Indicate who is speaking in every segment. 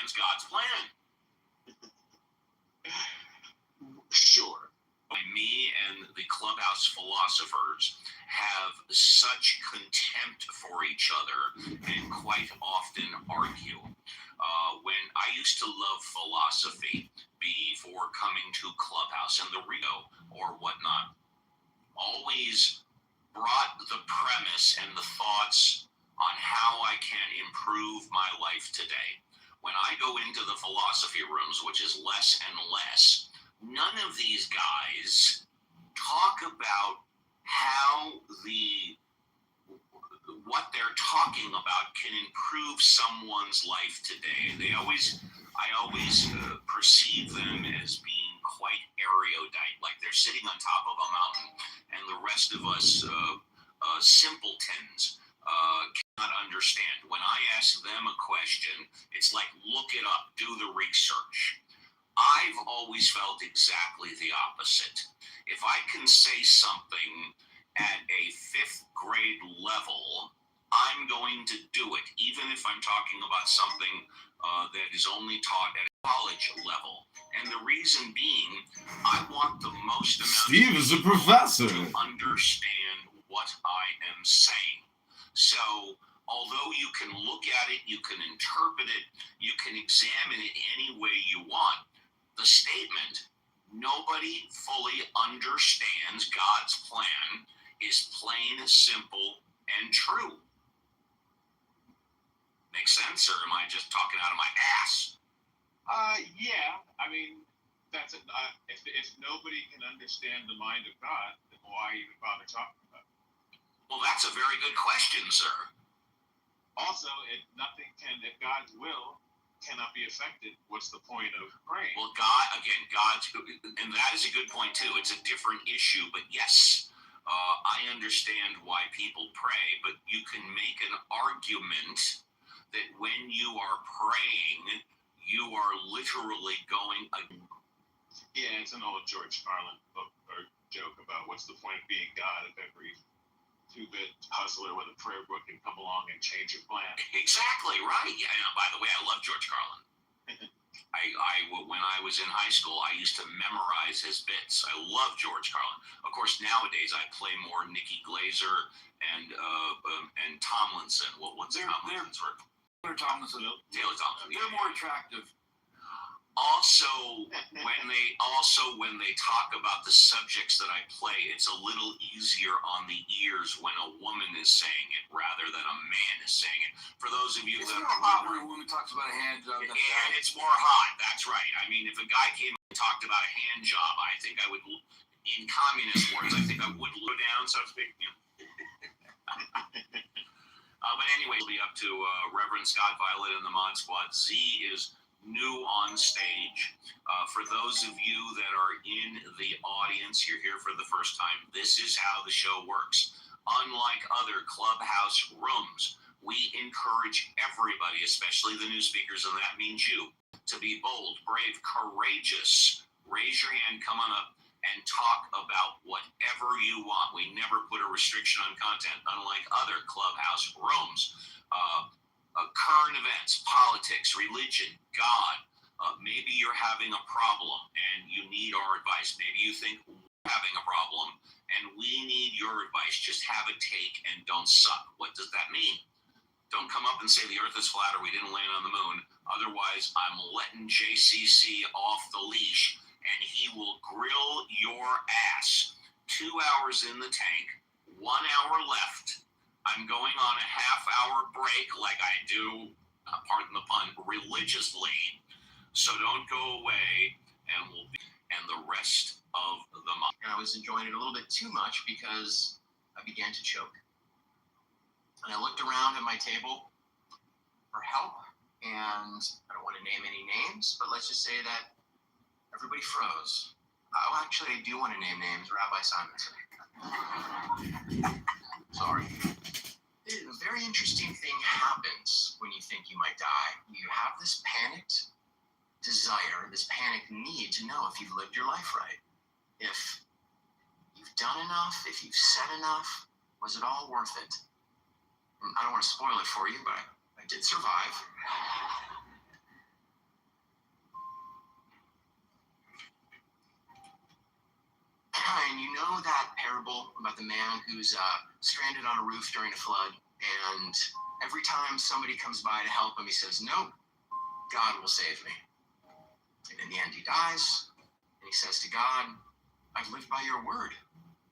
Speaker 1: understands God's plan.
Speaker 2: Sure.
Speaker 1: Me and the clubhouse philosophers have such contempt for each other and quite often argue. When I used to love philosophy before coming to Clubhouse and the Rio or whatnot, always brought the premise and the thoughts on how I can improve my life today. When I go into the philosophy rooms, which is less and less, none of these guys talk about how what they're talking about can improve someone's life today. I always perceive them as being quite erudite, like they're sitting on top of a mountain, and the rest of us simpletons cannot understand. When I ask them a question, it's like, look it up, do the research. I've always felt exactly the opposite. If I can say something at a 5th grade level, I'm going to do it, even if I'm talking about something that is only taught at a college level. And the reason being, I want the most amount
Speaker 3: Steve is a professor
Speaker 1: to understand what I am saying. So, although you can look at it, you can interpret it, you can examine it any way you want, the statement, nobody fully understands God's plan, is plain, simple, and true. Make sense, or am I just talking out of my ass?
Speaker 2: Yeah. I mean, that's it. If nobody can understand the mind of God, then why even bother talking about it?
Speaker 1: Well, that's a very good question, sir.
Speaker 2: Also, if God's will cannot be affected, what's the point of praying?
Speaker 1: Well, God's, and that is a good point too. It's a different issue, but yes, I understand why people pray, but you can make an argument that when you are praying, you are literally going.
Speaker 2: Yeah, it's an old George Carlin book or joke about what's the point of being God if every 2-bit hustler with a prayer book can come along and change your plan.
Speaker 1: Exactly right. Yeah. By the way, I love George Carlin. When I was in high school, I used to memorize his bits. I love George Carlin. Of course, nowadays I play more Nikki Glaser and Tomlinson. What's Tomlinson's word?
Speaker 4: Taylor Tomlinson. They're more attractive.
Speaker 1: Also, when they talk about the subjects that I play, it's a little easier on the ears when a woman is saying it rather than a man is saying it. For those of you
Speaker 4: It's
Speaker 1: that
Speaker 4: more hot when a woman talks about a hand job.
Speaker 1: and it's more hot. That's right. I mean, if a guy came and talked about a hand job, I think I would, in communist words, I think I would low down, so to speak. But anyway, it'll be up to Reverend Scott Violet and the Mod Squad. Z is new on stage. For those of you that are in the audience, you're here for the first time, this is how the show works. Unlike other clubhouse rooms, we encourage everybody, especially the new speakers, and that means you, to be bold, brave, courageous. Raise your hand, come on up, and talk about whatever you want. We never put a restriction on content, unlike other clubhouse rooms. Current events, politics, religion, God. Maybe you're having a problem and you need our advice. Maybe you think we're having a problem and we need your advice. Just have a take and don't suck. What does that mean? Don't come up and say the earth is flat or we didn't land on the moon. Otherwise, I'm letting JCC off the leash and he will grill your ass. 2 hours in the tank, 1 hour left. I'm going on a half-hour break like I do, pardon the pun, religiously. So don't go away, and the rest of the month.
Speaker 5: And I was enjoying it a little bit too much because I began to choke. And I looked around at my table for help, and I don't want to name any names, but let's just say that everybody froze. Oh, actually, I do want to name names. Rabbi Simonson. Sorry. A very interesting thing happens when you think you might die. You have this panicked desire, this panicked need to know if you've lived your life right. If you've done enough, if you've said enough, was it all worth it? And I don't want to spoil it for you, but I did survive. parable about the man who's stranded on a roof during a flood, and every time somebody comes by to help him, he says, "No, God will save me." And in the end, he dies, and he says to God, "I've lived by your word.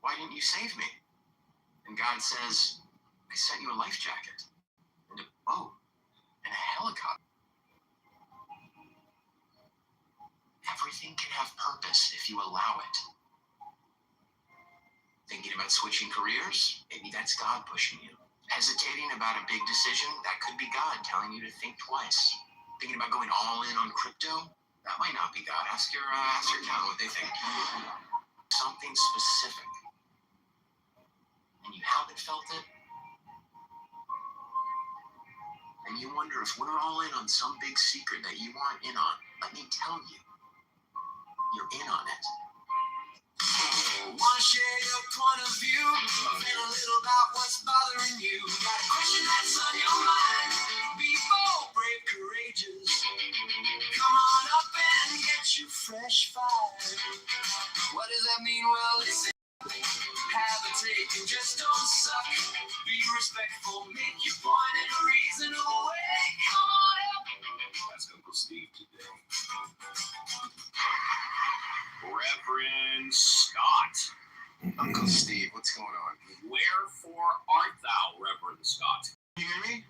Speaker 5: Why didn't you save me?" And God says, "I sent you a life jacket, and a boat, and a helicopter." Everything can have purpose if you allow it. Thinking about switching careers? Maybe that's God pushing you. Hesitating about a big decision? That could be God telling you to think twice. Thinking about going all in on crypto? That might not be God. Ask your town what they think. Something specific, and you haven't felt it, and you wonder if we're all in on some big secret that you aren't in on. Let me tell you, you're in on it.
Speaker 3: Wanna share your point of view? Feel a little about what's bothering you. Got a question that's on your mind? Be bold, brave, courageous. Come on up and get your fresh fire. What does that mean? Well, listen. Have a take and just don't suck. Be respectful, make your point in a reasonable way. Come on up. That's Uncle Steve today.
Speaker 1: Reverend Scott.
Speaker 6: Uncle Steve, what's going on?
Speaker 1: Wherefore art thou, Reverend Scott?
Speaker 6: You hear me?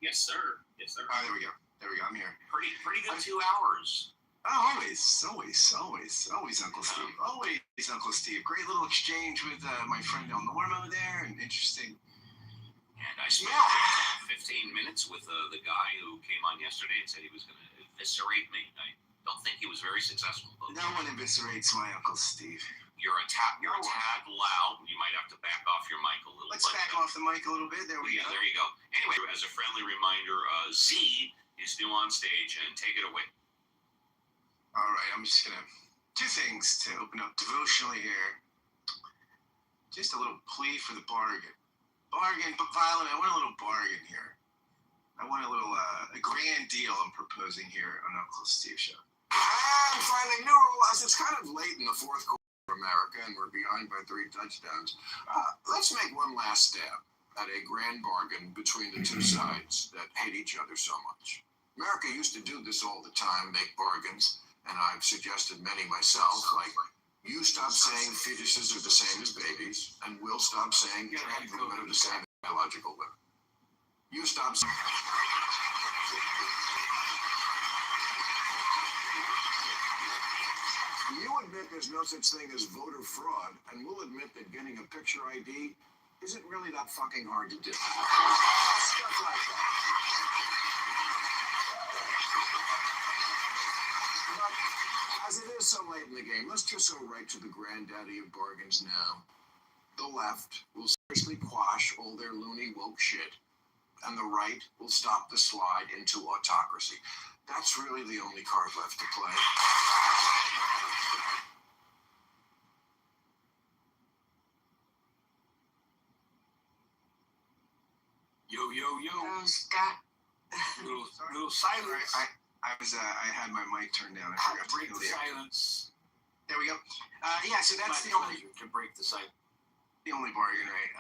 Speaker 1: Yes, sir. Yes, sir.
Speaker 6: Oh, there we go. I'm here.
Speaker 1: Pretty good 2 hours.
Speaker 6: Oh, always Uncle Steve. Always Uncle Steve. Great little exchange with my friend El Normo there, and interesting.
Speaker 1: And I spent 15 minutes with the guy who came on yesterday and said he was going to eviscerate me. I don't think he was very successful.
Speaker 6: No one eviscerates my Uncle Steve.
Speaker 1: You're a tad loud. You might have to back off your mic a little.
Speaker 6: Let's back off the mic a little bit. There we go.
Speaker 1: There you go. Anyway, as a friendly reminder, Z is new on stage, and take it away.
Speaker 6: All right, I'm just gonna two things to open up devotionally here. Just a little plea for the bargain, but violent. I want a little bargain here. I want a little a grand deal I'm proposing here on Uncle Steve's show.
Speaker 3: And finally, no, as it's kind of late in the fourth quarter for America and we're behind by 3 touchdowns, let's make one last stab at a grand bargain between the two sides that hate each other so much. America used to do this all the time, make bargains, and I've suggested many myself, like, you stop saying fetuses are the same as babies, and we'll stop saying women are the same as biological women. You stop saying... You admit there's no such thing as voter fraud, and we'll admit that getting a picture ID isn't really that fucking hard to do. Stuff like that. But as it is so late in the game, let's just go right to the granddaddy of bargains now. The left will seriously quash all their loony woke shit, and the right will stop the slide into autocracy. That's really the only card left to play.
Speaker 4: Yo.
Speaker 3: Scott.
Speaker 4: Little silence.
Speaker 6: I had my mic turned down. I forgot to
Speaker 4: Break
Speaker 6: kill
Speaker 4: the
Speaker 6: the
Speaker 4: silence.
Speaker 6: There we go. So that's
Speaker 4: My
Speaker 6: the only
Speaker 4: pleasure to break the silence.
Speaker 6: bargain, right?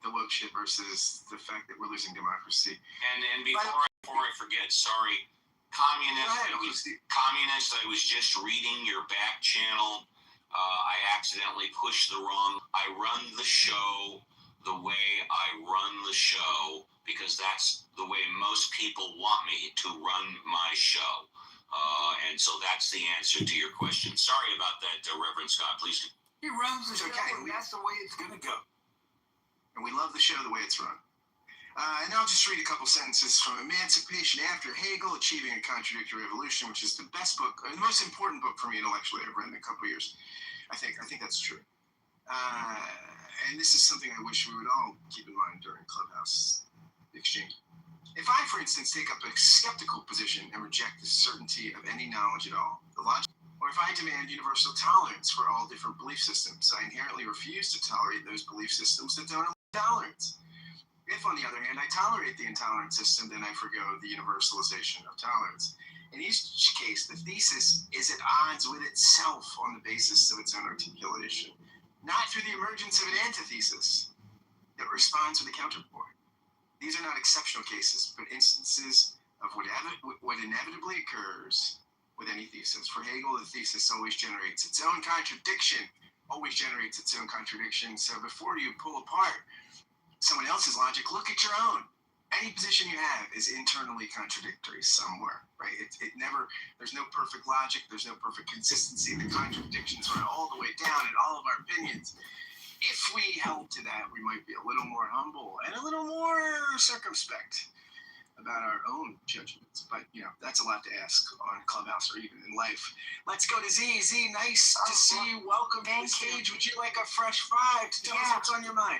Speaker 6: The woke shit versus the fact that we're losing democracy.
Speaker 1: And before I forget, sorry, communist. I was just reading your back channel. I accidentally pushed the wrong. I run the show the way I run the show because that's the way most people want me to run my show. And so that's the answer to your question. Sorry about that, Reverend Scott. Please.
Speaker 4: He runs the show,
Speaker 6: okay.
Speaker 4: and that's the way it's going to go.
Speaker 6: And we love the show the way it's run. And I'll just read a couple sentences from Emancipation After Hegel, Achieving a Contradictory Revolution, which is the best book, the most important book for me intellectually I've read in a couple of years. I think that's true. And this is something I wish we would all keep in mind during Clubhouse exchange. If I, for instance, take up a skeptical position and reject the certainty of any knowledge at all, the logic, or if I demand universal tolerance for all different belief systems, I inherently refuse to tolerate those belief systems that don't allow tolerance. If, on the other hand, I tolerate the intolerant system, then I forgo the universalization of tolerance. In each case, the thesis is at odds with itself on the basis of its own articulation. not through the emergence of an antithesis that responds with a counterpart. These are not exceptional cases, but instances of what inevitably occurs with any thesis. For Hegel, the thesis always generates its own contradiction, So before you pull apart someone else's logic, look at your own. Any position you have is internally contradictory somewhere, right? There's no perfect logic, there's no perfect consistency. The contradictions run all the way down in all of our opinions. If we held to that, we might be a little more humble and a little more circumspect about our own judgments. But, that's a lot to ask on Clubhouse or even in life. Let's go to Z. Z, nice to see you. Welcome to the stage. Would you like a fresh five to tell us what's on your mind?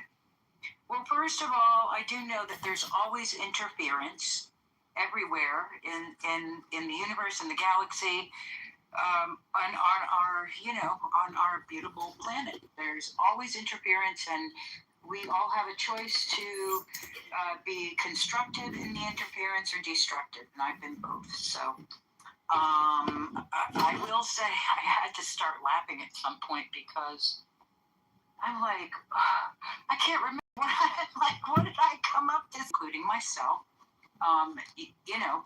Speaker 7: Well, first of all, I do know that there's always interference everywhere in the universe, in the galaxy, on our beautiful planet. There's always interference, and we all have a choice to be constructive in the interference or destructive, and I've been both. So I will say I had to start laughing at some point because I'm like, I can't remember. What did I come up with, including myself?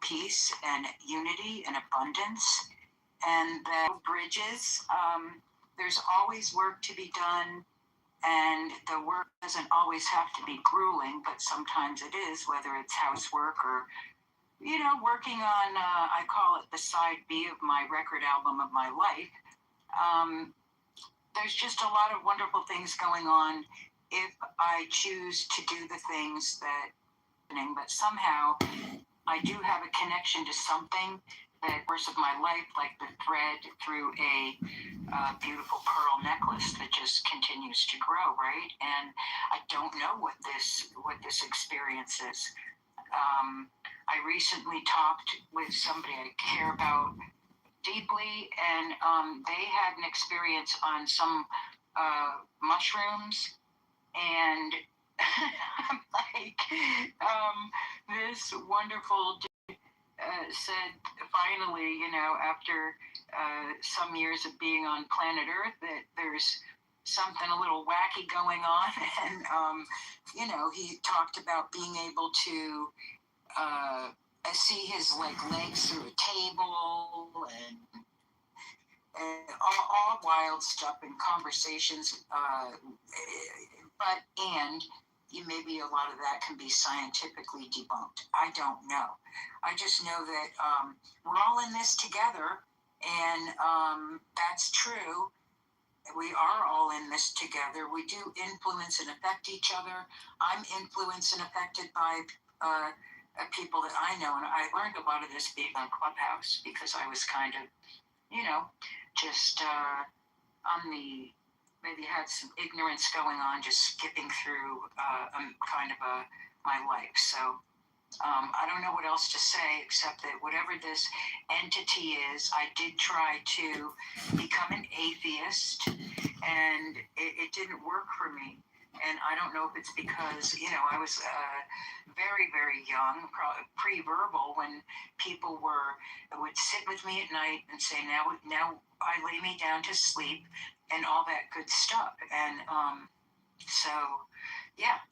Speaker 7: Peace and unity and abundance and the bridges. There's always work to be done, and the work doesn't always have to be grueling, but sometimes it is, whether it's housework or, working on, I call it the side B of my record album of my life. There's just a lot of wonderful things going on if I choose to do the things that, but somehow I do have a connection to something that course of my life, like the thread through a beautiful pearl necklace that just continues to grow, right? And I don't know what this experience is. I recently talked with somebody I care about deeply, and they had an experience on some mushrooms, and I'm like, this wonderful said finally, after some years of being on planet Earth, that there's something a little wacky going on, and he talked about being able to see his legs through a table and all wild stuff and conversations, and maybe a lot of that can be scientifically debunked. I don't know. I just know that we're all in this together, and that's true. We are all in this together. We do influence and affect each other. I'm influenced and affected by people that I know, and I learned a lot of this being on Clubhouse because I was kind of, just on the, maybe had some ignorance going on, just skipping through my life. So I don't know what else to say except that whatever this entity is, I did try to become an atheist, and it didn't work for me. And I don't know if it's because, I was very, very young, pre-verbal, when people would sit with me at night and say, now I lay me down to sleep, and all that good stuff. And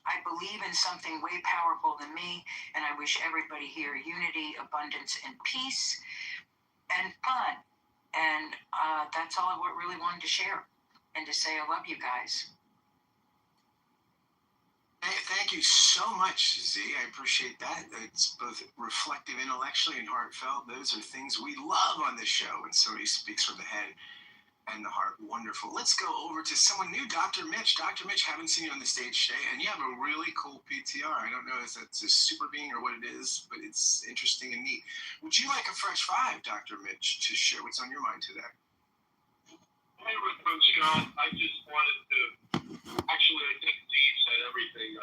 Speaker 7: I believe in something way powerful than me, and I wish everybody here unity, abundance, and peace, and fun. And that's all I really wanted to share, and to say I love you guys.
Speaker 6: Thank you so much, Z. I appreciate that. It's both reflective intellectually and heartfelt. Those are things we love on this show when somebody speaks from the head and the heart. Wonderful. Let's go over to someone new, Dr. Mitch. Dr. Mitch, haven't seen you on the stage today, and you have a really cool PTR. I don't know if that's a super being or what it is, but it's interesting and neat. Would you like a fresh five, Dr. Mitch, to share what's on your mind today?
Speaker 8: Hey, Scott. I just wanted to, actually, I think Steve said everything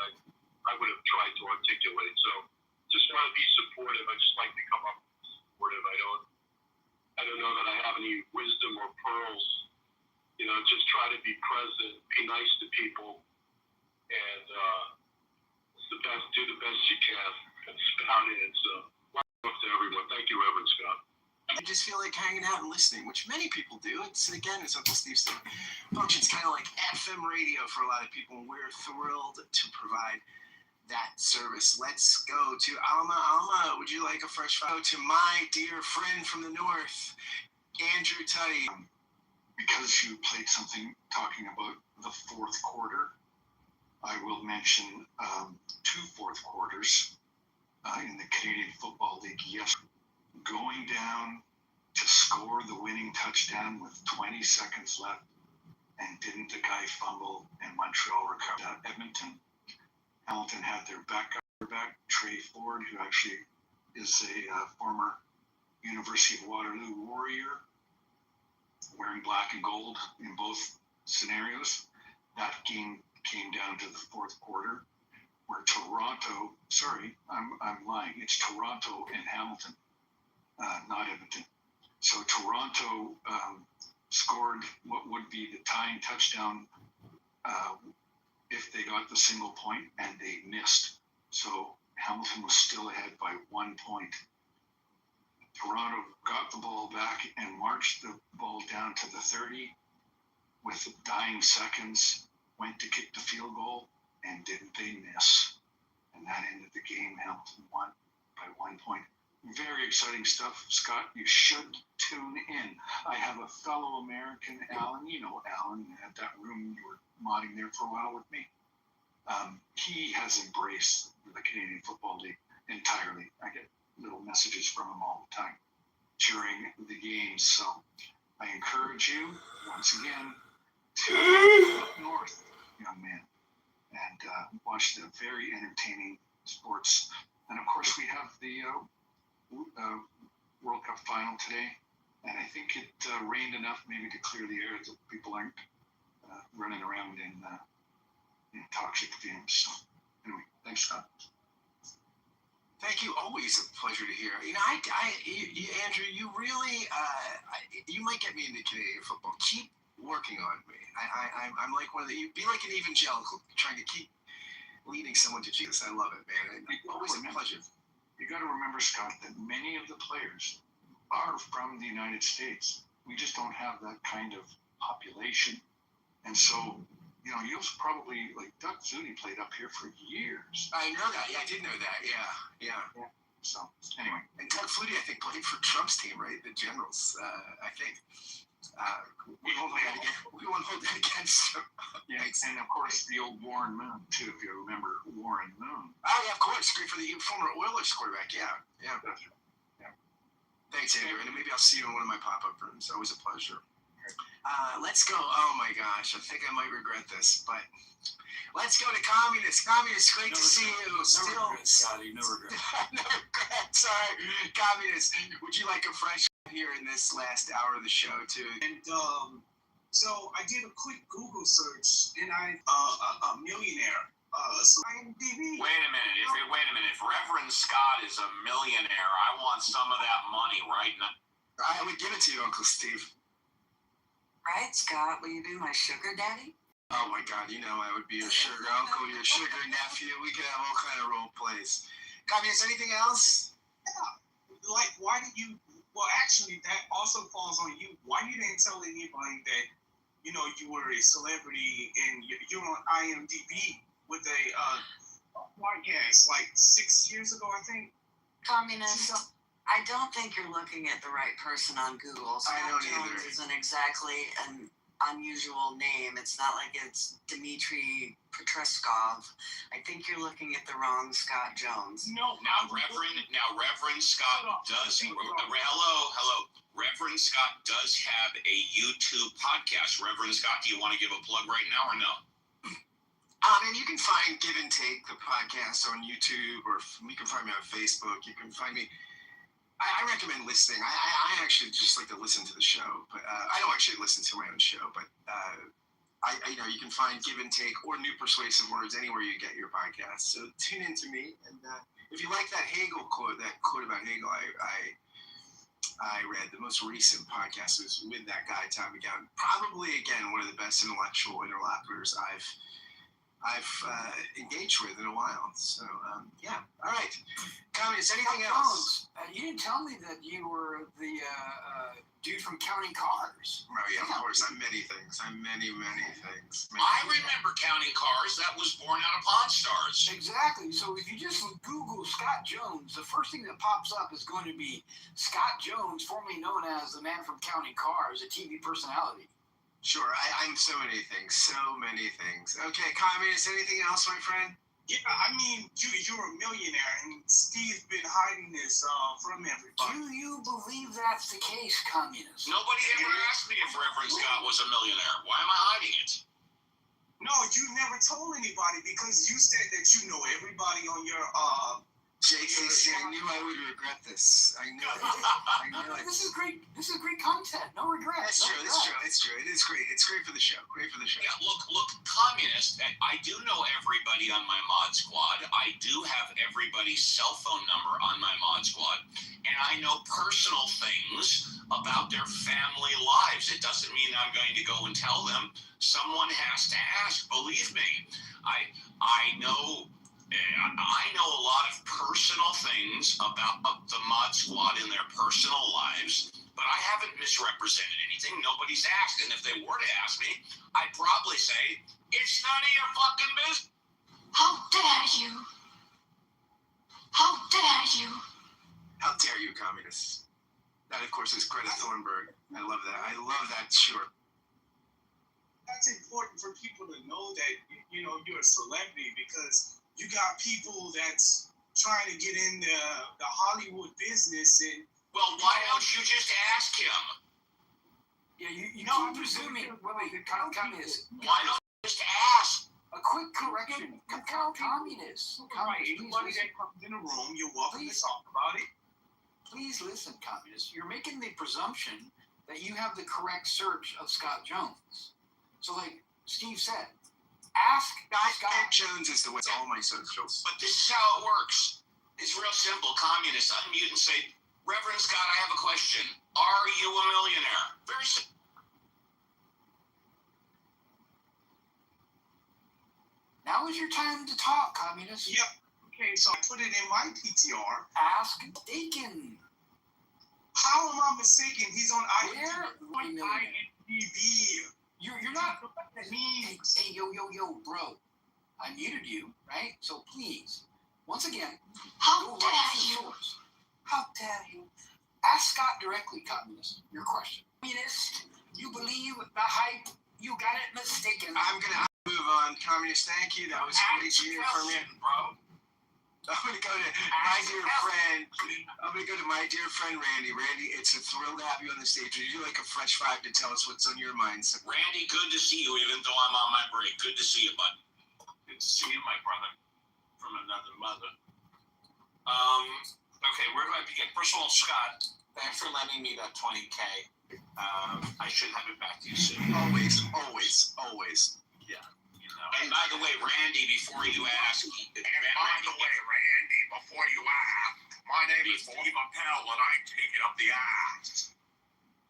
Speaker 8: I would have tried to articulate. So just want to be supportive. I just like to come up supportive. I don't know that I have any wisdom or pearls. Just try to be present, be nice to people, and do the best you can. That's about it. So, welcome to everyone. Thank you, Reverend Scott.
Speaker 6: just feel like hanging out and listening, which many people do. It's as Uncle Steve said, functions kind of like FM radio for a lot of people, and we're thrilled to provide that service. Let's go to Alma. Alma, would you like a fresh photo to my dear friend from the north, Andrew Tutty?
Speaker 9: Because you played something talking about the fourth quarter, I will mention 2 fourth quarters in the Canadian Football League. Yes, going down to score the winning touchdown with 20 seconds left, and didn't the guy fumble and Montreal recovered? Edmonton, Hamilton had their backup quarterback, Trey Ford, who actually is a former University of Waterloo Warrior, wearing black and gold in both scenarios. That game came down to the fourth quarter, where I'm lying. It's Toronto and Hamilton, not Edmonton. So Toronto scored what would be the tying touchdown if they got the single point, and they missed. So Hamilton was still ahead by 1 point. Toronto got the ball back and marched the ball down to the 30 with dying seconds, went to kick the field goal, and didn't they miss? And that ended the game. Hamilton won by 1 point. Very exciting stuff, Scott. You should tune in. I have a fellow American, Alan. You know Alan, at that room you were modding there for a while with me. He has embraced the Canadian Football League entirely. I get little messages from him all the time during the games. So I encourage you, once again, to go up north, young man, and watch the very entertaining sports. And of course, we have the World Cup final today, and I think it rained enough maybe to clear the air so people aren't running around in toxic fumes. So anyway, thanks, Scott.
Speaker 6: Thank you. Always a pleasure to hear. Andrew, you really, you might get me into Canadian football. Keep working on me. I'm like one of the, be like an evangelical, trying to keep leading someone to Jesus. I love it, man. Always a pleasure.
Speaker 9: You got to remember, Scott, that many of the players are from the United States. We just don't have that kind of population. And so, you'll probably, like Doug Zuni played up here for years.
Speaker 6: I know that. Yeah, I did know that. Yeah.
Speaker 9: So, anyway.
Speaker 6: And Doug Flutie, I think, played for Trump's team, right? The Generals, I think. We won't hold that against him.
Speaker 9: Yeah, and of course, the old Warren Moon, too, if you remember Warren Moon.
Speaker 6: Oh, yeah, of course. Great for the former Oilers quarterback. Yeah.
Speaker 9: That's right. Yeah.
Speaker 6: Thanks, Andrew. And maybe I'll see you in one of my pop-up rooms. Always a pleasure. Let's go. Oh, my gosh. I think I might regret this, but let's go to Communist. Communist, great to see you.
Speaker 4: No regret, Scotty. No regret.
Speaker 6: No regret. Sorry. Communist, would you like a fresh here in this last hour of the show, too?
Speaker 10: And so I did a quick Google search, and a millionaire. So IMDb.
Speaker 1: Wait a minute. If Reverend Scott is a millionaire, I want some of that money right now.
Speaker 6: I would give it to you, Uncle Steve.
Speaker 7: Right, Scott? Will you be my sugar daddy?
Speaker 6: Oh my God, I would be your sugar uncle, your sugar nephew. We could have all kind of role plays. Communist, anything else?
Speaker 10: Yeah. Like, why did you? Well, actually, that also falls on you. Why you didn't tell anybody that you were a celebrity and you're on IMDb with a podcast like 6 years ago, I think.
Speaker 7: Communist. I don't think you're looking at the right person on Google.
Speaker 6: I don't
Speaker 7: Jones
Speaker 6: either.
Speaker 7: isn't exactly an unusual name. It's not like it's Dmitry Petreskov. I think you're looking at the wrong Scott Jones.
Speaker 10: No.
Speaker 1: Now, Reverend Scott does. Hello. Reverend Scott does have a YouTube podcast. Reverend Scott, do you want to give a plug right now or no?
Speaker 6: And you can find Give and Take, the podcast, on YouTube, or you can find me on Facebook. You can find me. I recommend listening. I actually just like to listen to the show, but I don't actually listen to my own show. But you can find Give and Take or New Persuasive Words anywhere you get your podcasts. So tune in to me, and if you like that Hegel quote, about Hegel, I read the most recent podcast was with that guy Tom McGowan. Probably again one of the best intellectual interlocutors I've engaged with in a while. So, yeah. All right. Communist, anything else?
Speaker 4: You didn't tell me that you were the dude from Counting Cars.
Speaker 6: Oh, yeah, of course. I'm many things. I'm many things.
Speaker 1: I remember Counting Cars. That was born out of Pawn Stars.
Speaker 4: Exactly. So if you just Google Scott Jones, the first thing that pops up is going to be Scott Jones, formerly known as the man from Counting Cars, a TV personality.
Speaker 6: Sure, I'm so many things. So many things. Okay, Communist, anything else, my friend?
Speaker 10: Yeah, I mean, you're a millionaire, and Steve's been hiding this from everybody.
Speaker 4: Do you believe that's the case, Communist?
Speaker 1: Nobody ever asked me if Reverend Scott was a millionaire. Why am I hiding it?
Speaker 10: No, you never told anybody because you said that you know everybody on your
Speaker 6: JKC, I knew I would regret this. I knew it. I knew it.
Speaker 4: This is great. This is great content. No regrets.
Speaker 6: That's true. That's true. It's true. It is great. It's great for the show. Great for the show.
Speaker 1: Yeah, look, Communist, I do know everybody on my mod squad. I do have everybody's cell phone number on my mod squad. And I know personal things about their family lives. It doesn't mean I'm going to go and tell them. Someone has to ask. Believe me, I know a lot of personal things about the mod squad in their personal lives, but I haven't misrepresented anything. Nobody's asked, and if they were to ask me, I'd probably say, it's none of your fucking business.
Speaker 3: How dare you? How dare you?
Speaker 6: How dare you, communists? That, of course, is Greta Thunberg. I love that. I love that short.
Speaker 10: That's important for people to know that, you know, you're a celebrity because you got people that's trying to get in the Hollywood business and.
Speaker 1: Well, why don't you just ask him?
Speaker 4: Yeah, you know, I'm presuming. Wait, Communist.
Speaker 1: Why don't you just ask?
Speaker 4: A quick correction. Communist.
Speaker 10: Right, anybody that comes in a room, you're welcome to talk about it.
Speaker 4: Please listen, Communist. You're making the presumption that you have the correct search of Scott Jones. So, like Steve said, ask
Speaker 6: Scott Jones is the way. It's all my socials.
Speaker 1: But this is how it works. It's real simple. Communists unmute and say, Reverend Scott, I have a question. Are you a millionaire? Very simple.
Speaker 4: Now is your time to talk, Communist.
Speaker 10: Yep. Okay, so I put it in my PTR.
Speaker 4: Ask Deacon.
Speaker 10: How am I mistaken? He's on
Speaker 4: Where?
Speaker 10: IMDb.
Speaker 4: You're not. Hey, yo, bro. I muted you, right? So please, once again,
Speaker 3: How
Speaker 4: go
Speaker 3: dare
Speaker 4: right to the
Speaker 3: you?
Speaker 4: source. How dare you? Ask Scott directly, Communist, your question. Communist, you believe the hype? You got it mistaken.
Speaker 6: I'm gonna move on, Communist. Thank you. That was great to hear from you,
Speaker 1: bro.
Speaker 6: I'm gonna go to my dear friend. I'm gonna go to my dear friend Randy. Randy, it's a thrill to have you on the stage. Would you like a fresh five to tell us what's on your mind?
Speaker 1: Randy, good to see you, even though I'm on my break. Good to see you, bud.
Speaker 8: Good to see you, my brother, from another mother. Okay, where do I begin? First of all, Scott, thanks for lending me that $20K. I should have it back to you soon.
Speaker 6: Always.
Speaker 8: Yeah, you know.
Speaker 1: And by the way, Randy, before you ask,
Speaker 8: my name is Steve Appel, and I take it up the ass.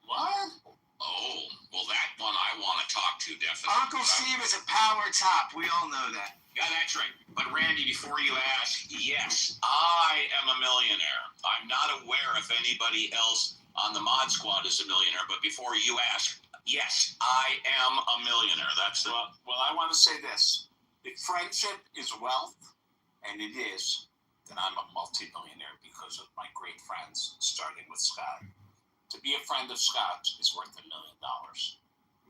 Speaker 1: What? Oh, well, that one I want to talk to, definitely.
Speaker 6: Uncle Steve is a power top. We all know that.
Speaker 1: Yeah, that's right. But Randy, before you ask, yes, I am a millionaire. I'm not aware if anybody else on the mod squad is a millionaire, but before you ask, yes, I am a millionaire. That's the...
Speaker 8: Well, I want to say this. If friendship is wealth, and it is, then I'm a multimillionaire because of my great friends, starting with Scott. To be a friend of Scott is worth $1 million.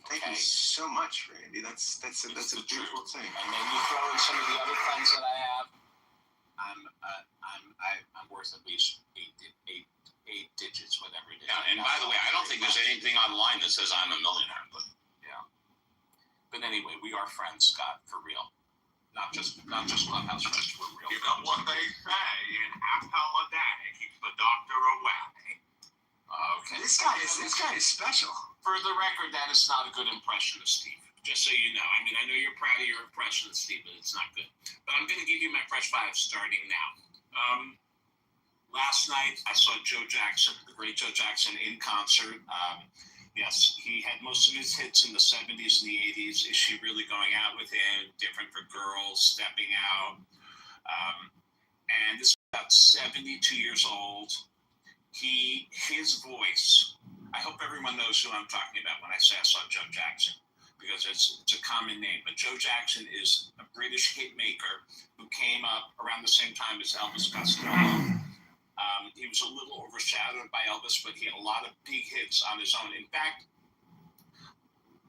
Speaker 6: Thank you so much, Randy. That's a beautiful thing.
Speaker 8: And then you throw in some of the other friends that I have. I'm worth at least eight digits, whatever it is.
Speaker 1: Yeah, and by the way, I don't think there's anything online that says I'm a millionaire. But
Speaker 8: yeah. But anyway, we are friends, Scott, for real. Not just clubhouse friends. We're real.
Speaker 2: You know what they say in holiday keeps the doctor away.
Speaker 8: Okay.
Speaker 6: This guy is special.
Speaker 8: For the record, that is not a good impression of Steve. Just so you know. I mean, I know you're proud of your impression of Steve, but it's not good. But I'm going to give you my fresh five starting now. Last night, I saw Joe Jackson, the great Joe Jackson, in concert. Yes, he had most of his hits in the 70s and the 80s. Is She Really Going Out With Him? Different for Girls, Stepping Out. And this is about 72 years old. His voice,
Speaker 1: I hope everyone knows who I'm talking about when I say I saw Joe Jackson, because it's a common name. But Joe Jackson is a British hit maker who came up around the same time as Elvis Costello. He was a little overshadowed by Elvis, but he had a lot of big hits on his own. In fact,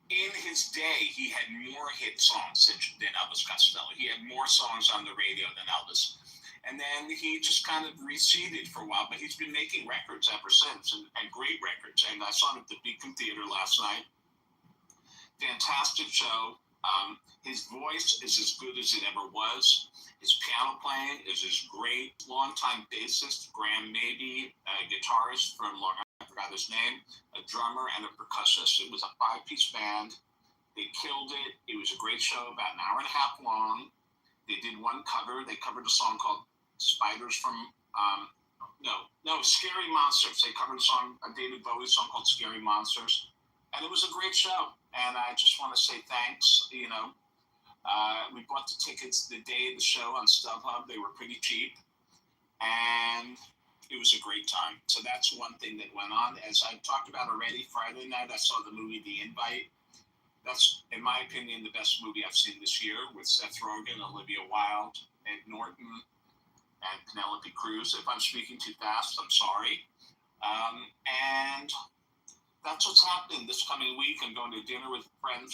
Speaker 1: in his day, he had more hit songs than Elvis Costello. He had more songs on the radio than Elvis. And then he just kind of receded for a while, but he's been making records ever since, and great records. And I saw him at the Beacon Theater last night. Fantastic show. His voice is as good as it ever was. His piano playing is as great. Longtime bassist, Graham Mabey, a guitarist from Long Island, I forgot his name, a drummer, and a percussionist. It was a 5-piece band. They killed it. It was a great show, about an hour and a half long. They did one cover. They covered a song called Spiders from, Scary Monsters. They covered a David Bowie song called Scary Monsters. And it was a great show. And I just want to say thanks. We bought the tickets the day of the show on StubHub. They were pretty cheap. And it was a great time. So that's one thing that went on. As I talked about already, Friday night I saw the movie The Invite. That's, in my opinion, the best movie I've seen this year, with Seth Rogen, Olivia Wilde, Ed Norton, and Penelope Cruz. If I'm speaking too fast, I'm sorry. And that's what's happening this coming week. I'm going to dinner with friends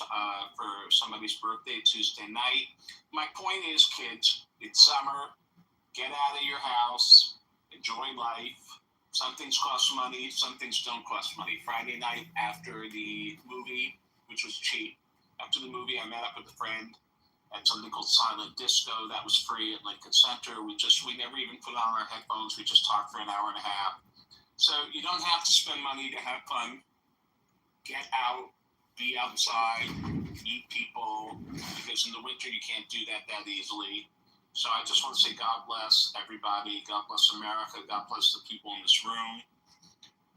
Speaker 1: for somebody's birthday Tuesday night. My point is, kids, it's summer. Get out of your house. Enjoy life. Some things cost money. Some things don't cost money. Friday night after the movie, which was cheap. After the movie, I met up with a friend at something called Silent Disco. That was free at Lincoln Center. We never even put on our headphones. We just talked for an hour and a half. So you don't have to spend money to have fun. Get out, be outside, meet people, because in the winter you can't do that easily. So I just want to say God bless everybody. God bless America. God bless the people in this room.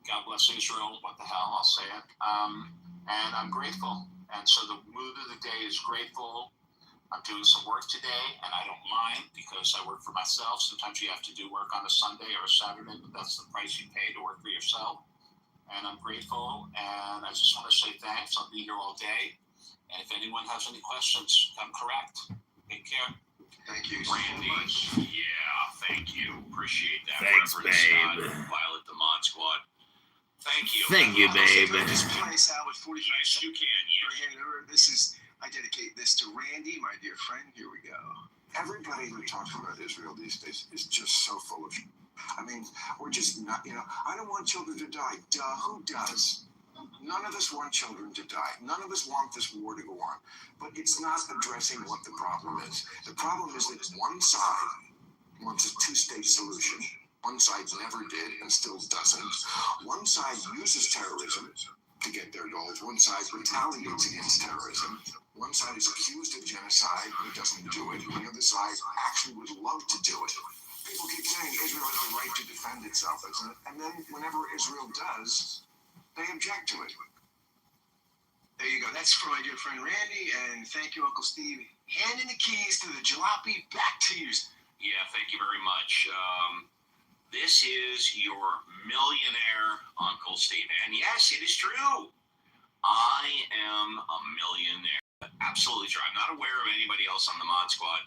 Speaker 1: God bless Israel. What the hell, I'll say it. And I'm grateful. And so the mood of the day is grateful. I'm doing some work today, and I don't mind, because I work for myself. Sometimes you have to do work on a Sunday or a Saturday, but that's the price you pay to work for yourself. And I'm grateful, and I just want to say thanks. I'll be here all day. And if anyone has any questions, I'm correct. Take care.
Speaker 6: Thank you
Speaker 1: Randy.
Speaker 6: so much.
Speaker 1: Yeah, thank you. Appreciate that.
Speaker 11: Thanks,
Speaker 1: Reverend
Speaker 11: babe.
Speaker 1: Scott, Violet the Mod Squad. Thank you.
Speaker 11: Thank you, babe.
Speaker 6: Can I just play us out with 45
Speaker 1: Yes, you can. Yes.
Speaker 6: I dedicate this to Randy, my dear friend. Here we go.
Speaker 12: Everybody who talks about Israel these days is just so full of shit. I mean, we're just not, I don't want children to die. Duh, who does? None of us want children to die. None of us want this war to go on. But it's not addressing what the problem is. The problem is that one side wants a two-state solution. One side never did and still doesn't. One side uses terrorism to get their goals. One side retaliates against terrorism. One side is accused of genocide but doesn't do it. The other side actually would love to do it. People keep saying Israel has the right to defend itself, and then whenever Israel does, they object to it.
Speaker 6: There you go. That's from my dear friend Randy, and thank you, Uncle Steve. Handing the keys to the jalopy back to you.
Speaker 1: Yeah, thank you very much. This is your millionaire Uncle Steve. And yes, it is true. I am a millionaire. Absolutely true. I'm not aware of anybody else on the Mod Squad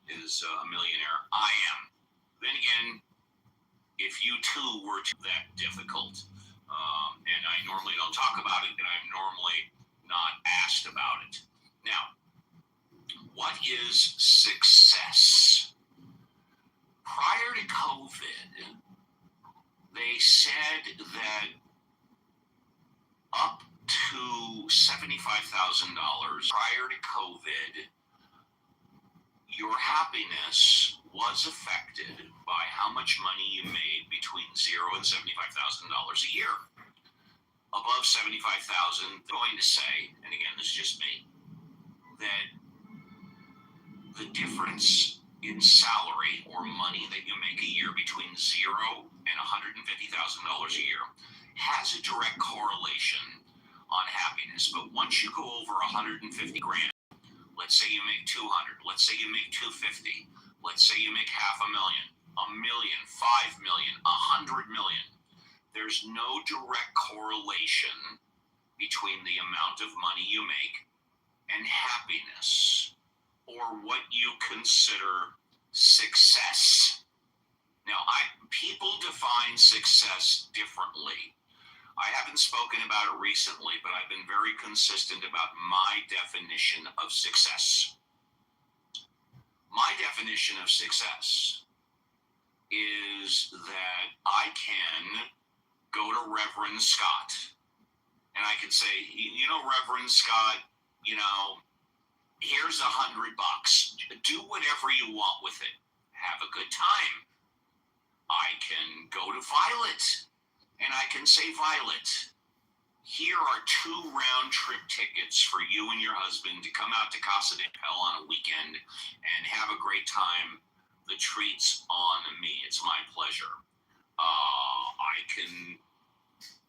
Speaker 1: is a millionaire. I am. Then again, if you too were that difficult, and I normally don't talk about it, and I'm normally not asked about it. Now, what is success? Prior to COVID, they said that up to $75,000 prior to COVID, your happiness was affected by how much money you made between $0 and $75,000 a year. Above $75,000, going to say, and again, this is just me, that the difference in salary or money that you make a year between $0 and $150,000 a year has a direct correlation on happiness. But once you go over 150 grand, let's say you make 200, let's say you make 250, let's say you make $500,000, $1 million, $5 million, $100 million, there's no direct correlation between the amount of money you make and happiness, or what you consider success. Now, people define success differently. I haven't spoken about it recently, but I've been very consistent about my definition of success. My definition of success is that I can go to Reverend Scott and I can say, you know, Reverend Scott, you know, here's $100. Do whatever you want with it. Have a good time. I can go to Violet and I can say, Violet, here are 2 round-trip tickets for you and your husband to come out to Casa de Papel on a weekend and have a great time. The treat's on me. It's my pleasure. I can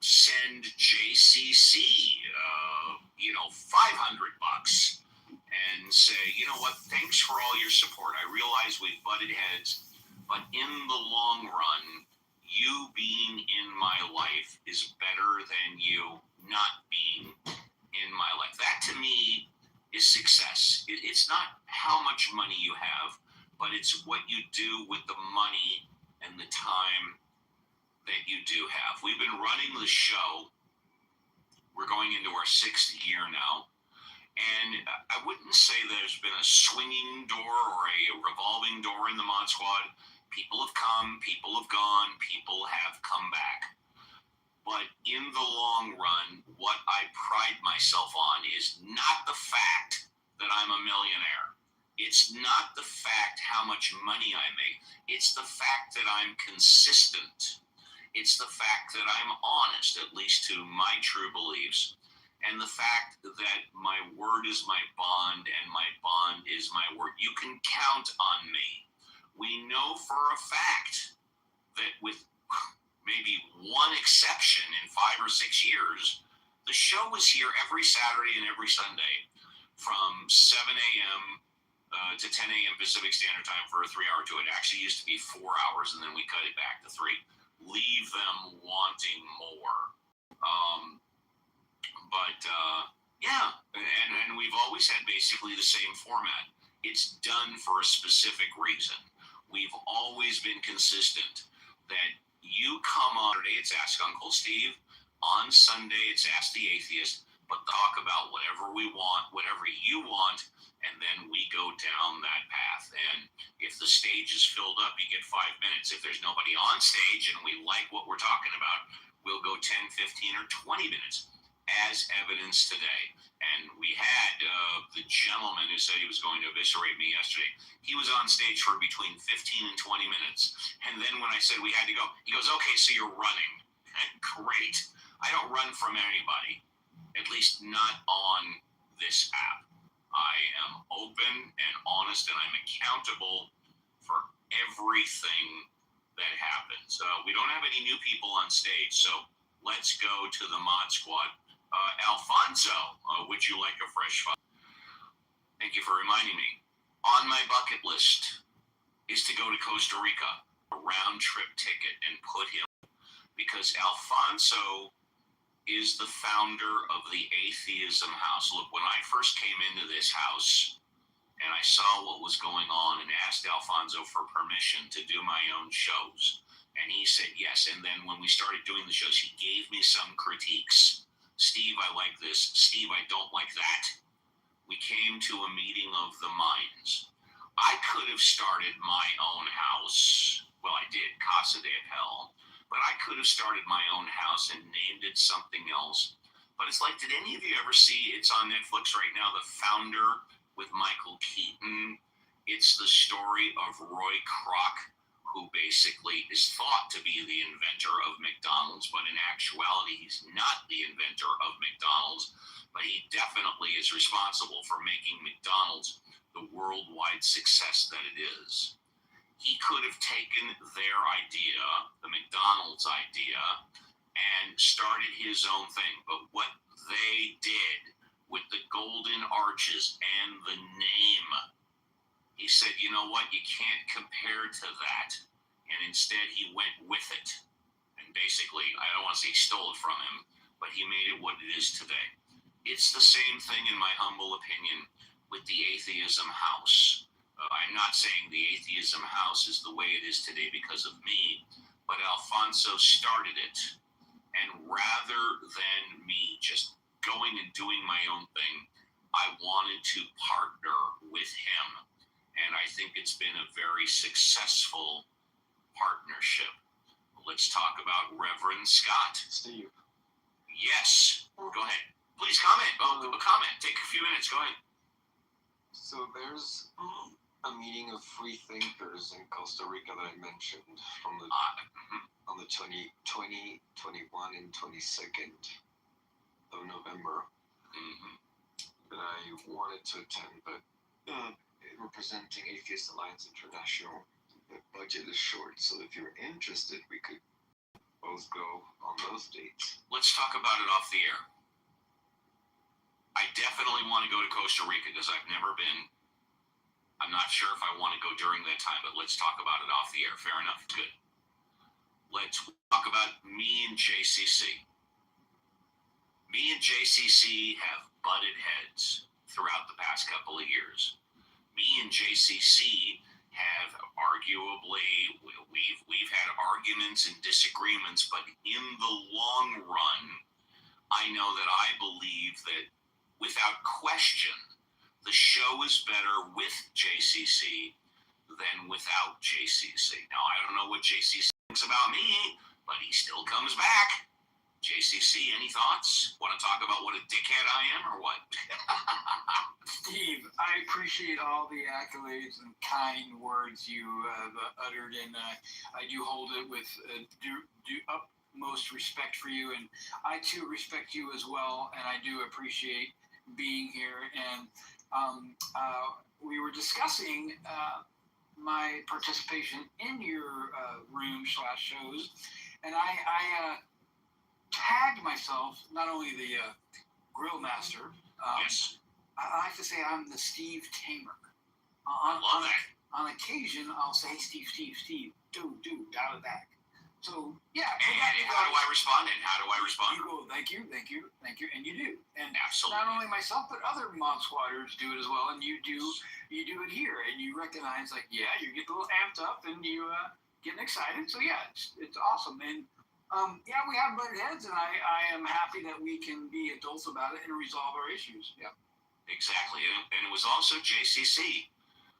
Speaker 1: send JCC, $500 and say, you know what, thanks for all your support. I realize we've butted heads, but in the long run, you being in my life is better than you not being in my life. That to me is success. It's not how much money you have, but it's what you do with the money and the time that you do have. We've been running the show. We're going into our 6th year now. And I wouldn't say there's been a swinging door or a revolving door in the Mod Squad. People have come, people have gone, people have come back. But in the long run, what I pride myself on is not the fact that I'm a millionaire. It's not the fact how much money I make. It's the fact that I'm consistent. It's the fact that I'm honest, at least to my true beliefs. And the fact that my word is my bond and my bond is my word. You can count on me. We know for a fact that with maybe one exception in 5 or 6 years, the show is here every Saturday and every Sunday from 7 a.m. To 10 a.m. Pacific Standard Time for a 3-hour tour. It actually used to be 4 hours, and then we cut it back to 3. Leave them wanting more. And we've always had basically the same format. It's done for a specific reason. We've always been consistent that you come on Saturday, it's Ask Uncle Steve. On Sunday, it's Ask the Atheist. But talk about whatever we want, whatever you want, and then we go down that path. And if the stage is filled up, you get 5 minutes. If there's nobody on stage and we like what we're talking about, we'll go 10, 15, or 20 minutes, as evidence today. And we had the gentleman who said he was going to eviscerate me yesterday. He was on stage for between 15 and 20 minutes. And then when I said we had to go, he goes, okay, so you're running. And great. I don't run from anybody, at least not on this app. I am open and honest, and I'm accountable for everything that happens. We don't have any new people on stage, so let's go to the Mod Squad. Alfonso, would you like a fresh file? Thank you for reminding me. On my bucket list is to go to Costa Rica, a round trip ticket, and put him, because Alfonso is the founder of the Atheism House. Look, when I first came into this house and I saw what was going on and asked Alfonso for permission to do my own shows, and he said yes. And then when we started doing the shows, he gave me some critiques. Steve, I like this. Steve, I don't like that. We came to a meeting of the minds. I could have started my own house. Well, I did, Casa de Papel. But I could have started my own house and named it something else. But it's like, did any of you ever see, it's on Netflix right now, The Founder with Michael Keaton? It's the story of Roy Kroc, who basically is thought to be the inventor of McDonald's, but in actuality, he's not the inventor of McDonald's, but he definitely is responsible for making McDonald's the worldwide success that it is. He could have taken their idea, the McDonald's idea, and started his own thing. But what they did with the golden arches and the name, he said, you know what, you can't compare to that. And instead he went with it. And basically, I don't want to say he stole it from him, but he made it what it is today. It's the same thing, in my humble opinion, with the atheism house. I'm not saying the atheism house is the way it is today because of me, but Alfonso started it. And rather than me just going and doing my own thing, I wanted to partner with him. And I think it's been a very successful partnership. Let's talk about Reverend Scott.
Speaker 11: Steve.
Speaker 1: Yes. Go ahead. Please comment. Comment. Take a few minutes. Go ahead.
Speaker 11: So there's a meeting of free thinkers in Costa Rica that I mentioned from the on the 21 and 22nd of November that I wanted to attend, but representing Atheist Alliance International, the budget is short, so if you're interested, we could both go on those dates.
Speaker 1: Let's talk about it off the air. I definitely want to go to Costa Rica because I've never been. I'm not sure if I want to go during that time, but let's talk about it off the air. Fair enough. Good. Let's talk about me and JCC. Me and JCC have butted heads throughout the past couple of years. Me and JCC have arguably, we've had arguments and disagreements, but in the long run, I know that I believe that without question, the show is better with JCC than without JCC. Now, I don't know what JCC thinks about me, but he still comes back. JCC, any thoughts? Want to talk about what a dickhead I am or what?
Speaker 4: Steve, I appreciate all the accolades and kind words you have uttered, and I do hold it with utmost respect for you, and I too respect you as well, and I do appreciate being here. And we were discussing my participation in your room/shows, and I tagged myself, not only the grill master.
Speaker 1: Yes.
Speaker 4: I like to say I'm the Steve Tamer.
Speaker 1: I love that.
Speaker 4: On occasion, I'll say, Steve, dude, out of that. So, yeah.
Speaker 1: And how do I respond?
Speaker 4: You go, thank you, and you do. And
Speaker 1: Absolutely.
Speaker 4: not only myself, but other mod squatters do it as well, and you do it here, and you recognize, like, yeah, you get a little amped up, and you getting excited. So, yeah, it's awesome. And, yeah, we have butted heads, and I am happy that we can be adults about it and resolve our issues. Yeah.
Speaker 1: Exactly. And it was also JCC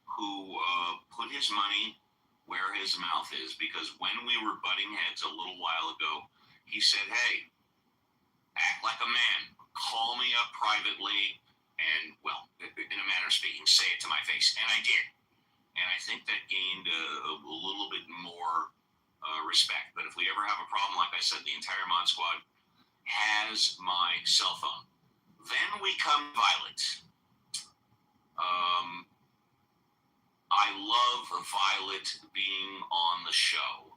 Speaker 1: who put his money where his mouth is, because when we were butting heads a little while ago, he said, hey, act like a man, call me up privately, and, well, in a manner of speaking, say it to my face. And I did. And I think that gained a little bit more respect. But if we ever have a problem, like I said, the entire Mod Squad has my cell phone. Then we come Violet. I love Violet being on the show.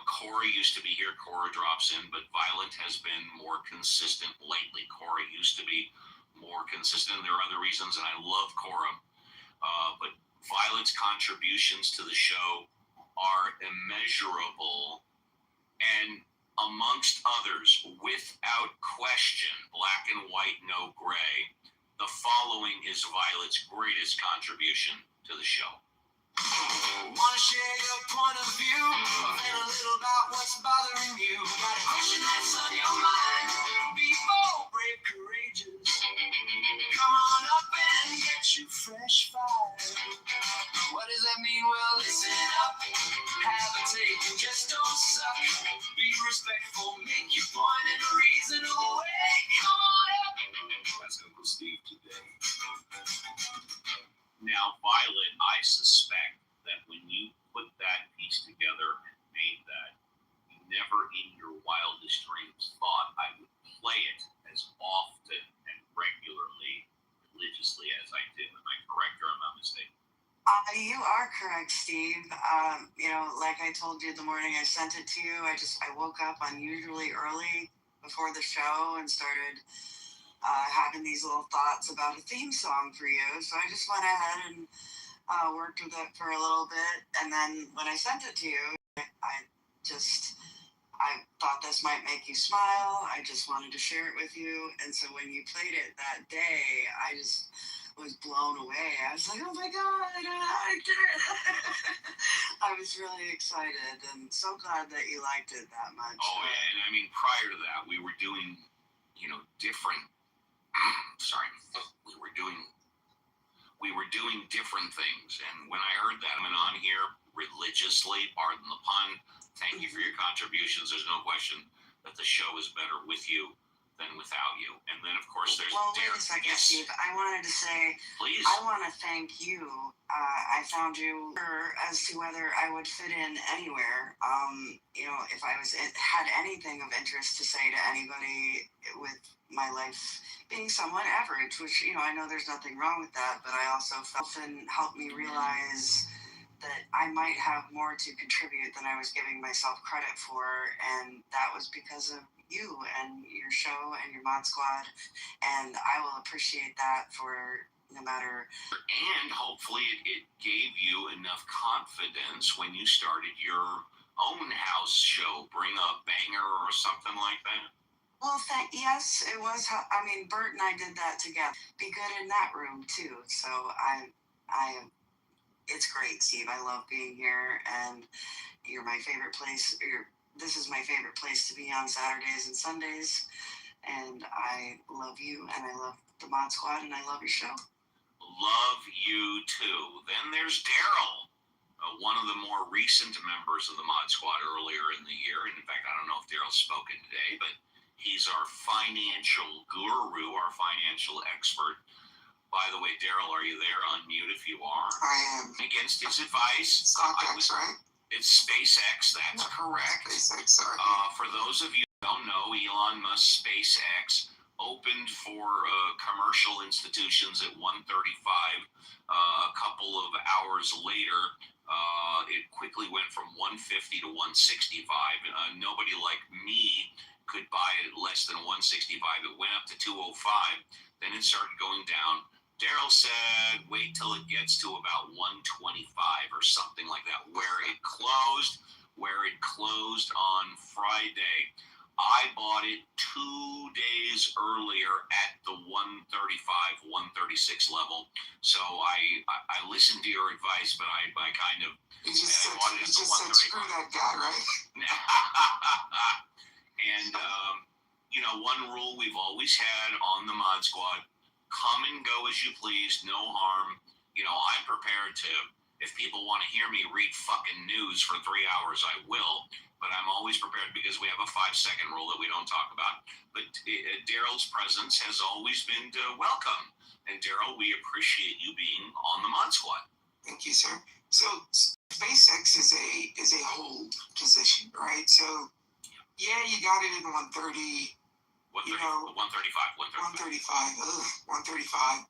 Speaker 1: Corey used to be here. Cora drops in, but Violet has been more consistent lately. Corey used to be more consistent. There are other reasons, and I love Cora. But Violet's contributions to the show are immeasurable, and amongst others, without question, black and white, no gray, the following is Violet's greatest contribution to the show.
Speaker 3: Wanna share your point of view, and a little about what's bothering you. Got a question that's on your mind. Be bold, brave, courageous. Come on up and get you fresh fire. What does that mean? Well, listen up, have a take, and just don't suck. Be respectful, make your point in a reasonable way. Come on up.
Speaker 1: That's Uncle Steve today. Now, Violet, I suspect that when you put that piece together and made that, you never in your wildest dreams thought I would play it as often and regularly, religiously as I did. Am I correct or am I mistaken?
Speaker 13: You are correct, Steve. Like I told you the morning I sent it to you, I woke up unusually early before the show and started having these little thoughts about a theme song for you. So I just went ahead and worked with it for a little bit. And then when I sent it to you, I just I thought this might make you smile. I just wanted to share it with you. And so when you played it that day, I just was blown away. I was like, oh my God, I did it. I was really excited and so glad that you liked it that much.
Speaker 1: Oh, yeah, and I mean, prior to that, we were doing, different. Sorry, we were doing different things, and when I heard that, I'm on here religiously. Pardon the pun. Thank you for your contributions. There's no question that the show is better with you than without you. And then, of course, there's
Speaker 13: wait a second,
Speaker 1: yes.
Speaker 13: Steve. I wanted to say,
Speaker 1: please.
Speaker 13: I want to thank you. I found you as to whether I would fit in anywhere. If I had anything of interest to say to anybody with my life being somewhat average, which, I know there's nothing wrong with that, but I also often helped me realize that I might have more to contribute than I was giving myself credit for, and that was because of you and your show and your Mod Squad, and I will appreciate that for no matter.
Speaker 1: And hopefully it gave you enough confidence when you started your own house show. Bring a banger or something like that.
Speaker 13: Well, yes, it was. I mean, Bert and I did that together. Be good in that room too. So it's great, Steve. I love being here, and you're my favorite place. This is my favorite place to be on Saturdays and Sundays, and I love you, and I love the Mod Squad, and I love your show.
Speaker 1: Love you too. Then there's Daryl, one of the more recent members of the Mod Squad earlier in the year. And in fact, I don't know if Daryl's spoken today, but he's our financial guru, our financial expert. By the way, Daryl, are you there? Unmute if you are.
Speaker 6: I am.
Speaker 1: Against his advice.
Speaker 6: StockX, right?
Speaker 1: It's SpaceX, that's correct.
Speaker 6: SpaceX, sorry.
Speaker 1: For those of you who don't know, Elon Musk's SpaceX opened for commercial institutions at 1:35. A couple of hours later, it quickly went from 150 to 165. Nobody like me could buy it at less than 165. It went up to 205. Then it started going down. Daryl said, wait till it gets to about 125 or something like that, where it closed on Friday. I bought it 2 days earlier at the 135, 136 level. So I listened to your advice, but I kind of
Speaker 6: You just said screw
Speaker 1: 135.
Speaker 6: that guy, right?
Speaker 1: And one rule we've always had on the Mod Squad: come and go as you please, no harm. I'm prepared to, if people want to hear me read fucking news for 3 hours, I will. But I'm always prepared because we have a 5-second rule that we don't talk about. But Daryl's presence has always been welcome. And Daryl, we appreciate you being on the Mod Squad.
Speaker 6: Thank you, sir. So SpaceX is a hold position, right? So yeah, you got it in 130.
Speaker 1: 135.
Speaker 6: 135.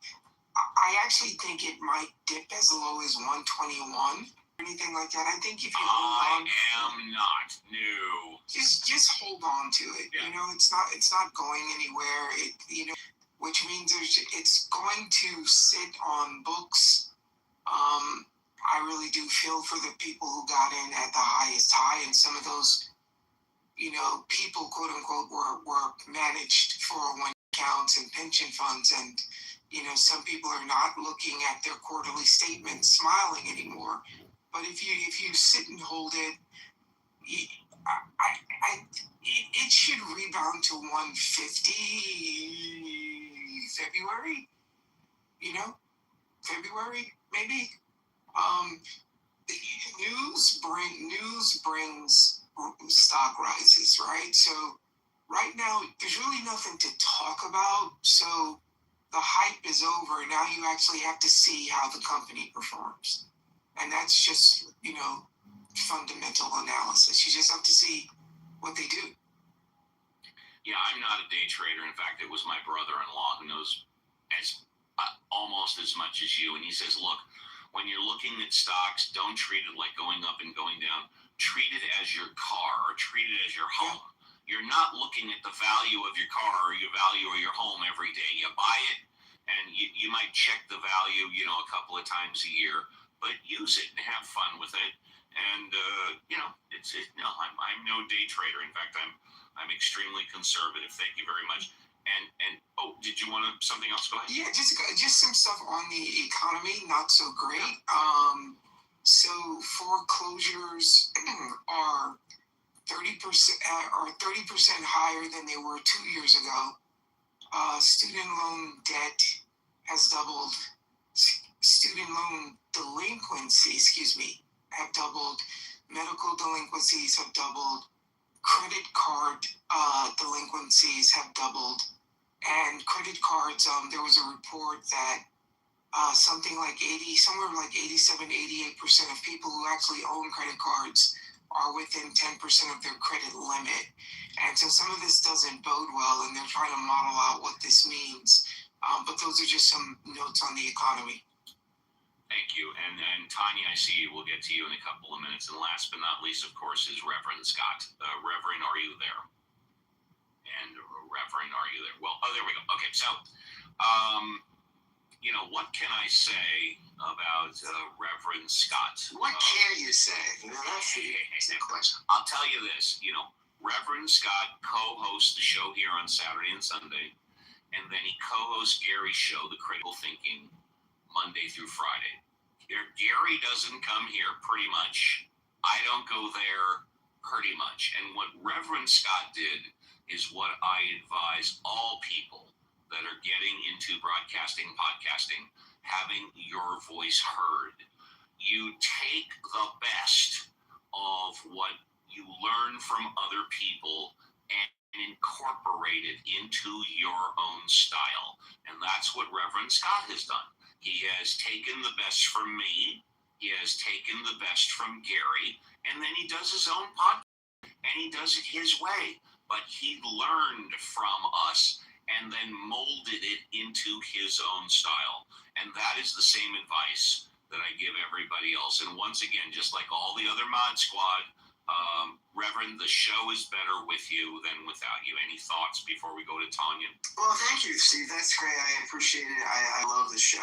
Speaker 6: I actually think it might dip as low as 121. Anything like that. I think if you hold on,
Speaker 1: I am not new.
Speaker 6: Just hold on to it.
Speaker 1: Yeah.
Speaker 6: It's not going anywhere. Which means it's going to sit on books. I really do feel for the people who got in at the highest high, and some of those, people, quote unquote, were managed 401 accounts and pension funds, and some people are not looking at their quarterly statements smiling anymore. But if you sit and hold it, it should rebound to 150 February. February maybe. News brings stock rises, right? So right now there's really nothing to talk about. So the hype is over. Now you actually have to see how the company performs. And that's just, fundamental analysis. You just have to see what they do.
Speaker 1: Yeah, I'm not a day trader. In fact, it was my brother-in-law who knows almost as much as you. And he says, look, when you're looking at stocks, don't treat it like going up and going down. Treat it as your car, or treat it as your home. You're not looking at the value of your car or your value of your home every day. You buy it, and you might check the value, a couple of times a year, but use it and have fun with it. And I'm no day trader. In fact, I'm extremely conservative. Thank you very much. And oh, did you want something else? Go ahead.
Speaker 6: Yeah, just some stuff on the economy, not so great. So foreclosures are 30% higher than they were 2 years ago. Student loan debt has doubled. Student loan delinquency, have doubled. Medical delinquencies have doubled. Credit card delinquencies have doubled. And credit cards, there was a report that somewhere like 87, 88% of people who actually own credit cards are within 10% of their credit limit. And so some of this doesn't bode well, and they're trying to model out what this means. But those are just some notes on the economy.
Speaker 1: Thank you. And Tanya, I see you. We'll get to you in a couple of minutes. And last but not least, of course, is Reverend Scott. Reverend, are you there? And Reverend, are you there? Well, oh, there we go. Okay, so, what can I say about Reverend Scott?
Speaker 6: What can you say? That's the question.
Speaker 1: I'll tell you this. Reverend Scott co-hosts the show here on Saturday and Sunday, and then he co-hosts Gary's show, The Critical Thinking, Monday through Friday. Gary doesn't come here pretty much. I don't go there pretty much. And what Reverend Scott did is what I advise all people that are getting into broadcasting, podcasting, having your voice heard. You take the best of what you learn from other people and incorporate it into your own style. And that's what Reverend Scott has done. He has taken the best from me. He has taken the best from Gary. And then he does his own podcast. And he does it his way. But he learned from us and then molded it into his own style. And that is the same advice that I give everybody else. And once again, just like all the other Mod Squad, Reverend, the show is better with you than without you. Any thoughts before we go to Tanya?
Speaker 6: Well, thank you, Steve. That's great. I appreciate it. I love the show.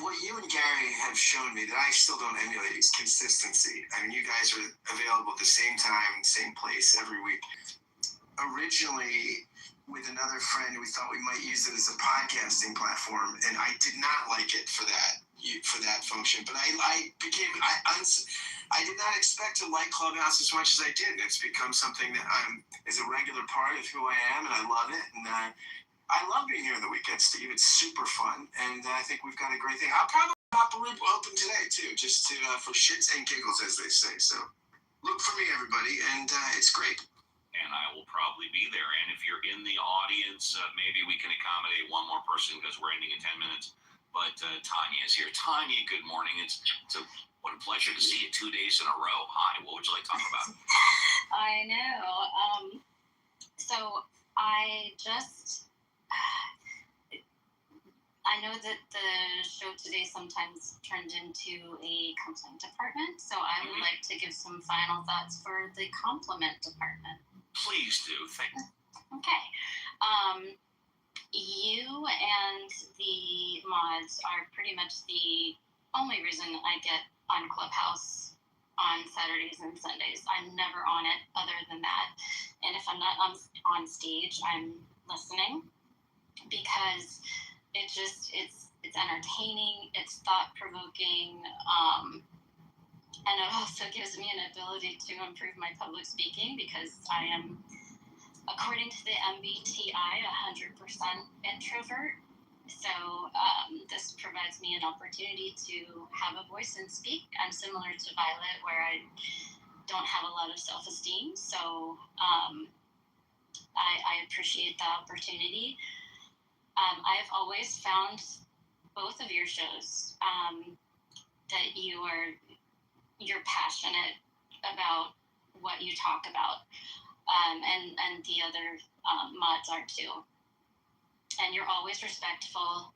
Speaker 6: What you and Gary have shown me that I still don't emulate is consistency. I mean, you guys are available at the same time, same place every week. Originally, with another friend, we thought we might use it as a podcasting platform, and I did not like it for that function. But I did not expect to like Clubhouse as much as I did. It's become something that is a regular part of who I am, and I love it. And I love being here on the weekend, Steve. It's super fun, and I think we've got a great thing. I'll probably pop a room open today too, just for shits and giggles, as they say. So look for me, everybody, and it's great.
Speaker 1: And I will probably be there. And if you're in the audience, maybe we can accommodate one more person because we're ending in 10 minutes. But Tanya is here. Tanya, good morning. What a pleasure to see you 2 days in a row. Hi, what would you like to talk about?
Speaker 14: I know. So I know that the show today sometimes turned into a compliment department. So I would like to give some final thoughts for the compliment department.
Speaker 1: Please do. Thank you.
Speaker 14: Okay. You and the mods are pretty much the only reason I get on Clubhouse on Saturdays and Sundays. I'm never on it other than that. And if I'm not on stage, I'm listening because it's entertaining, it's thought-provoking, and it also gives me an ability to improve my public speaking because I am, according to the MBTI, 100% introvert. So this provides me an opportunity to have a voice and speak. I'm similar to Violet, where I don't have a lot of self-esteem. So I appreciate the opportunity. I've always found both of your shows that you're passionate about what you talk about, and the other mods are too. And you're always respectful,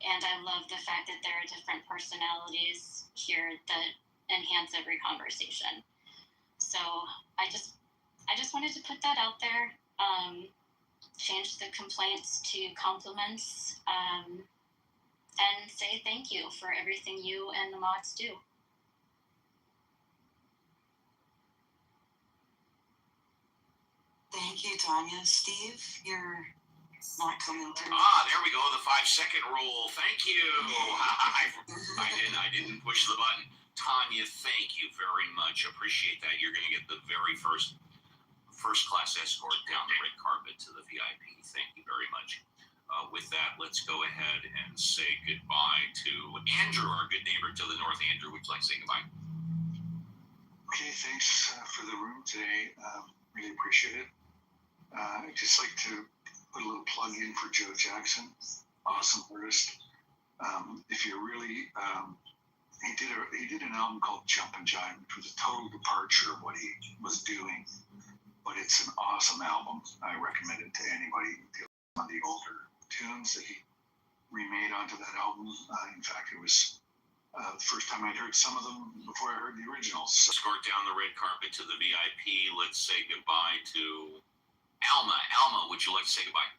Speaker 14: and I love the fact that there are different personalities here that enhance every conversation. So I just wanted to put that out there. Change the complaints to compliments. and say thank you for everything you and the mods do.
Speaker 13: Thank you, Tanya. Steve, you're not coming through.
Speaker 1: There we go. The 5-second rule. Thank you. I didn't push the button. Tanya, thank you very much. Appreciate that. You're going to get the very first class escort down the red carpet to the VIP. Thank you very much. With that, let's go ahead and say goodbye to Andrew, our good neighbor to the north. Andrew, would you like to say goodbye?
Speaker 9: Okay, thanks for the room today. Really appreciate it. I'd just like to put a little plug in for Joe Jackson, awesome artist. If you really, he did an album called Jump and Jive, which was a total departure of what he was doing, but it's an awesome album. I recommend it to anybody on the older tunes that he remade onto that album. In fact, it was the first time I'd heard some of them before I heard the originals. So,
Speaker 1: escort down the red carpet to the VIP. Let's say goodbye to Alma. Alma, would you like to say goodbye?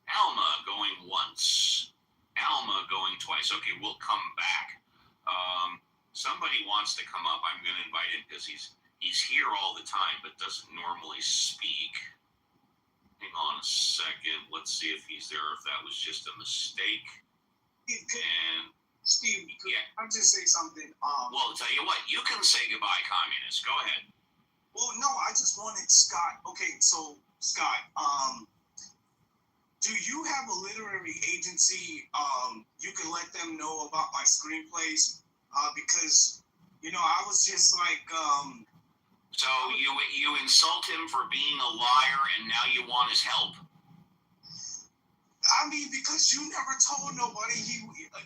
Speaker 1: Alma going once. Alma going twice. Okay, we'll come back. Somebody wants to come up. I'm going to invite him because he's here all the time but doesn't normally speak. Hang on a second. Let's see if he's there, if that was just a mistake.
Speaker 10: Steve,
Speaker 1: yeah.
Speaker 10: I'll just say something.
Speaker 1: Well, I'll tell you what. You can say goodbye, communist. Go ahead.
Speaker 10: Well, no, I just wanted Scott. Okay, so Scott, do you have a literary agency? You can let them know about my screenplays, because I was just like.
Speaker 1: So you insult him for being a liar, and now you want his help?
Speaker 10: I mean, because you never told nobody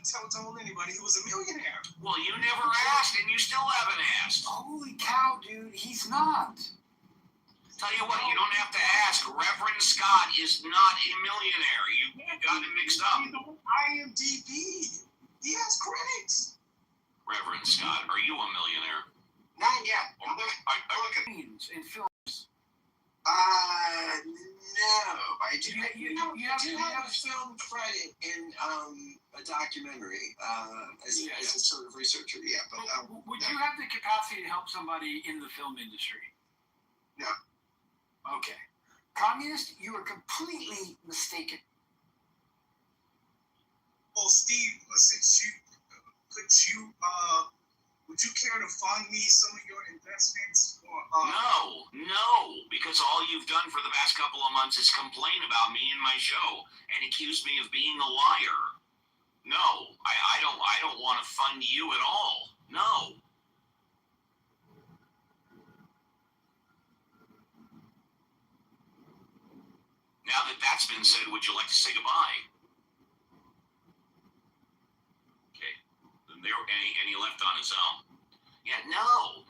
Speaker 10: told anybody he was a millionaire.
Speaker 1: Well, you never asked, and you still haven't asked.
Speaker 4: Holy cow, dude, he's not.
Speaker 1: Tell you what, you don't have to ask. Reverend Scott is not a millionaire. You got it mixed up.
Speaker 10: IMDb. He has credits.
Speaker 1: Reverend Scott, are you a millionaire?
Speaker 6: Not yet.
Speaker 4: In films.
Speaker 6: No. I do have a film credit in a documentary as a sort of researcher. Yeah, but
Speaker 4: would you have the capacity to help somebody in the film industry?
Speaker 6: No.
Speaker 4: Okay. Communist, you are completely mistaken.
Speaker 10: Well, Steve, since would you care to fund me some of your investments?
Speaker 1: No, because all you've done for the past couple of months is complain about me and my show and accuse me of being a liar. No, I don't want to fund you at all. No. Now that that's been said, would you like to say goodbye? Okay. There any left on his own? Yeah, no.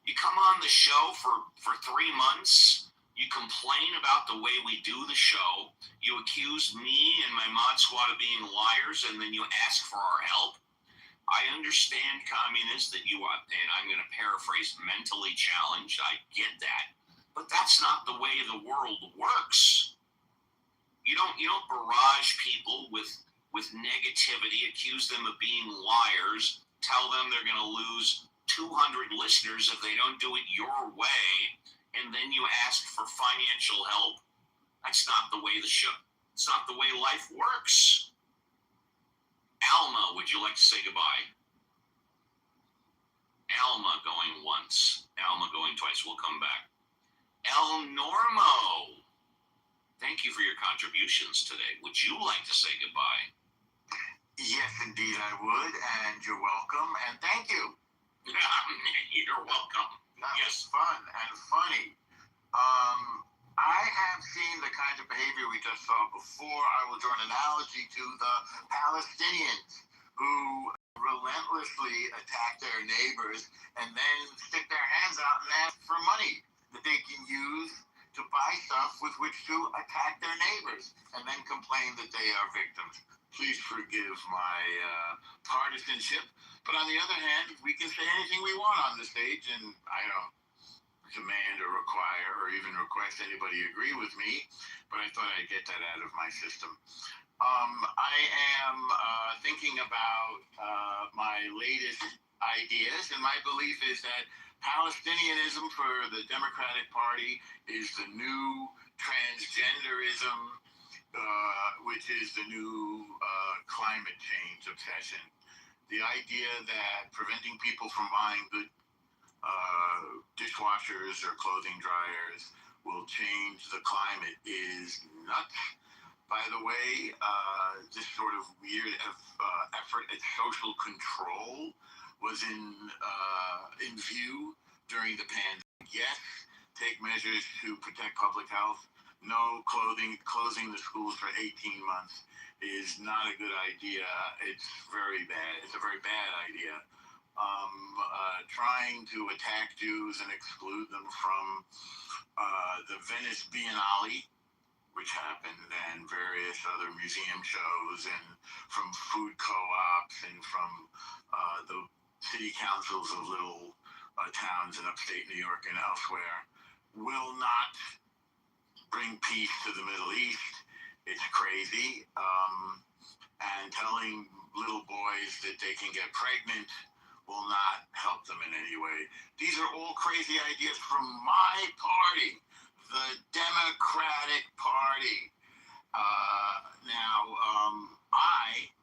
Speaker 1: You come on the show for 3 months. You complain about the way we do the show. You accuse me and my mod squad of being liars, and then you ask for our help. I understand, communist, that you are, and I'm going to paraphrase, mentally challenged. I get that. But that's not the way the world works. You don't barrage people with negativity, accuse them of being liars, tell them they're going to lose 200 listeners if they don't do it your way, and then you ask for financial help. That's not the way it's not the way life works. Alma, would you like to say goodbye? Alma going once. Alma going twice. We'll come back. El Normo, thank you for your contributions today. Would you like to say goodbye?
Speaker 6: Yes, indeed I would, and you're welcome, and thank you.
Speaker 1: You're welcome.
Speaker 6: That was fun and funny. I have seen the kind of behavior we just saw before. I will draw an analogy to the Palestinians who relentlessly attack their neighbors and then stick their hands out and ask for money that they can use to buy stuff with which to attack their neighbors and then complain that they are victims. Please forgive my partisanship. But on the other hand, we can say anything we want on the stage, and I don't.
Speaker 1: demand or require or even request anybody agree with me, but I thought I'd get that out of my system. I am thinking about my latest ideas, and my belief is that Palestinianism for the Democratic Party is the new transgenderism, which is the new climate change obsession. The idea that preventing people from buying good dishwashers or clothing dryers will change the climate is nuts. By the way, this sort of weird effort at social control was in view during the pandemic. Yes, take measures to protect public health. No, closing the schools for 18 months is not a good idea. It's very bad. It's a very bad idea. Trying to attack Jews and exclude them from the Venice Biennale, which happened, and various other museum shows, and from food co-ops, and from the city councils of little towns in upstate New York and elsewhere, will not bring peace to the Middle East. It's crazy. And telling little boys that they can get pregnant will not help them in any way. These are all crazy ideas from my party, the Democratic Party. I,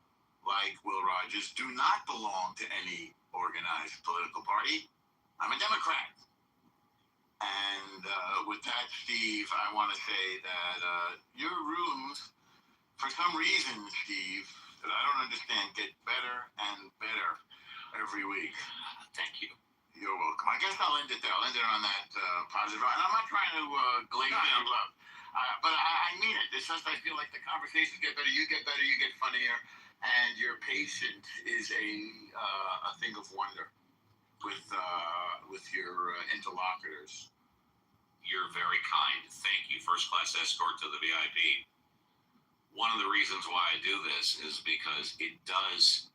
Speaker 1: like Will Rogers, do not belong to any organized political party. I'm a Democrat. And with that, Steve, I want to say that your rooms, for some reason, Steve, that I don't understand, get better and better every week. Thank you. You're welcome. I guess I'll end it there. I'll end it on that positive. And I'm not trying to glaze down love, but I mean it. It's just I feel like the conversations get better. You get better. You get funnier, and your patience is a thing of wonder with your interlocutors. You're very kind. Thank you, first class escort to the VIP. One of the reasons why I do this is because it does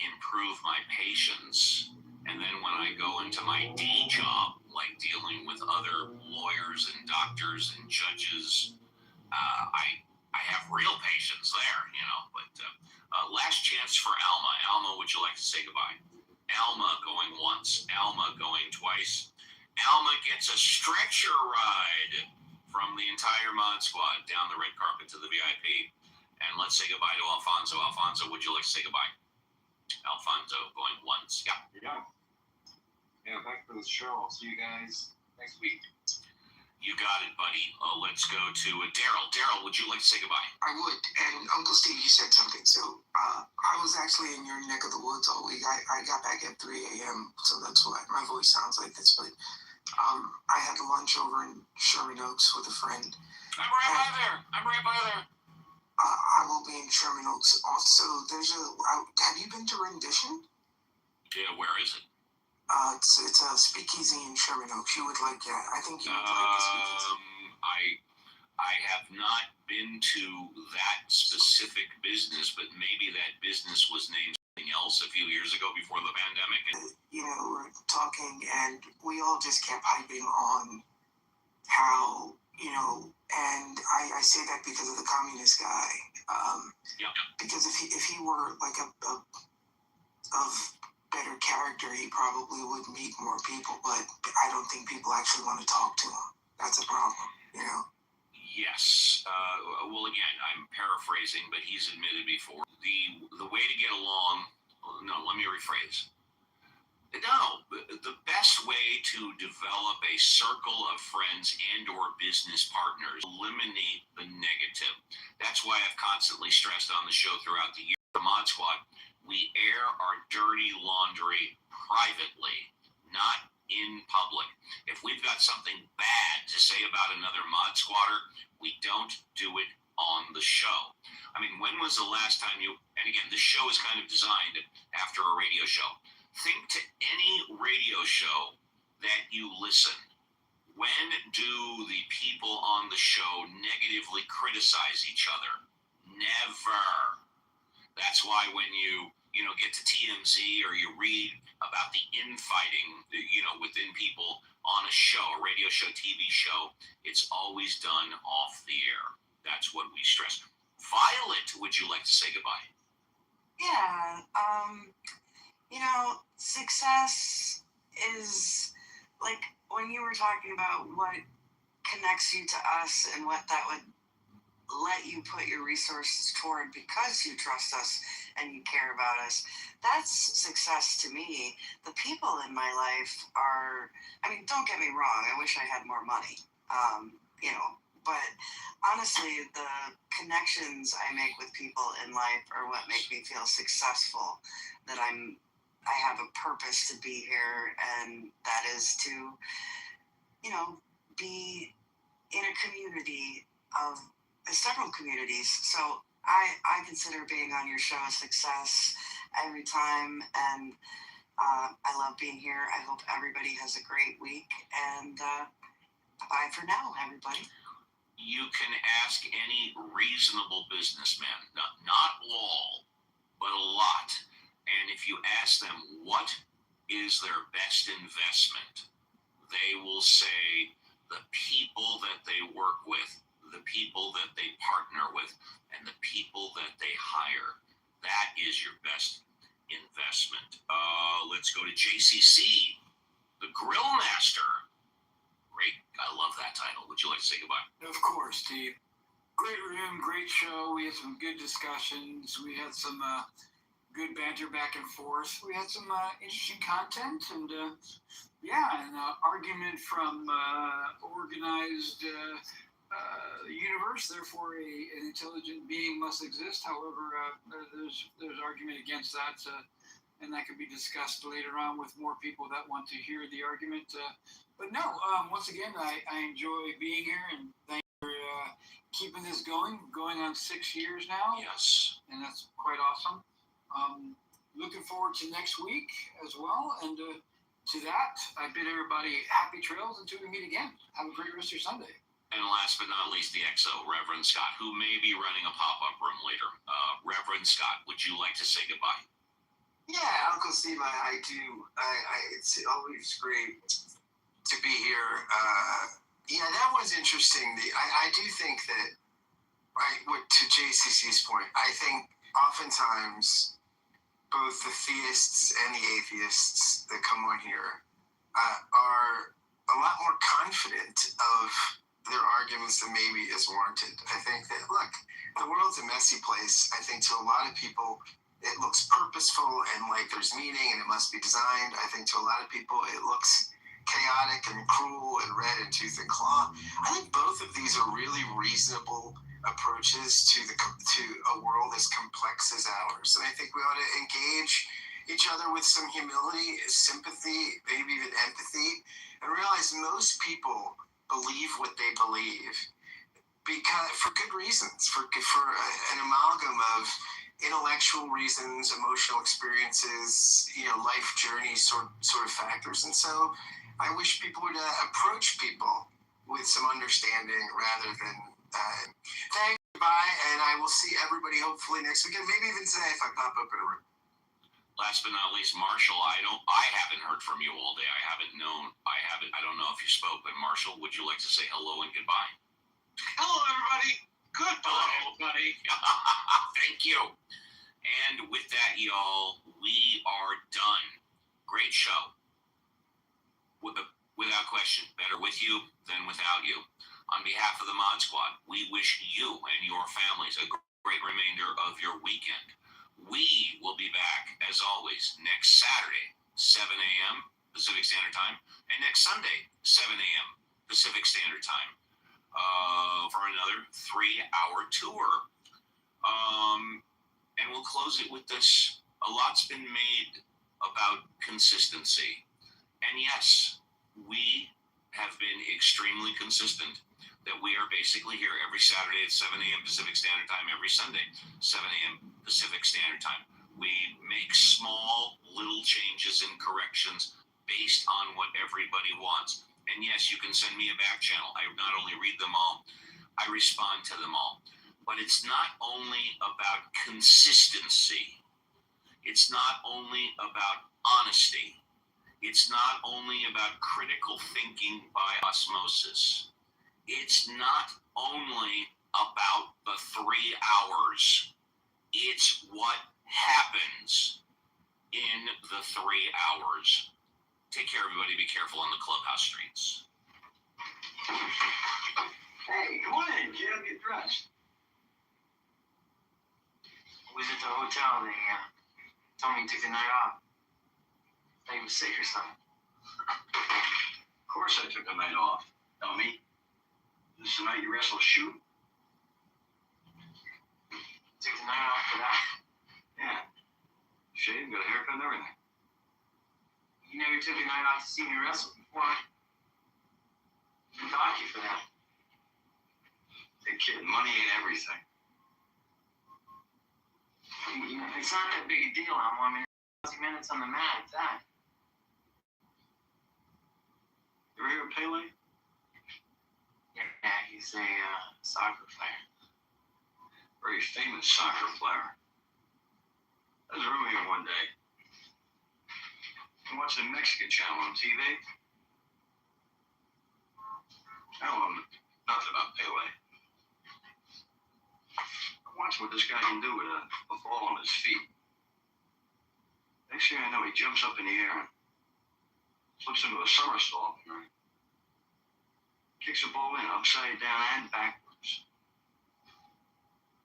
Speaker 1: improve my patience. And then when I go into my day job, like dealing with other lawyers and doctors and judges, I have real patience there, you know. But last chance for Alma. Alma, would you like to say goodbye? Alma going once, Alma going twice. Alma gets a stretcher ride from the entire Mod Squad down the red carpet to the VIP. And let's say goodbye to Alfonso. Alfonso, would you like to say goodbye? Alfonso going once. Yeah.
Speaker 11: Yeah, back to the show. I'll see you guys next week.
Speaker 1: You got it, buddy. Let's go to Daryl. Daryl, would you like to say goodbye?
Speaker 15: I would. And Uncle Steve, you said something. So I was actually in your neck of the woods all week. I got back at 3 a.m., so that's why my voice sounds like this. But I had lunch over in Sherman Oaks with a friend.
Speaker 1: I'm right by there.
Speaker 15: I will be in Sherman Oaks. Also, have you been to Rendition?
Speaker 1: Yeah, where is it?
Speaker 15: It's a speakeasy in Sherman Oaks. You would like that. I think you would like the speakeasy.
Speaker 1: I have not been to that specific business, but maybe that business was named something else a few years ago before the pandemic.
Speaker 15: You know, we're talking, and we all just kept hyping on how, you know, and I say that because of the communist guy. Because if he were like of better character, he probably would meet more people, but I don't think people actually want to talk to him. That's a problem, you know?
Speaker 1: Yes. Well, again, I'm paraphrasing, but he's admitted before. The way to get along, no, let me rephrase. No, the best way to develop a circle of friends and or business partners, eliminate the negative. That's why I've constantly stressed on the show throughout the year, the Mod Squad, we air our dirty laundry privately, not in public. If we've got something bad to say about another Mod Squatter, we don't do it on the show. I mean, when was the last time and again, this show is kind of designed after a radio show. Think to any radio show that you listen. When do the people on the show negatively criticize each other? Never. That's why when you get to TMZ or you read about the infighting, within people on a show, a radio show, TV show, it's always done off the air. That's what we stress. Violet, would you like to say goodbye?
Speaker 13: Yeah, success is like when you were talking about what connects you to us and what that would let you put your resources toward because you trust us and you care about us. That's success to me. The people in my life are, don't get me wrong, I wish I had more money, but honestly, the connections I make with people in life are what make me feel successful, that I have a purpose to be here, and that is to, be in a community of several communities. So I consider being on your show a success every time, and I love being here. I hope everybody has a great week, and bye for now, everybody.
Speaker 1: You can ask any reasonable businessman, not all, but a lot. And if you ask them what is their best investment, they will say the people that they work with, the people that they partner with, and the people that they hire. That is your best investment. Let's go to JCC, the Grill Master. Great. I love that title. Would you like to say goodbye?
Speaker 4: Of course, Steve. Great room, great show. We had some good discussions. We had some good banter back and forth. We had some interesting content, and an argument from organized universe. Therefore, an intelligent being must exist. However, there's argument against that, and that could be discussed later on with more people that want to hear the argument. But no, once again, I enjoy being here, and thank you for keeping this going on 6 years now.
Speaker 1: Yes.
Speaker 4: And that's quite awesome. Looking forward to next week as well. And to that, I bid everybody happy trails until we meet again. Have a great rest of your Sunday.
Speaker 1: And last but not least, the XO, Reverend Scott, who may be running a pop-up room later. Reverend Scott, would you like to say goodbye?
Speaker 6: Yeah, Uncle Steve, I do. It's always great to be here. That was interesting. I do think that, right, to JCC's point, I think oftentimes both the theists and the atheists that come on here are a lot more confident of their arguments than maybe is warranted. I think that, look, the world's a messy place. I think to a lot of people, it looks purposeful and like there's meaning and it must be designed. I think to a lot of people, it looks chaotic and cruel and red and tooth and claw. I think both of these are really reasonable approaches to a world as complex as ours. And I think we ought to engage each other with some humility, sympathy, maybe even empathy, and realize most people believe what they believe because for good reasons, for an amalgam of intellectual reasons, emotional experiences, life journeys, sort of factors. And so I wish people would approach people with some understanding rather than thank you, bye, and I will see everybody hopefully next weekend, maybe even today if I pop up in a room.
Speaker 1: Last but not least, Marshall, I haven't heard from you all day. I don't know if you spoke, but Marshall, would you like to say hello and goodbye?
Speaker 2: Hello, everybody. Goodbye, buddy.
Speaker 1: Thank you. And with that, y'all, we are done. Great show. Without question, better with you than without you. On behalf of the Mod Squad, we wish you and your families a great remainder of your weekend. We will be back, as always, next Saturday, 7 a.m. Pacific Standard Time, and next Sunday, 7 a.m. Pacific Standard Time, for another 3-hour tour. And we'll close it with this. A lot's been made about consistency. And yes, we have been extremely consistent that we are basically here every Saturday at 7 a.m. Pacific Standard Time, every Sunday, 7 a.m. Pacific Standard Time. We make small little changes and corrections based on what everybody wants. And yes, you can send me a back channel. I not only read them all, I respond to them all. But it's not only about consistency. It's not only about honesty. It's not only about critical thinking by osmosis. It's not only about the 3 hours. It's what happens in the 3 hours. Take care, everybody. Be careful on the clubhouse streets.
Speaker 16: Hey, come on in, Jim. Get dressed.
Speaker 17: I was at the hotel. They told me you took the night off. Thought you was sick or something.
Speaker 16: Of course I took the night off. Dummy. This is the night you wrestle shoot?
Speaker 17: Took the night off for that?
Speaker 16: Yeah. Shaved, got a haircut and everything.
Speaker 17: You never took a night off to see me wrestle before. I dock you for that.
Speaker 16: Hey kid, money ain't everything.
Speaker 17: You know, it's not that big a deal. I mean, 20 minutes on the mat, it's that.
Speaker 16: You ever hear of Pele?
Speaker 17: Yeah, he's a soccer player.
Speaker 16: Very famous soccer player. I was in a room here one day. I'm watching the Mexican channel on TV. I don't know nothing about Pele. I'm watching what this guy can do with a ball on his feet. Next thing I know, he jumps up in the air and flips into a somersault and kicks the ball in upside down and backwards.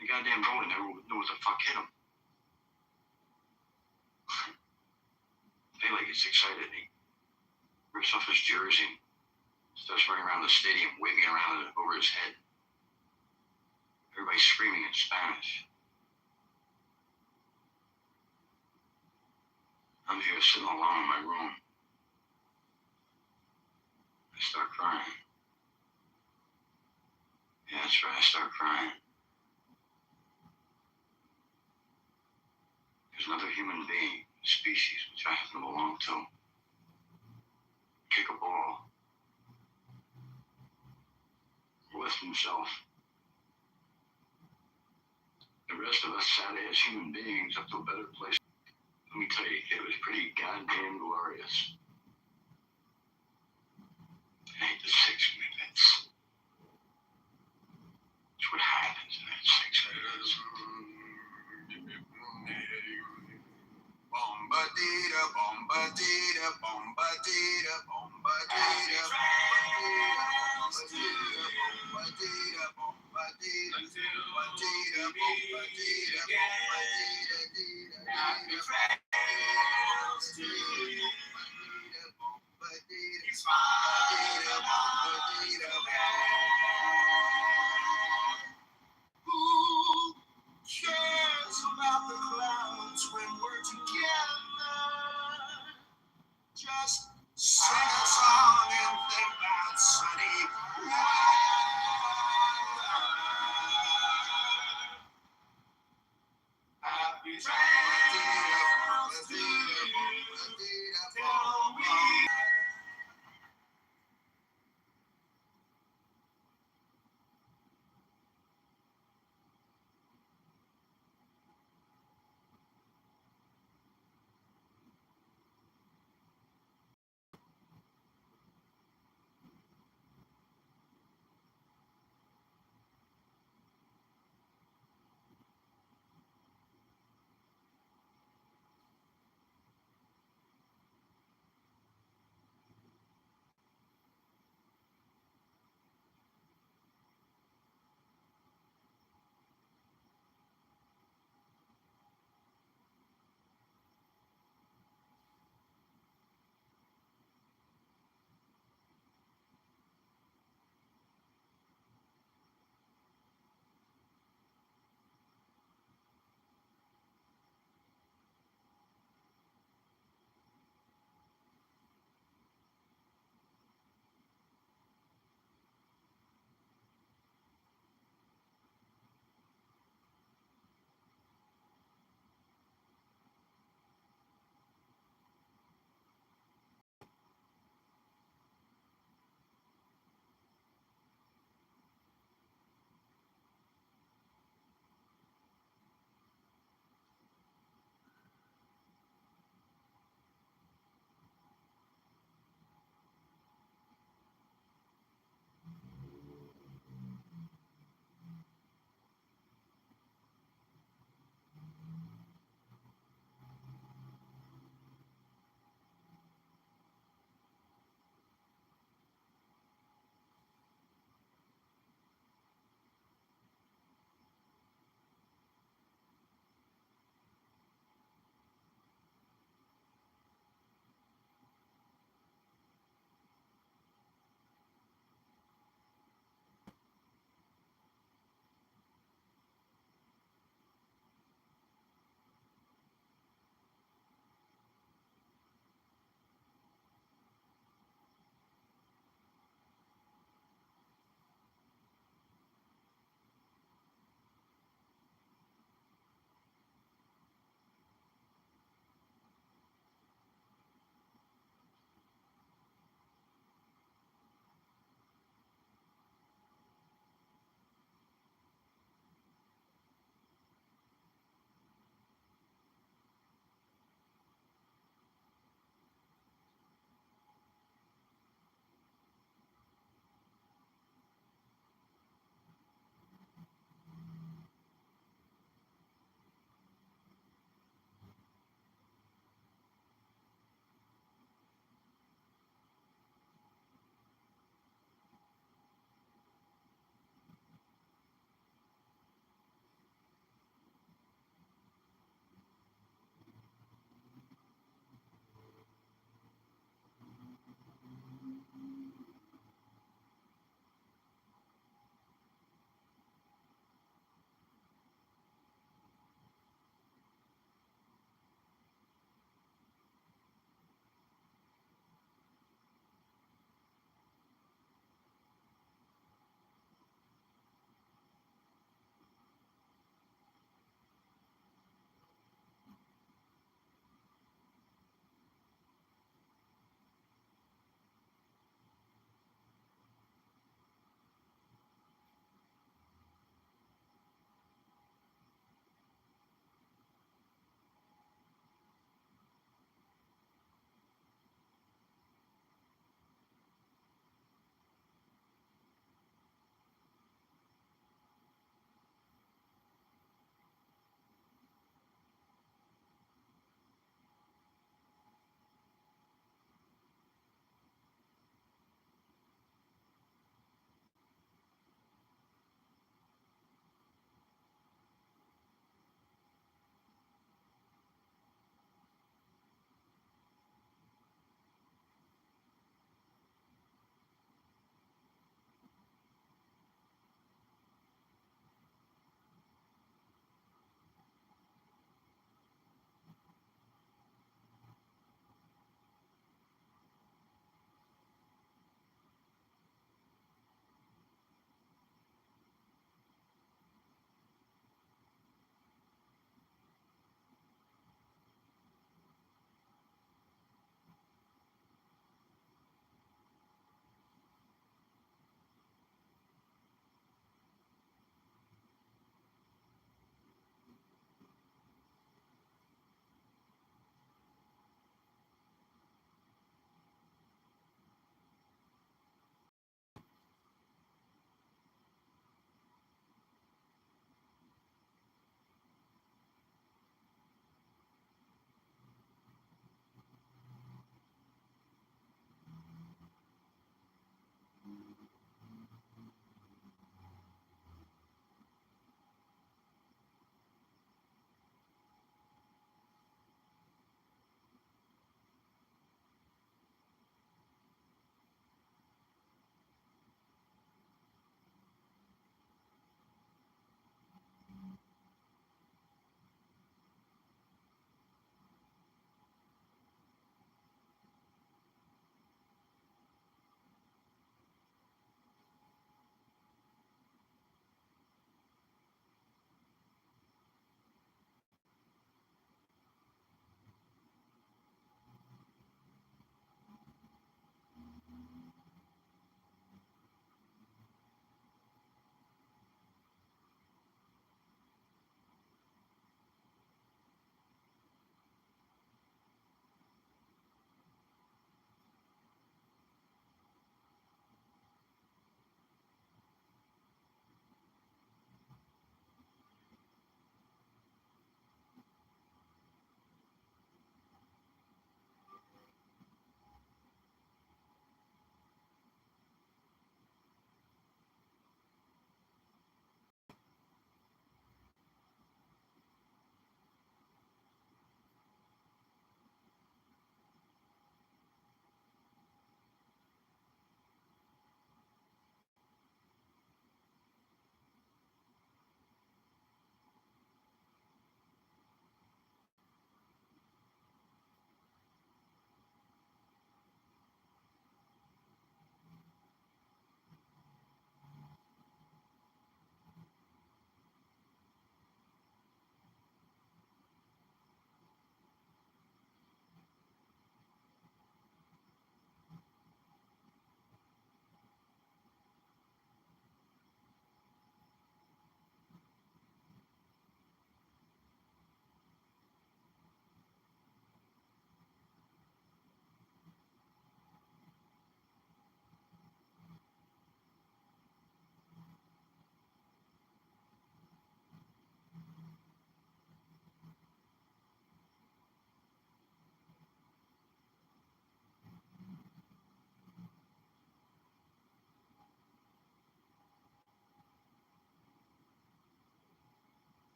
Speaker 16: The goddamn goalie never knew what the fuck hit him. Pele gets excited. He rips off his jersey, starts running around the stadium, waving around over his head. Everybody's screaming in Spanish. I'm here sitting alone in my room. I start crying. Yeah, that's right, I start crying. There's another human being, species which I happen to belong to, kick a ball, lift himself. The rest of us sad-ass human beings up to a better place. Let me tell you, it was pretty goddamn glorious. I hate the 6 minutes. It's what happens in that 6 minutes.
Speaker 3: Bombadita, bombadita, bombadita, bombadita, bombadita, bombadita, bombadita, bombadita, who cares about the clouds when we're together? Just sing a song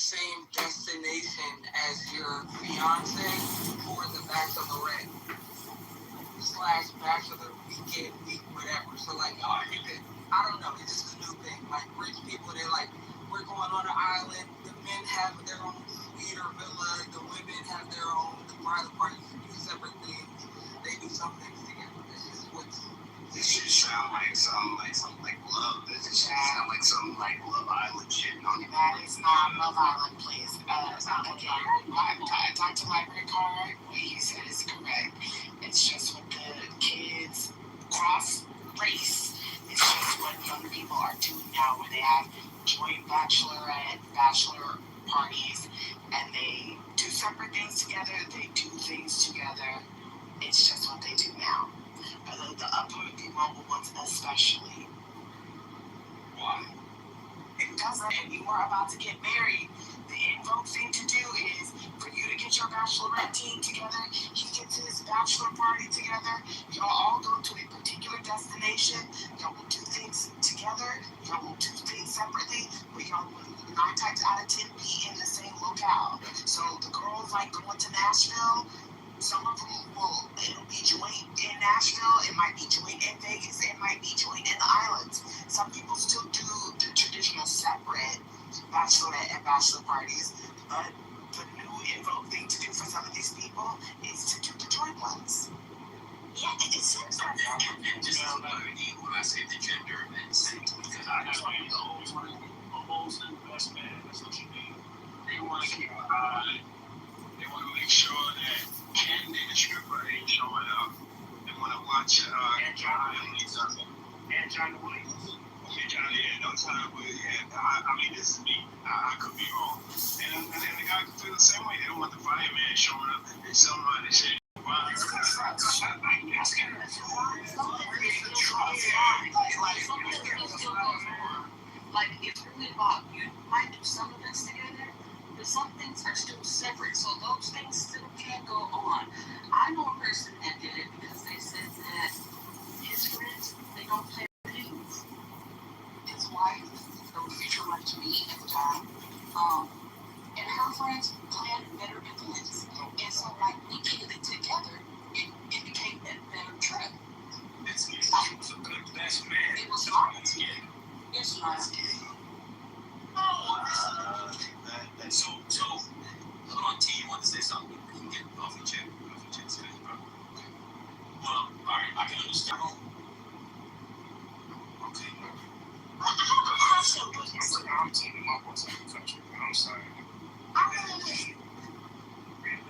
Speaker 15: same destination as your fiance for the bachelorette / bachelor weekend week, whatever. So like y'all get it. I don't know. It's just a new thing. Like rich people, they're like, we're going on an island. The men have their own suite or villa. The women have their own. The bridal parties do separate things. They do some things together. This is what's.
Speaker 6: This should sound like something like love. This should sound like something like Love Island shit.
Speaker 13: That is not Love Island, please. Again, Dr. Library Card, what he said is correct. It's just what the kids cross race. It's just what young people are doing now, where they have joint bachelorette, bachelor parties, and they do separate things together. They do things together. It's just what they do now. But the upper mobile ones especially.
Speaker 6: Why?
Speaker 13: It doesn't, and you are about to get married. The invoke thing to do is for you to get your bachelorette team together. He gets his bachelor party together. Y'all all go to a particular destination. Y'all will do things together. Y'all will do things separately. But y'all will 9 times out of 10 be in the same locale. So the girls like going to Nashville. Some of them it'll be joint in Nashville, it might be joint in Vegas, it might be joint in the islands. Some people still do the traditional separate bachelorette and bachelor parties, but the new invoke thing to do for some of these people is to do the joint ones. Yeah, it seems like that.
Speaker 1: And just when I say the gender events, because I
Speaker 10: That's why you always want to propose to the best man. That's what you need. They want to keep an eye. They want to make sure that Candy, the stripper, ain't showing up. They want to watch and John Williams. And John Williams. Okay, Johnny, yeah, no time, but yeah, I mean, this is me. I could be wrong. And the guy could feel the same way. They don't want the fireman showing up. They somebody say,
Speaker 13: like it's really about you might do some events together, but some things are still separate, so those things still can go on. I know a person that did it because they said that his friends, they don't play games. His wife, or future wife to me at the time, and her friends planned better events. And so like we did it together, it became a better trip.
Speaker 10: It's a good best man.
Speaker 13: It was fun.
Speaker 10: It's not.
Speaker 1: So, hold on, T, you want to say something? You can get off your chair. Well, all right, I can understand. Okay.
Speaker 10: I'm taking my voice out of the country. I'm sorry.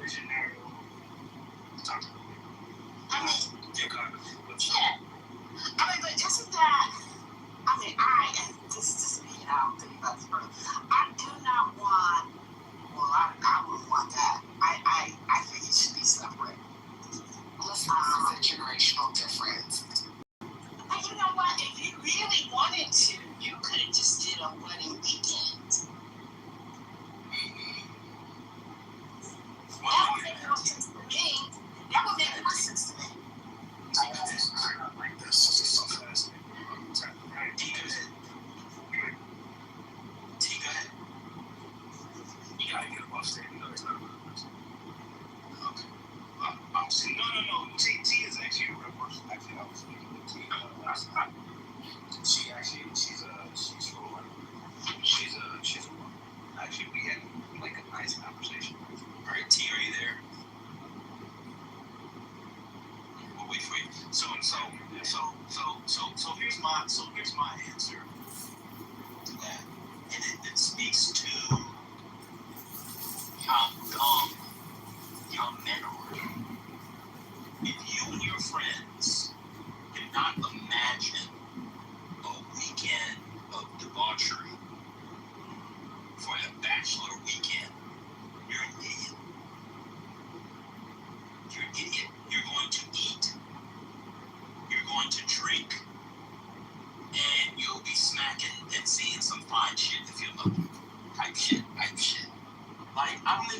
Speaker 10: Visionary. Talk to me.
Speaker 13: I mean,
Speaker 10: Yeah, God.
Speaker 13: yeah. I mean, but isn't that? I mean, and this is just me, and I don't think about this, but I do not want. Well, I wouldn't want that. I think it should be separate. Let's not it's a generational difference. But you know what? If you really wanted to, you could have just did a wedding weekend. That would make more sense to me. That would make more sense to me.
Speaker 10: Like this. It's just so fast.
Speaker 1: T, go ahead.
Speaker 10: You gotta get him off stage. You know it's not a real person. Okay. I'm saying, no. T is actually a real person. Actually, I was thinking of T. She's for one. She's a woman. Actually, we had like a nice conversation.
Speaker 1: All right, T, are you there? We'll wait for you. So here's my answer to that, and it speaks to how dumb young men are. If you and your friends cannot imagine a weekend of debauchery for a bachelor weekend, you're an idiot. You're an idiot. You're going to eat. You're going to drink. And you'll be smacking and seeing some fine shit if you're lucky. Type shit. Like I don't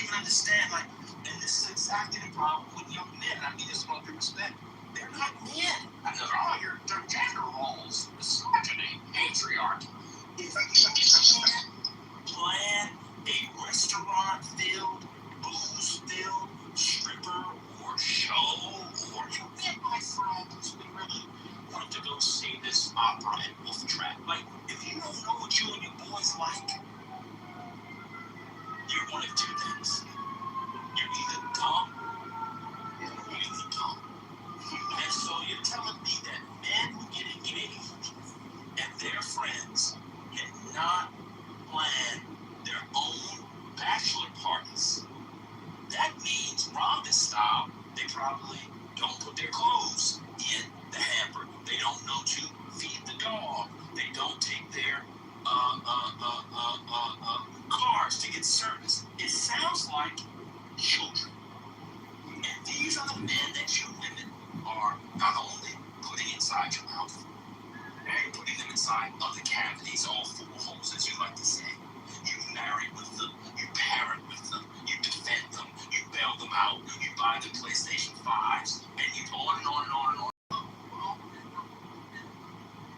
Speaker 1: even understand. Like, and this is exactly the problem with young men. I mean this with all due respect. They're not men. I know they're gender roles, misogyny, patriarchy. If a man
Speaker 3: plan a restaurant-filled, booze-filled stripper or show, or me and my friends, we really wanted to go see this opera at Wolf Trap. Like, if you don't know what you and your boys like, you're one of two things. You're either dumb or you're either dumb. And so you're telling me that men who get engaged and their friends cannot plan their own bachelor parties. That means Rhonda style, they probably don't put their clothes in the hamper. They don't know to feed the dog. They don't take their cars to get service. It sounds like children. And these are the men that you women are not only putting inside your mouth, you're putting them inside other cavities, all four holes, as you like to say. You marry with them, you parent with them, you defend them, you bail them out, you buy the PlayStation 5s, and you on and on and on and on.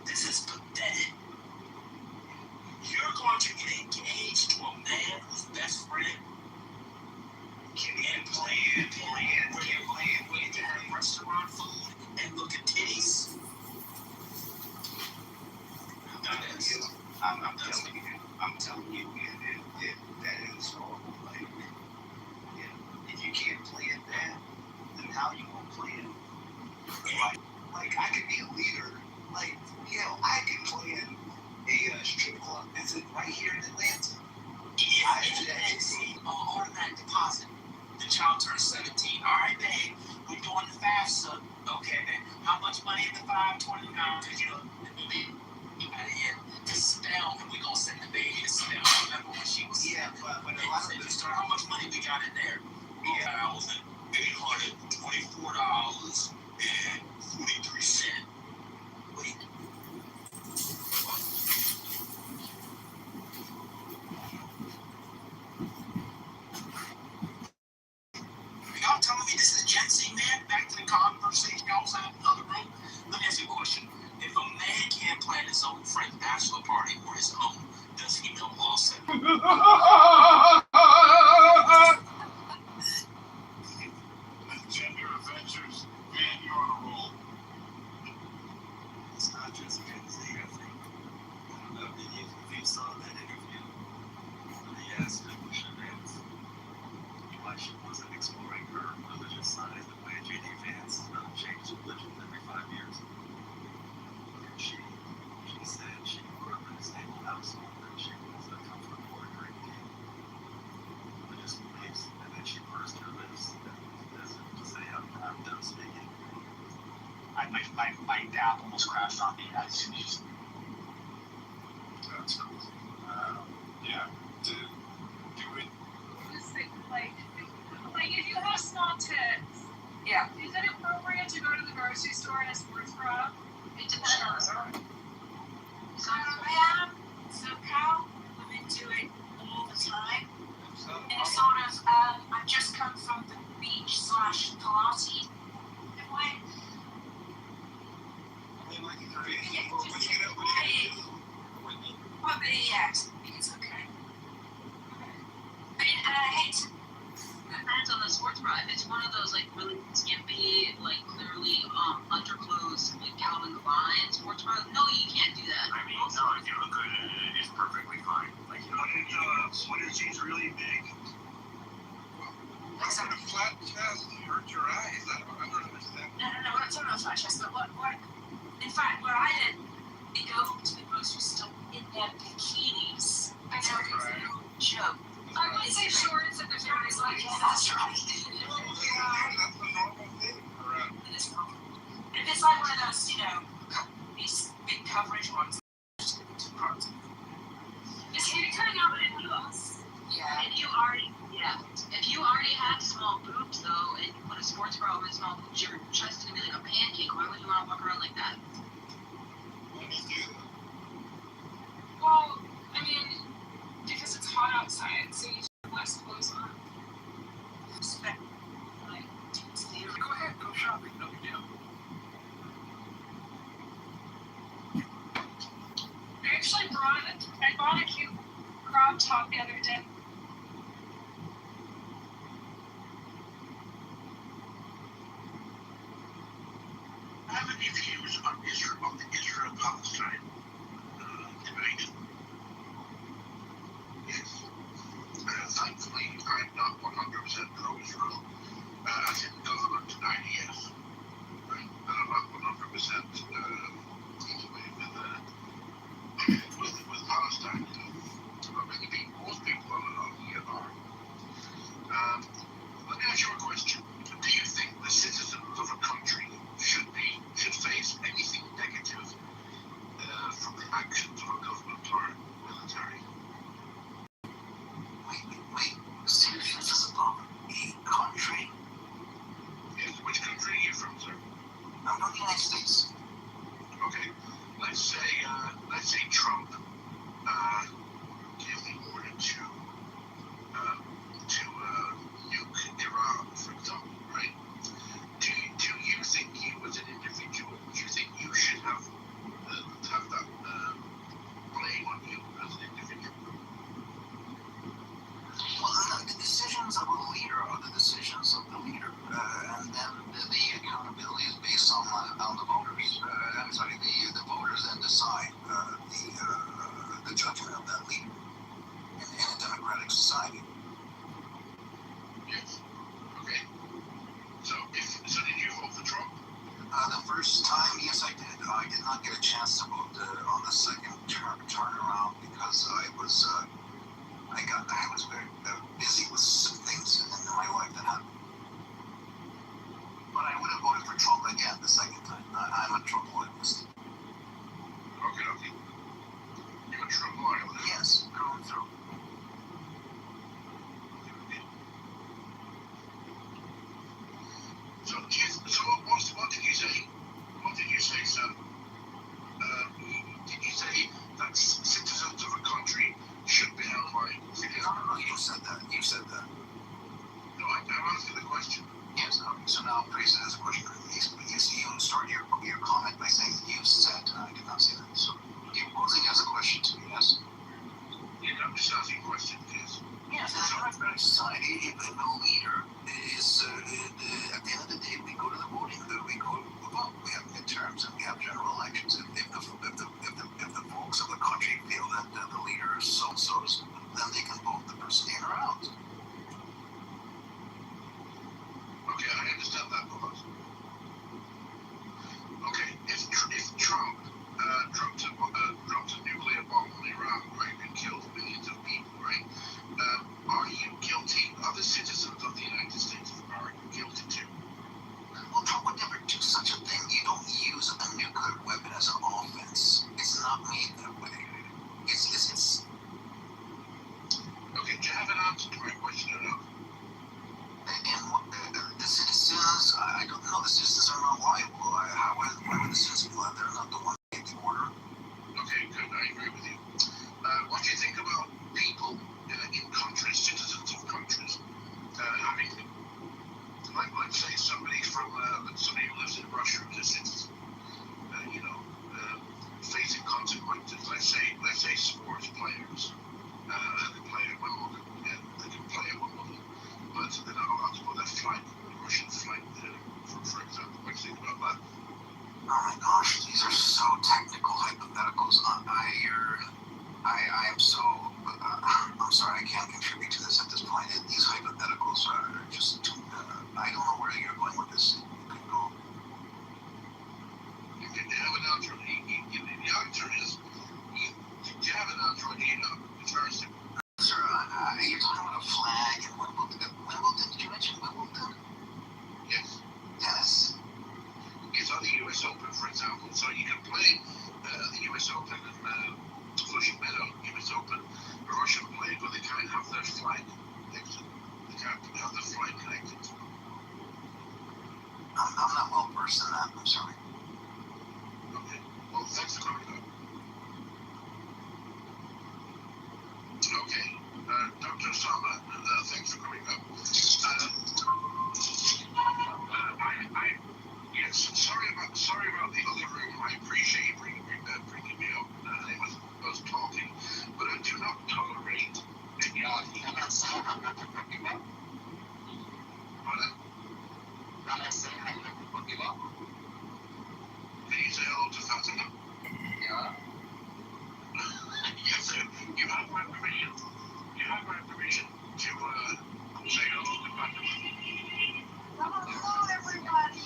Speaker 3: This is pathetic. You're going to get engaged to a man whose best friend can plan where you can have restaurant food and look at titties.
Speaker 6: I'm telling you, that is horrible. Like, if you can't plan that, then how you gonna plan? Like I could be a leader. Like, I can plan a strip club visit right here in Atlanta. Automatic deposit. The child turns 17. All right, babe, we're doing the FAFSA. Okay, babe. How much money in the 529? Because it'll be to spell, and we're gonna send the baby to spell. Remember when she was but a lot of this how much money we got in there? $1,824.43. Wait. Y'all telling me this is Gen Z, man? Back to the conversation y'all was having in the other room. Let me ask you a question. If a man can't plan his own friend's bachelor party or his own, does he know all seven? Gender adventures, man, you're on a roll. It's not just Gen Z, I think. I don't know if you saw that interview when they asked her why she wasn't exploring her religious side the way J.D. Vance changed religion every 5 years. She said she grew up in a stable household and she was comfortable in her religious beliefs, and then she pursed her lips as if to say, I'm done speaking. My dad almost crashed on me as soon as you said that's cool. Yeah, do it.
Speaker 18: Like if you have small tits,
Speaker 7: Yeah.
Speaker 18: is it appropriate to go to the grocery store in a sports bra? It depends on the store.
Speaker 7: So I am SoCal. Women do it all the time. In a sort of, I've just come from the beach / Pilates. Yeah, it's okay. I mean, and I hate to.
Speaker 19: Depends on the sports bra. If it's one of those like really skimpy, like clearly underclothes, like Calvin Klein sports bras, no, you can't do that.
Speaker 3: I mean, no, if you look good, it's perfectly fine. Like, when your jeans really big. What's a flat chest hurt your eyes? I don't understand.
Speaker 7: No, we're not talking about flat chest, but what? In fact, what I did, they go to the grocery store in their bikinis. I know it's a little joke.
Speaker 18: I would say shorts if the short is like
Speaker 7: That's right.
Speaker 3: That's a normal thing.
Speaker 7: It is normal. If it's like one of those, these big coverage ones,
Speaker 18: Is he turning out in us?
Speaker 7: yeah.
Speaker 19: If you already have small boobs though, and you put a sports bra over small boobs, your chest is gonna be like a pancake. Why would you want to walk around like that?
Speaker 18: Well, I mean, because it's hot outside, so you have less clothes on.
Speaker 7: Like,
Speaker 18: talk the other day.
Speaker 20: I have any views on Israel, on the Israel-Palestine debate. Yes. Thankfully, I'm not 100% pro-Israel. I think the government denied yes. Right? And I'm not 100% with Palestine. Many people, most people on here are. Let me ask you a question. Do you think the citizens of a country should face anything negative from the actions of a government or military?
Speaker 3: Wait. Citizens of a country?
Speaker 20: Yes. Which country are you from, sir?
Speaker 3: I'm from the United States.
Speaker 20: Okay. Let's say Trump gave the order to nuke Iran, for example, right? Do you think you, as an individual, do you think you should have that blame on you as an individual?
Speaker 3: Well, the decisions of a leader are the decisions of the leader, and then the accountability is based on the voters. The voters then decide the judgment of that leader in a democratic society.
Speaker 20: Yes. Okay. So did you vote for Trump?
Speaker 3: The first time, yes, I did. I did not get a chance to vote on the second turnaround because I was very busy with some things in my life that happened. But I would have voted for Trump again the second time. I'm a Trump loyalist.
Speaker 20: Okay. You're a Trump loyalist?
Speaker 3: Yes, through and through.
Speaker 20: So what did you say? What did you say, sir? Did you say that citizens of a country should be held liable?
Speaker 3: No, you said that. You said that.
Speaker 20: No, I'm asking the question.
Speaker 3: Yes, okay, so now please ask a question. You start your comment by saying you said, I did not say that. So you're posing as a question to me, yes?
Speaker 20: Yeah, I'm just asking a question, yes.
Speaker 3: Yes, in a democratic society, if a leader is, at the end of the day, we go to the voting, we go to vote. We have midterms and we have general elections. If the folks of the country feel that the leader is so-and-so's, then they can vote the person in or out.
Speaker 20: Okay, I understand that part. Okay, if Trump dropped a nuclear bomb on Iran, right, and killed millions of people, right? Are you guilty? Are the citizens of the United States are guilty too?
Speaker 3: Well, Trump would never do such a thing. You don't use a nuclear weapon as an offense. It's not made that way. It's.
Speaker 20: Okay, do you have an answer to my question or not?
Speaker 3: And the citizens, I don't know. The citizens are not liable. Why would the citizens feel that they're not the one who gave the order?
Speaker 20: Okay, good. I agree with you. What do you think about people in countries, citizens of countries, having, let's say somebody who lives in Russia is a citizen, facing consequences. Let's say sports players, they play at Wimbledon, and they can play at Wimbledon, but they're not allowed to go their flight, the Russian flight, for example. What do you think about that?
Speaker 3: Oh my gosh, these are so technical hypotheticals. I am so. I'm sorry, I can't contribute to this at this point. These hypotheticals are just. I don't know where you're going with this. You can go.
Speaker 20: You have an answer. The answer is, you have an answer, and you know, it's very simple.
Speaker 3: Sir, you're talking about a flag in Wimbledon. Wimbledon? Did you mention Wimbledon?
Speaker 20: Yes.
Speaker 3: Tennis?
Speaker 20: It's on the US Open, for example. So you can play the US Open and Flushing Meadow, US Open. The Russian play, but they can't have their flag next to them. They can't have their flag connected to them.
Speaker 3: I'm not well versed in that. I'm sorry.
Speaker 20: Okay. Well, thanks for coming up. Okay. Dr. Sama, thanks for coming up. Yes, sorry about the other room. I appreciate you bringing me up. I was talking, but I do not tolerate great. And you cannot say how to give up. Pardon? Can I say how to give up? Can you say hello to Fatima? Yeah. Yes, sir. You have my permission. You have my permission to say hello to Fatima.
Speaker 18: Hello, everybody.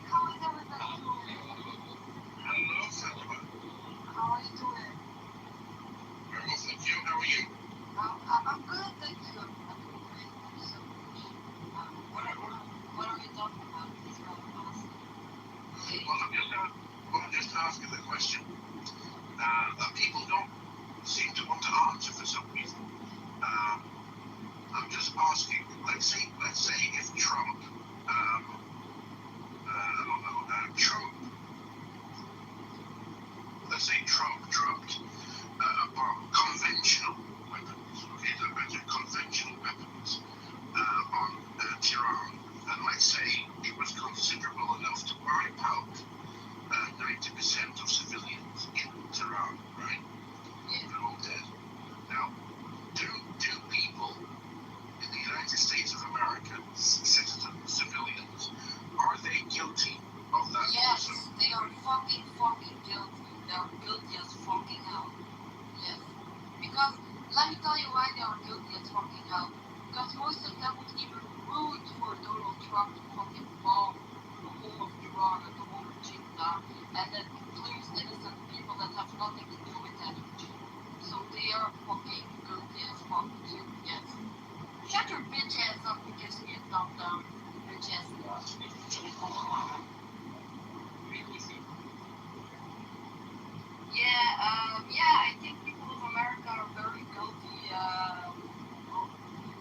Speaker 18: How is everybody doing?
Speaker 20: Hello, Fatima.
Speaker 18: How are you doing?
Speaker 20: Very well, thank you. How are you?
Speaker 18: I'm good, thank you. I'm doing great. Thank you so much. What are we talking about? Please rather ask.
Speaker 20: Well, I'm just asking the question that people don't seem to want to answer for some reason. I'm just asking. Let's say if Trump, I don't know, Trump. Let's say Trump dropped conventional weapons. Okay, so imagine conventional weapons on Tehran, and let's say it was considerable enough to wipe out 90% of civilians in Tehran, right? They're all dead. Now, do people in the United States of America, citizens, civilians, are they guilty of that?
Speaker 18: Yes, they are fucking guilty. They are guilty as fucking hell. Yes. Because, let me tell you why they are guilty as fucking hell. Because most of them would even root for Donald Trump to fucking bomb the whole of Iran and the whole regime down. And that includes innocent people that have nothing to do with that regime. So they are fucking guilty as fuck too. Yes. Shut your bitch ass up and kiss me a thumb down. Bitch ass. Yeah, I think people of America are very guilty.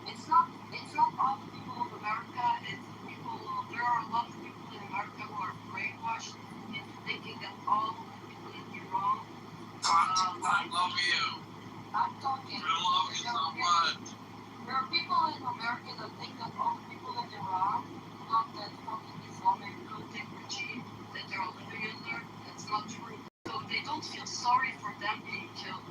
Speaker 18: It's not all the people of America. It's people. There are a lot of people in America who are brainwashed into thinking that all of the people in Iran.
Speaker 3: I love you.
Speaker 18: I'm talking.
Speaker 3: I love you so much.
Speaker 18: There are people in America that think that all the people in Iran love that fucking Islamic cultic regime that they're living under. That's not true. So they don't feel sorry for them being killed.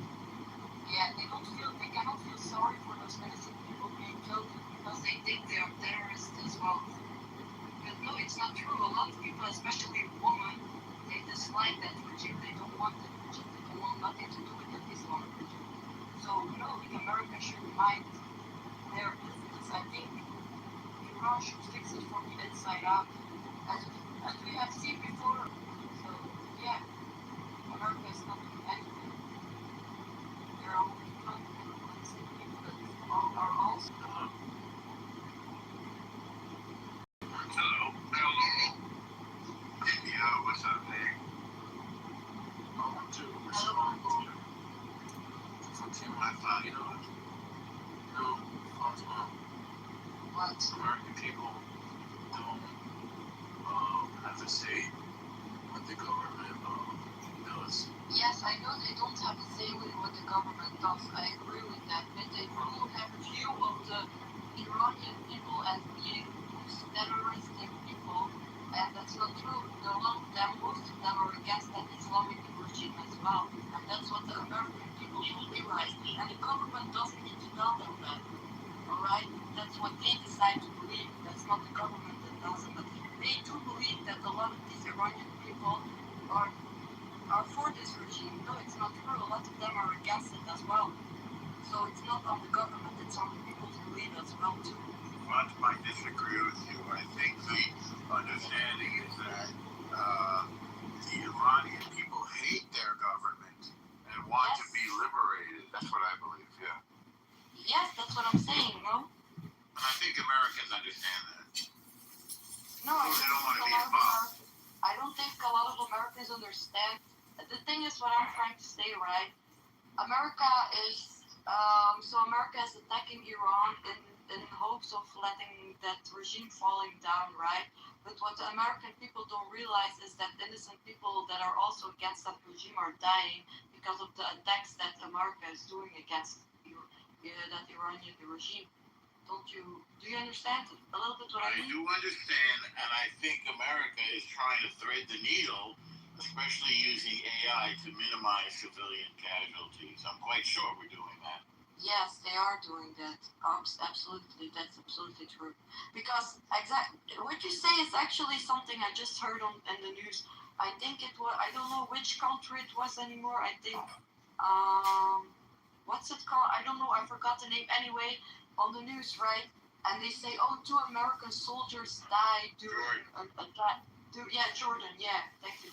Speaker 18: Yeah, they cannot feel sorry for those innocent people being killed because they think they are terrorists as well. But no, it's not true. A lot of people, especially women, they dislike that regime. They don't want that regime. They don't want nothing to do with the Islamic regime. So no, if America should mind their business, I think Iran should fix it from the inside out, as we have seen before. So yeah, America is not doing anything. There are only innocent people that are also.
Speaker 20: Hello. Yeah, what's up, man? I want to respond to Fatima. I thought, Fatima.
Speaker 18: What?
Speaker 20: American people don't have a say what the government does.
Speaker 18: Yes, I know they don't have a say with what the government does. I agree with that. But they do have a view of the Iranian people as being terroristic people, and that's not true. A lot of them, most of them are against that Islamic regime as well. And that's what the American people don't realize. And the government doesn't need to tell them that. Alright? That's what they decide to believe. That's not the government that does it. But they do believe that a lot of these Iranian people are for this regime. No, it's not true. A lot of them are against it as well. So it's not on the government, it's on the people to believe as well too.
Speaker 20: I disagree with you. I think the understanding is that the Iranian people hate their government and want to be liberated. That's what I believe, yeah.
Speaker 18: Yes, that's what I'm saying, no?
Speaker 20: And I think Americans understand that.
Speaker 18: No, I
Speaker 20: They don't want to be
Speaker 18: think
Speaker 20: involved.
Speaker 18: I don't think a lot of Americans understand. The thing is what I'm trying to say, right? America is attacking Iran in hopes of letting that regime falling down, right? But what the American people don't realize is that innocent people that are also against that regime are dying because of the attacks that America is doing against that Iranian regime. Do you understand a little bit what I mean?
Speaker 20: I do understand, and I think America is trying to thread the needle, especially using AI to minimize civilian casualties. I'm quite sure we're doing that.
Speaker 18: Yes, they are doing that. Absolutely, that's absolutely true. Because what you say is actually something I just heard on in the news. I think it was. I don't know which country it was anymore. I think, what's it called? I don't know. I forgot the name. Anyway, on the news, right? And they say, oh, 2 American soldiers died during an attack. Yeah, Jordan. Yeah, thank you.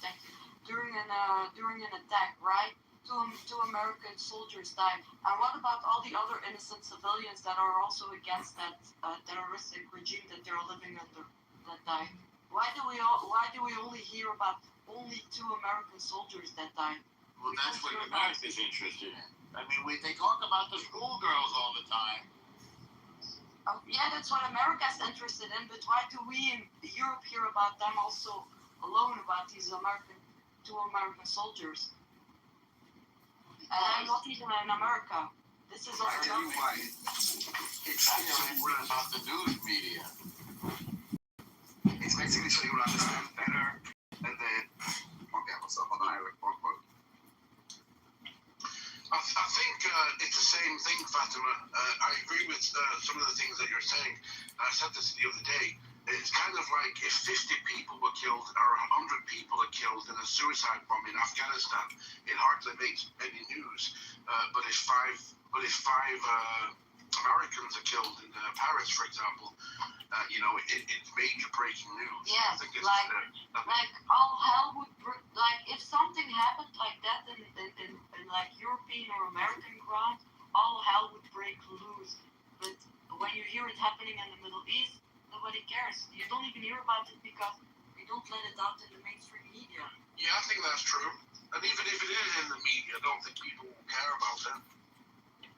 Speaker 18: During an attack, right? Two American soldiers died. And what about all the other innocent civilians that are also against that terroristic regime that they're living under that died? Why do we only hear about only 2 American soldiers that died?
Speaker 21: Well, that's what America's interested in. I mean, they talk about the schoolgirls all the time.
Speaker 18: Yeah, that's what America's interested in. But why do we in Europe hear about them also alone about these 2 American soldiers? And I'm not even in America. This is
Speaker 21: I tell you why. It's actually about the news media.
Speaker 12: It's basically so you will understand better that okay, what's up? Hold on, I have a phone call.
Speaker 20: I think it's the same thing, Fatima. I agree with some of the things that you're saying. I said this the other day. It's kind of like if 50 people were killed or 100 people are killed in a suicide bomb in Afghanistan, it hardly makes any news. But if five Americans are killed in Paris, for example, it's major breaking news.
Speaker 18: Yes,
Speaker 20: I think it's,
Speaker 18: like all hell would like if something happened like that in like European or American ground, all hell would break loose. But when you hear it happening in the Middle East, nobody cares. You don't even hear about it because they don't let it out in the mainstream media.
Speaker 20: Yeah, I think that's true. And even if it is in the media, I don't think people will care about it.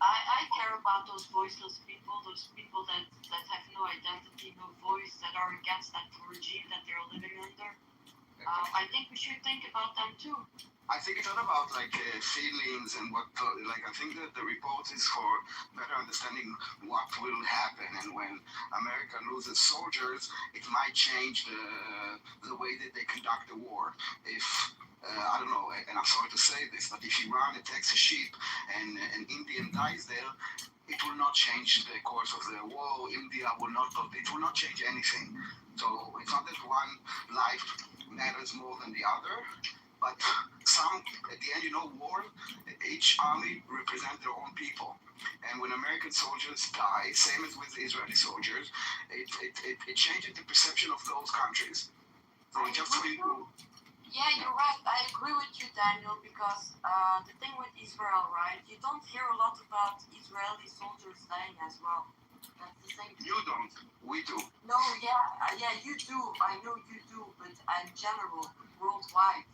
Speaker 18: I care about those voiceless people, those people that have no identity, no voice, that are against that regime that they're living under. I think we should think about them too.
Speaker 12: I think it's not about feelings and what I think that the report is for better understanding what will happen, and when America loses soldiers, it might change the way that they conduct the war. If I don't know, and I'm sorry to say this, but if Iran attacks a ship and an Indian dies there, it will not change the course of the war. India will not. It will not change anything. So it's not that one life matters more than the other. But at the end, war, each army represents their own people. And when American soldiers die, same as with the Israeli soldiers, it changes the perception of those countries. So
Speaker 18: Yeah, you're right. I agree with you, Daniel, because the thing with Israel, right, you don't hear a lot about Israeli soldiers dying as well. That's the same thing.
Speaker 12: You don't. We do.
Speaker 18: No, yeah, you do. I know you do, but in general, worldwide.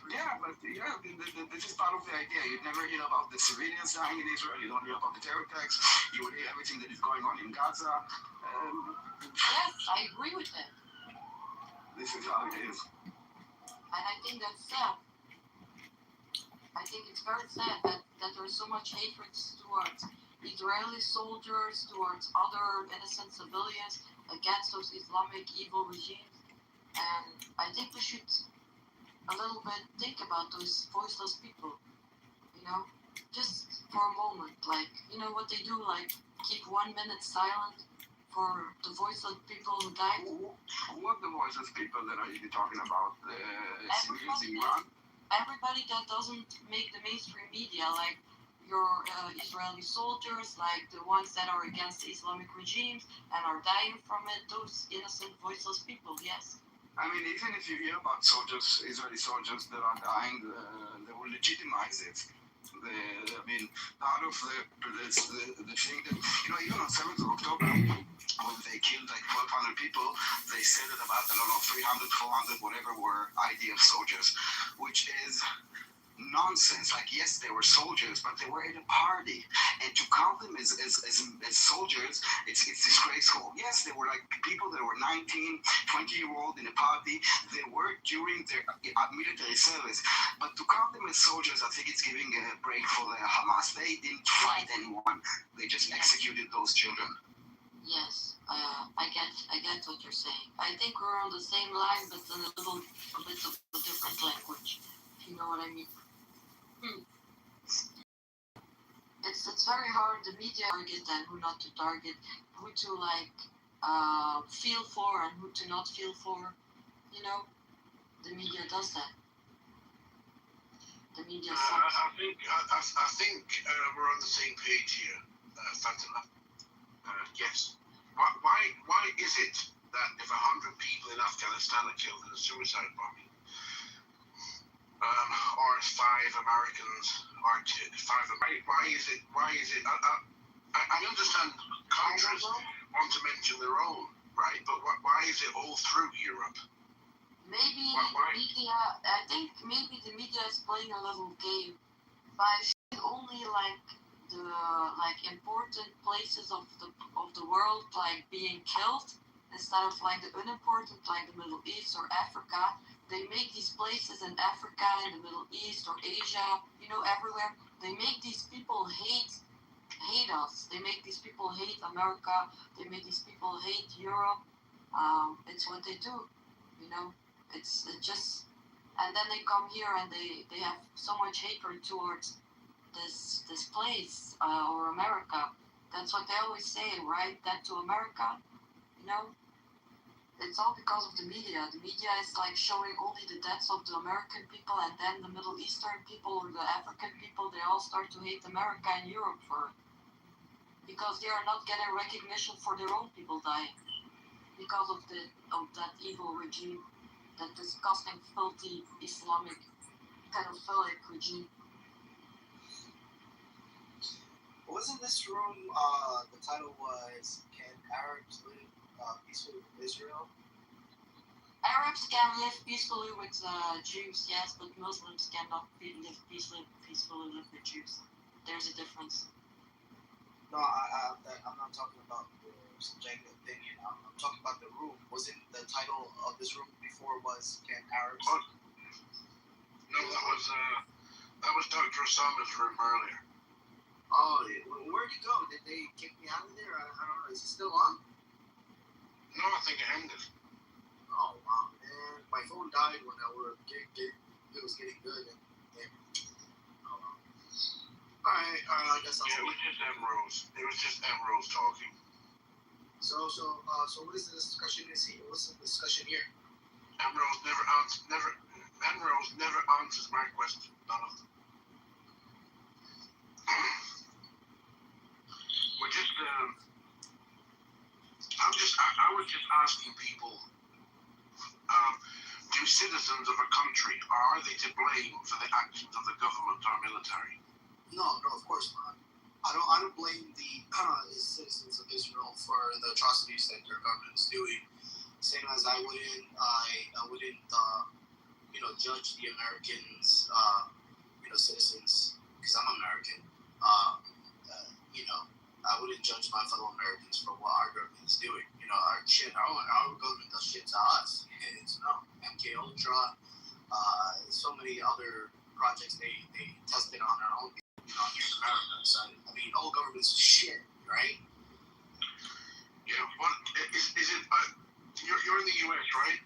Speaker 12: Yeah, but this is part of the idea. You never hear about the civilians dying in Israel. You don't hear about the terror attacks. You will hear everything that is going on in Gaza.
Speaker 18: Yes, I agree with that.
Speaker 12: This is how it is.
Speaker 18: And I think that's sad. I think it's very sad that there is so much hatred towards Israeli soldiers, towards other innocent civilians, against those Islamic evil regimes. And I think we should a little bit think about those voiceless people, just for a moment, what they do, keep 1 minute silent for the voiceless people who died.
Speaker 12: Who are the voiceless people that are you talking about? Civilians in Iran?
Speaker 18: Everybody that doesn't make the mainstream media, like your Israeli soldiers, like the ones that are against Islamic regimes and are dying from it, those innocent voiceless people, yes.
Speaker 12: I mean, even if you hear about Israeli soldiers that are dying, they will legitimize it. Part of the thing that, even on 7th of October, when they killed 1,200 people, they said that about, 300, 400, whatever were IDF soldiers, which is nonsense. Yes, they were soldiers, but they were at a party, and to count them as soldiers, it's disgraceful. Yes, they were people that were 19, 20-year-old in a party. They were during their military service, but to count them as soldiers, I think it's giving a break for the Hamas. They didn't fight anyone. They just executed those children.
Speaker 18: Yes, I get what you're saying. I think we're on the same line, but in a bit of a different language, if you know what I mean. It's very hard for the media target and who not to target, who to like feel for and who to not feel for. You know, the media does that. The media sucks.
Speaker 20: I think we're on the same page here, Fatima. Yes. Why is it that if 100 people in Afghanistan are killed in a suicide bombing, or if 5 Americans are killed, why is it? I understand countries want to mention their own, right? But why is it all through Europe?
Speaker 18: Maybe the media. I think maybe the media is playing a little game by showing only like the important places of the world like being killed instead of like the unimportant like the Middle East or Africa. They make these places in Africa, in the Middle East or Asia, you know, everywhere. They make these people hate us. They make these people hate America. They make these people hate Europe. It's what they do, you know. It just, and then they come here and they have so much hatred towards this place or America. That's what they always say, right? That to America, you know. It's all because of the media. The media is like showing only the deaths of the American people, and then the Middle Eastern people or the African people, they all start to hate America and Europe because they are not getting recognition for their own people dying because of that evil regime, that disgusting, filthy, Islamic, pedophilic regime.
Speaker 5: Wasn't this room, the title was, Can Arabs Live Peacefully with Israel?
Speaker 18: Arabs can live peacefully with Jews, yes, but Muslims cannot live peacefully with the Jews. There's a difference.
Speaker 5: No, I'm not talking about the subjective opinion. I'm talking about the room. Wasn't the title of this room before was Can Arabs?
Speaker 20: No, that was Dr. Osama's room earlier.
Speaker 5: Oh, where'd you go? Did they kick me out of there? I don't know. Is it still on?
Speaker 20: No, I think it ended.
Speaker 5: Oh, wow, man. My phone died when it was getting good. And oh, wow. Alright, I guess I'll
Speaker 20: it was just Emeralds. It was just Emeralds talking.
Speaker 5: So what is the discussion here? What's the discussion here?
Speaker 20: Emeralds never answers my question. None of them. We're just I was just asking people, do citizens of a country, are they to blame for the actions of the government or military?
Speaker 5: No, of course not. I don't blame the citizens of Israel for the atrocities that their government is doing. Same as I wouldn't judge the Americans, citizens, because I'm American. I wouldn't judge my fellow Americans for what our government is doing. Our government does shit to us. It's MK Ultra, so many other projects they tested on our own people, here in America. So I mean, all governments are shit, right?
Speaker 20: Yeah. What is it? You're in the U.S., right?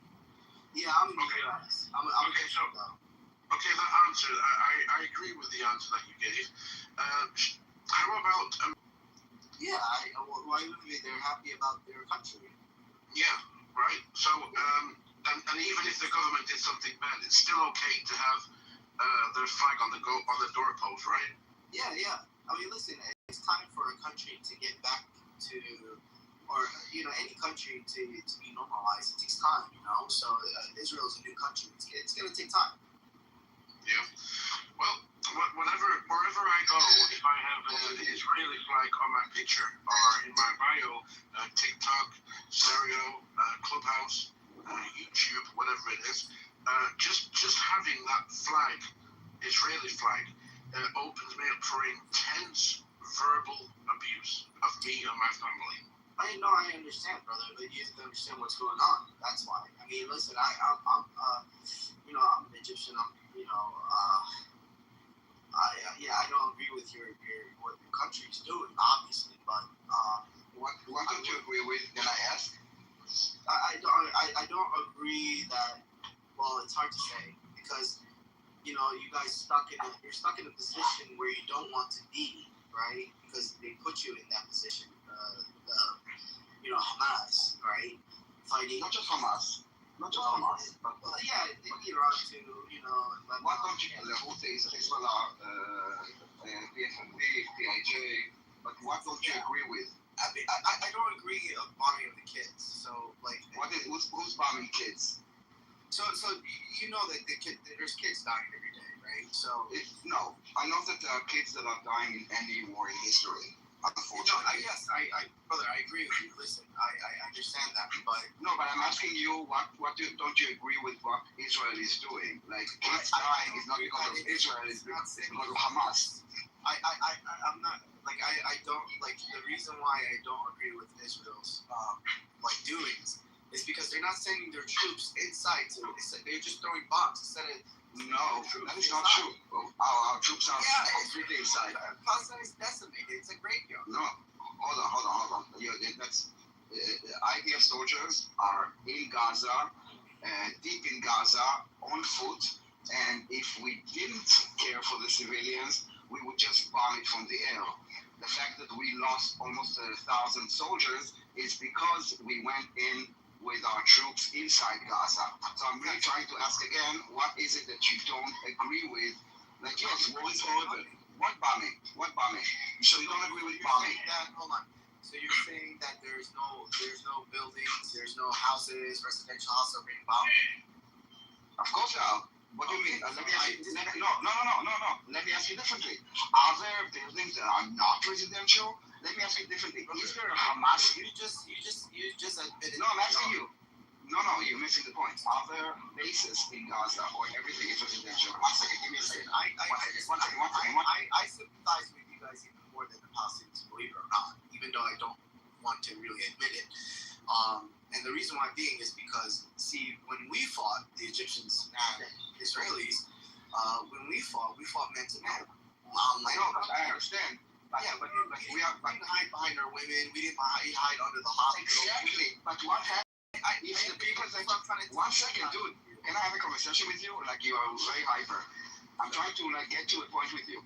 Speaker 5: Yeah, I'm in the U.S.
Speaker 20: Okay, that answer, I agree with the answer that you gave. How about?
Speaker 5: Why wouldn't they? They're happy about their country.
Speaker 20: Yeah, right. So, and even if the government did something bad, it's still okay to have their flag on the doorpost, right?
Speaker 5: Yeah. I mean, listen, it's time for a country to get back to, or any country to be normalized. It takes time, So Israel is a new country. It's gonna take time.
Speaker 20: Yeah. Well, wherever I go, if I have an Israeli flag on my picture or in my bio, TikTok, Stereo, Clubhouse, YouTube, whatever it is, just having that flag, Israeli flag, opens me up for intense verbal abuse of me and my family.
Speaker 5: I understand, brother, but you have to understand what's going on. That's why. I mean, listen, I'm I'm an Egyptian. I don't agree with what your country's doing, obviously, but
Speaker 20: what don't you agree with? Can I ask?
Speaker 5: I don't agree that. Well, it's hard to say because you guys you're stuck in a position where you don't want to be. right? Because they put you in that position. Hamas, right? Fighting.
Speaker 12: Not just Hamas. Not just Hamas. But
Speaker 5: Yeah, Iran too.
Speaker 12: why don't you the Houthis, Hezbollah, PFMP, PIJ? But what don't you agree with?
Speaker 5: I mean, I don't agree of bombing of the kids. So like,
Speaker 12: who's bombing kids?
Speaker 5: So you know that there's kids dying every day, right? So
Speaker 12: no, I know that there are kids that are dying in any war in history. Unfortunately.
Speaker 5: Brother, I agree with you. Listen, I understand that, but
Speaker 12: no, but I'm asking you, don't you agree with what Israel is doing? Like, kids dying is not because of Israel, it's because of Hamas.
Speaker 5: I'm not like I don't like the reason why I don't agree with Israel's doings is because they're not sending their troops inside to they're just throwing bombs instead of.
Speaker 12: No, that is not true. Our troops are completely inside.
Speaker 5: Palestine is decimated. It's a graveyard.
Speaker 12: No, hold on. IDF soldiers are in Gaza, deep in Gaza, on foot, and if we didn't care for the civilians, we would just bomb it from the air. The fact that we lost almost 1,000 soldiers is because we went in with our troops inside Gaza. So I'm really trying to ask again, what is it that you don't agree with? Like, yes, war is horrible. What bombing? So you don't agree with bombing?
Speaker 5: Hold on. So you're saying that there's no buildings, there's no houses, residential houses are being bombed?
Speaker 12: Of course there are. What do you mean? Let me ask you. No. Let me ask you differently. Are there buildings that are not residential? Let me ask you differently. Is there a Hamas?
Speaker 5: You just admitted.
Speaker 12: No, I'm asking you. No, you're missing the point. Are there bases in Gaza or everything is residential? One second, give me a second.
Speaker 5: I sympathize with you guys even more than the Palestinians, believe it or not, even though I don't want to really admit it. And the reason why being is because, see, when we fought, the Egyptians and Israelis, when we fought man to man.
Speaker 12: I understand.
Speaker 5: But we didn't hide behind our women. We didn't hide under the hospital.
Speaker 12: Exactly. But what happens if the people say, 1 second, dude, can I have a conversation with you? Like, you are very hyper. I'm trying to get to a point with you.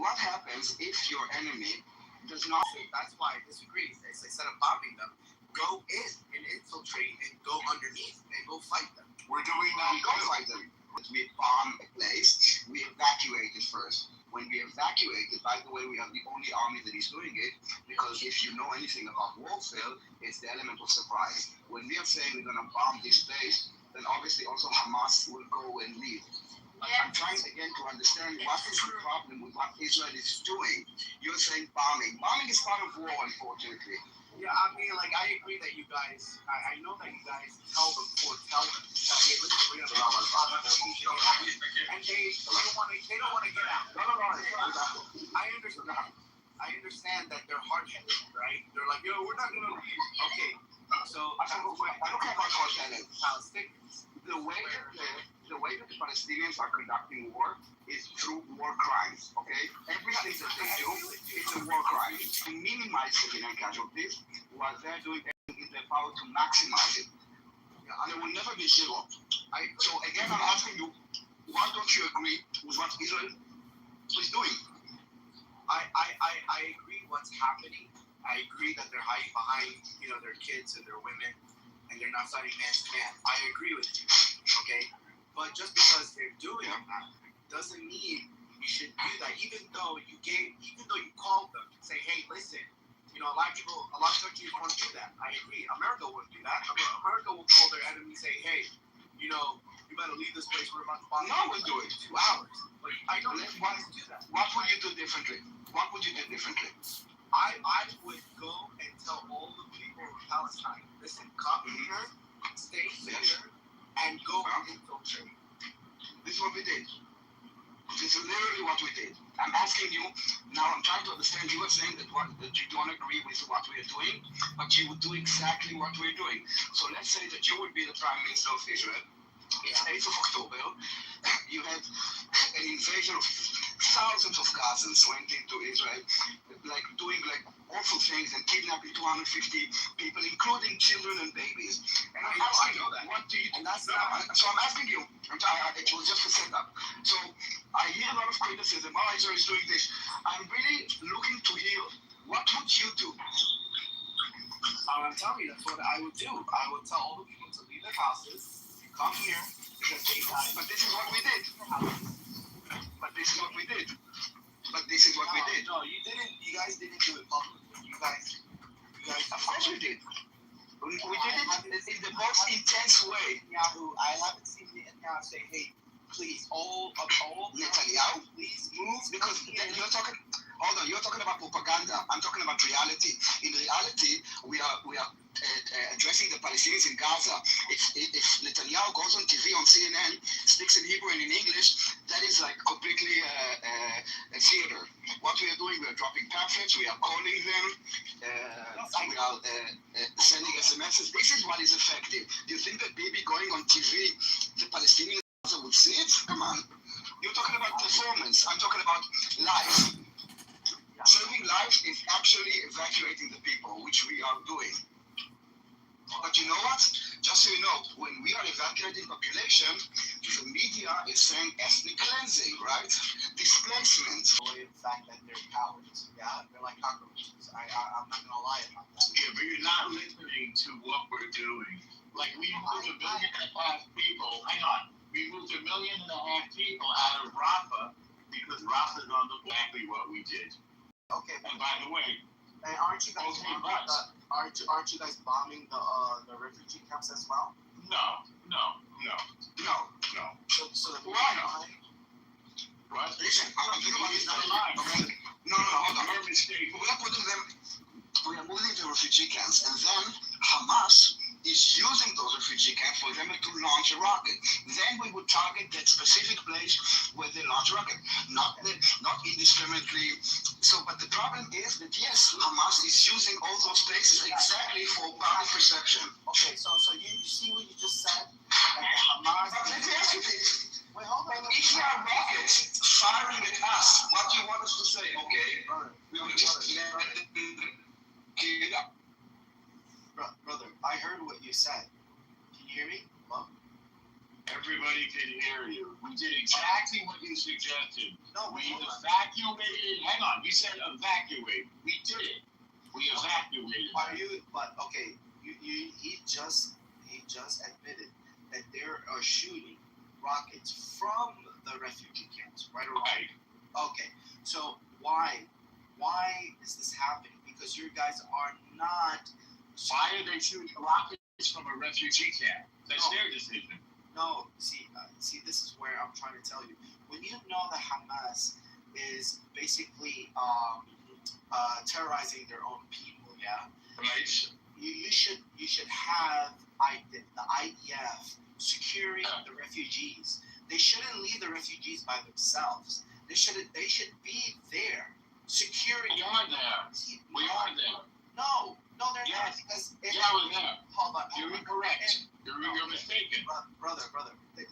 Speaker 12: What happens if your enemy does not...
Speaker 5: That's why I disagree. Instead of bombing them, go in and infiltrate and go underneath and go fight them.
Speaker 12: We're doing that. We go fight them. We bomb a place. We evacuate it first. When we evacuated, by the way, we are the only army that is doing it, because if you know anything about warfare, it's the element of surprise. When we are saying we're going to bomb this place, then obviously also Hamas will go and leave. I'm trying again to understand what is the problem with what Israel is doing. You're saying bombing. Bombing is part of war, unfortunately.
Speaker 5: Yeah, I mean, I agree that you guys, I know that you guys tell them, that, hey, listen, we're going to bomb and they don't want to get out. I understand that they're hard-headed, right? They're like, yo, we're not going to leave. Okay, so
Speaker 12: I don't care about hard-headed.
Speaker 5: Palestinians.
Speaker 12: The way that the Palestinians are conducting war is through war crimes, okay? Everything that they do is a war crime. To minimize civilian casualties, while they're doing everything in their power to maximize it. And there will never be zero. So again, I'm asking you, why don't you agree with what Israel is doing?
Speaker 5: I agree what's happening. I agree that they're hiding behind, their kids and their women, and they're not fighting man to man. I agree with you, okay? But just because they're doing that doesn't mean you should do that. Even though you called them and say, hey, listen, a lot of countries won't do that. I agree. America wouldn't do that. America will call their enemy and say, hey, you better leave this place. We're about to bomb.
Speaker 12: No, we'll do it.
Speaker 5: 2 hours. But I don't want to do that.
Speaker 12: What would you do differently?
Speaker 5: I would go and tell all the people of Palestine, listen, come here, stay here, and go infiltrate.
Speaker 12: This is what we did. This is literally what we did. I'm asking you, now I'm trying to understand, you were saying that you don't agree with what we are doing, but you would do exactly what we're doing. So let's say that you would be the Prime Minister of Israel. It's 8th of October. You had an invasion of thousands of Gazans went into Israel, doing awful things and kidnapping 250 people, including children and babies. And I'm asking you, what do you do? So I'm asking you, it was just a setup. So I hear a lot of criticism. Oh, Israel is doing this. I'm really looking to hear, what would you do?
Speaker 5: I'm telling you, that's what I would do. I would tell all the people to leave their houses, come here, because
Speaker 12: But this is what we did. But this is what we did.
Speaker 5: No, you didn't. You guys didn't do it publicly. You guys.
Speaker 12: Of course we did. We did it in the most intense way.
Speaker 5: Netanyahu, I haven't seen Netanyahu say, "Hey, please, all
Speaker 12: Netanyahu,
Speaker 5: please
Speaker 12: move," because you're talking. Hold on, you're talking about propaganda. I'm talking about reality. In reality, we are addressing the Palestinians in Gaza. If Netanyahu goes on TV on CNN, speaks in Hebrew and in English, that is like completely a theater. What we are doing, we are dropping pamphlets, we are calling them, we are sending SMSs. This is what is effective. Do you think that Bibi going on TV, the Palestinians would see it? Come on. You're talking about performance. I'm talking about life. Saving lives is actually evacuating the people, which we are doing. But you know what? Just so you know, when we are evacuating population, the media is saying ethnic cleansing, right? Displacement.
Speaker 5: The fact that they're cowards. Yeah, they're like cockroaches. I'm not gonna lie about that.
Speaker 21: Yeah, but you're not listening to what we're doing. Like we moved 1.5 million people. Hang on, we moved 1.5 million people out of Rafah because Rafah is on exactly what we did.
Speaker 5: Okay.
Speaker 21: And by the way,
Speaker 5: and aren't you guys aren't you guys bombing the refugee camps as well?
Speaker 21: No.
Speaker 5: So the
Speaker 21: why not? What?
Speaker 12: Listen, I'm talking about this. No, hold on. We are moving to refugee camps, and then Hamas is using those refugee camps for them to launch a rocket. Then we would target that specific place where they launch a rocket, not indiscriminately. So, but the problem is that yes, Hamas is using all those places exactly for public perception.
Speaker 5: Okay, so you see what you just said? Like Hamas.
Speaker 12: Let me ask you this.
Speaker 5: Wait, hold on.
Speaker 12: If there are rockets firing at us, what do you want us to say? Okay, we will just let it up.
Speaker 5: Brother, I heard what you said. Can you hear me? Hello?
Speaker 21: Everybody can hear you. We did exactly what you suggested.
Speaker 5: No,
Speaker 21: we evacuated. Hang on, you said evacuate. We did it. We evacuated.
Speaker 5: But okay, he just admitted that they are shooting rockets from the refugee camps, right?
Speaker 21: Right.
Speaker 5: Okay, so why is this happening? Because you guys are not.
Speaker 21: Why are they shooting rockets from a refugee camp? That's their decision.
Speaker 5: No, see, this is where I'm trying to tell you. When you know that Hamas is basically terrorizing their own people, yeah.
Speaker 21: Right.
Speaker 5: You should have the IDF securing the refugees. They shouldn't leave the refugees by themselves. They should be there securing.
Speaker 21: We are there.
Speaker 5: No, they're not. Because
Speaker 21: we're there.
Speaker 5: Hold on.
Speaker 21: You're incorrect. You're mistaken.
Speaker 5: Brother. Let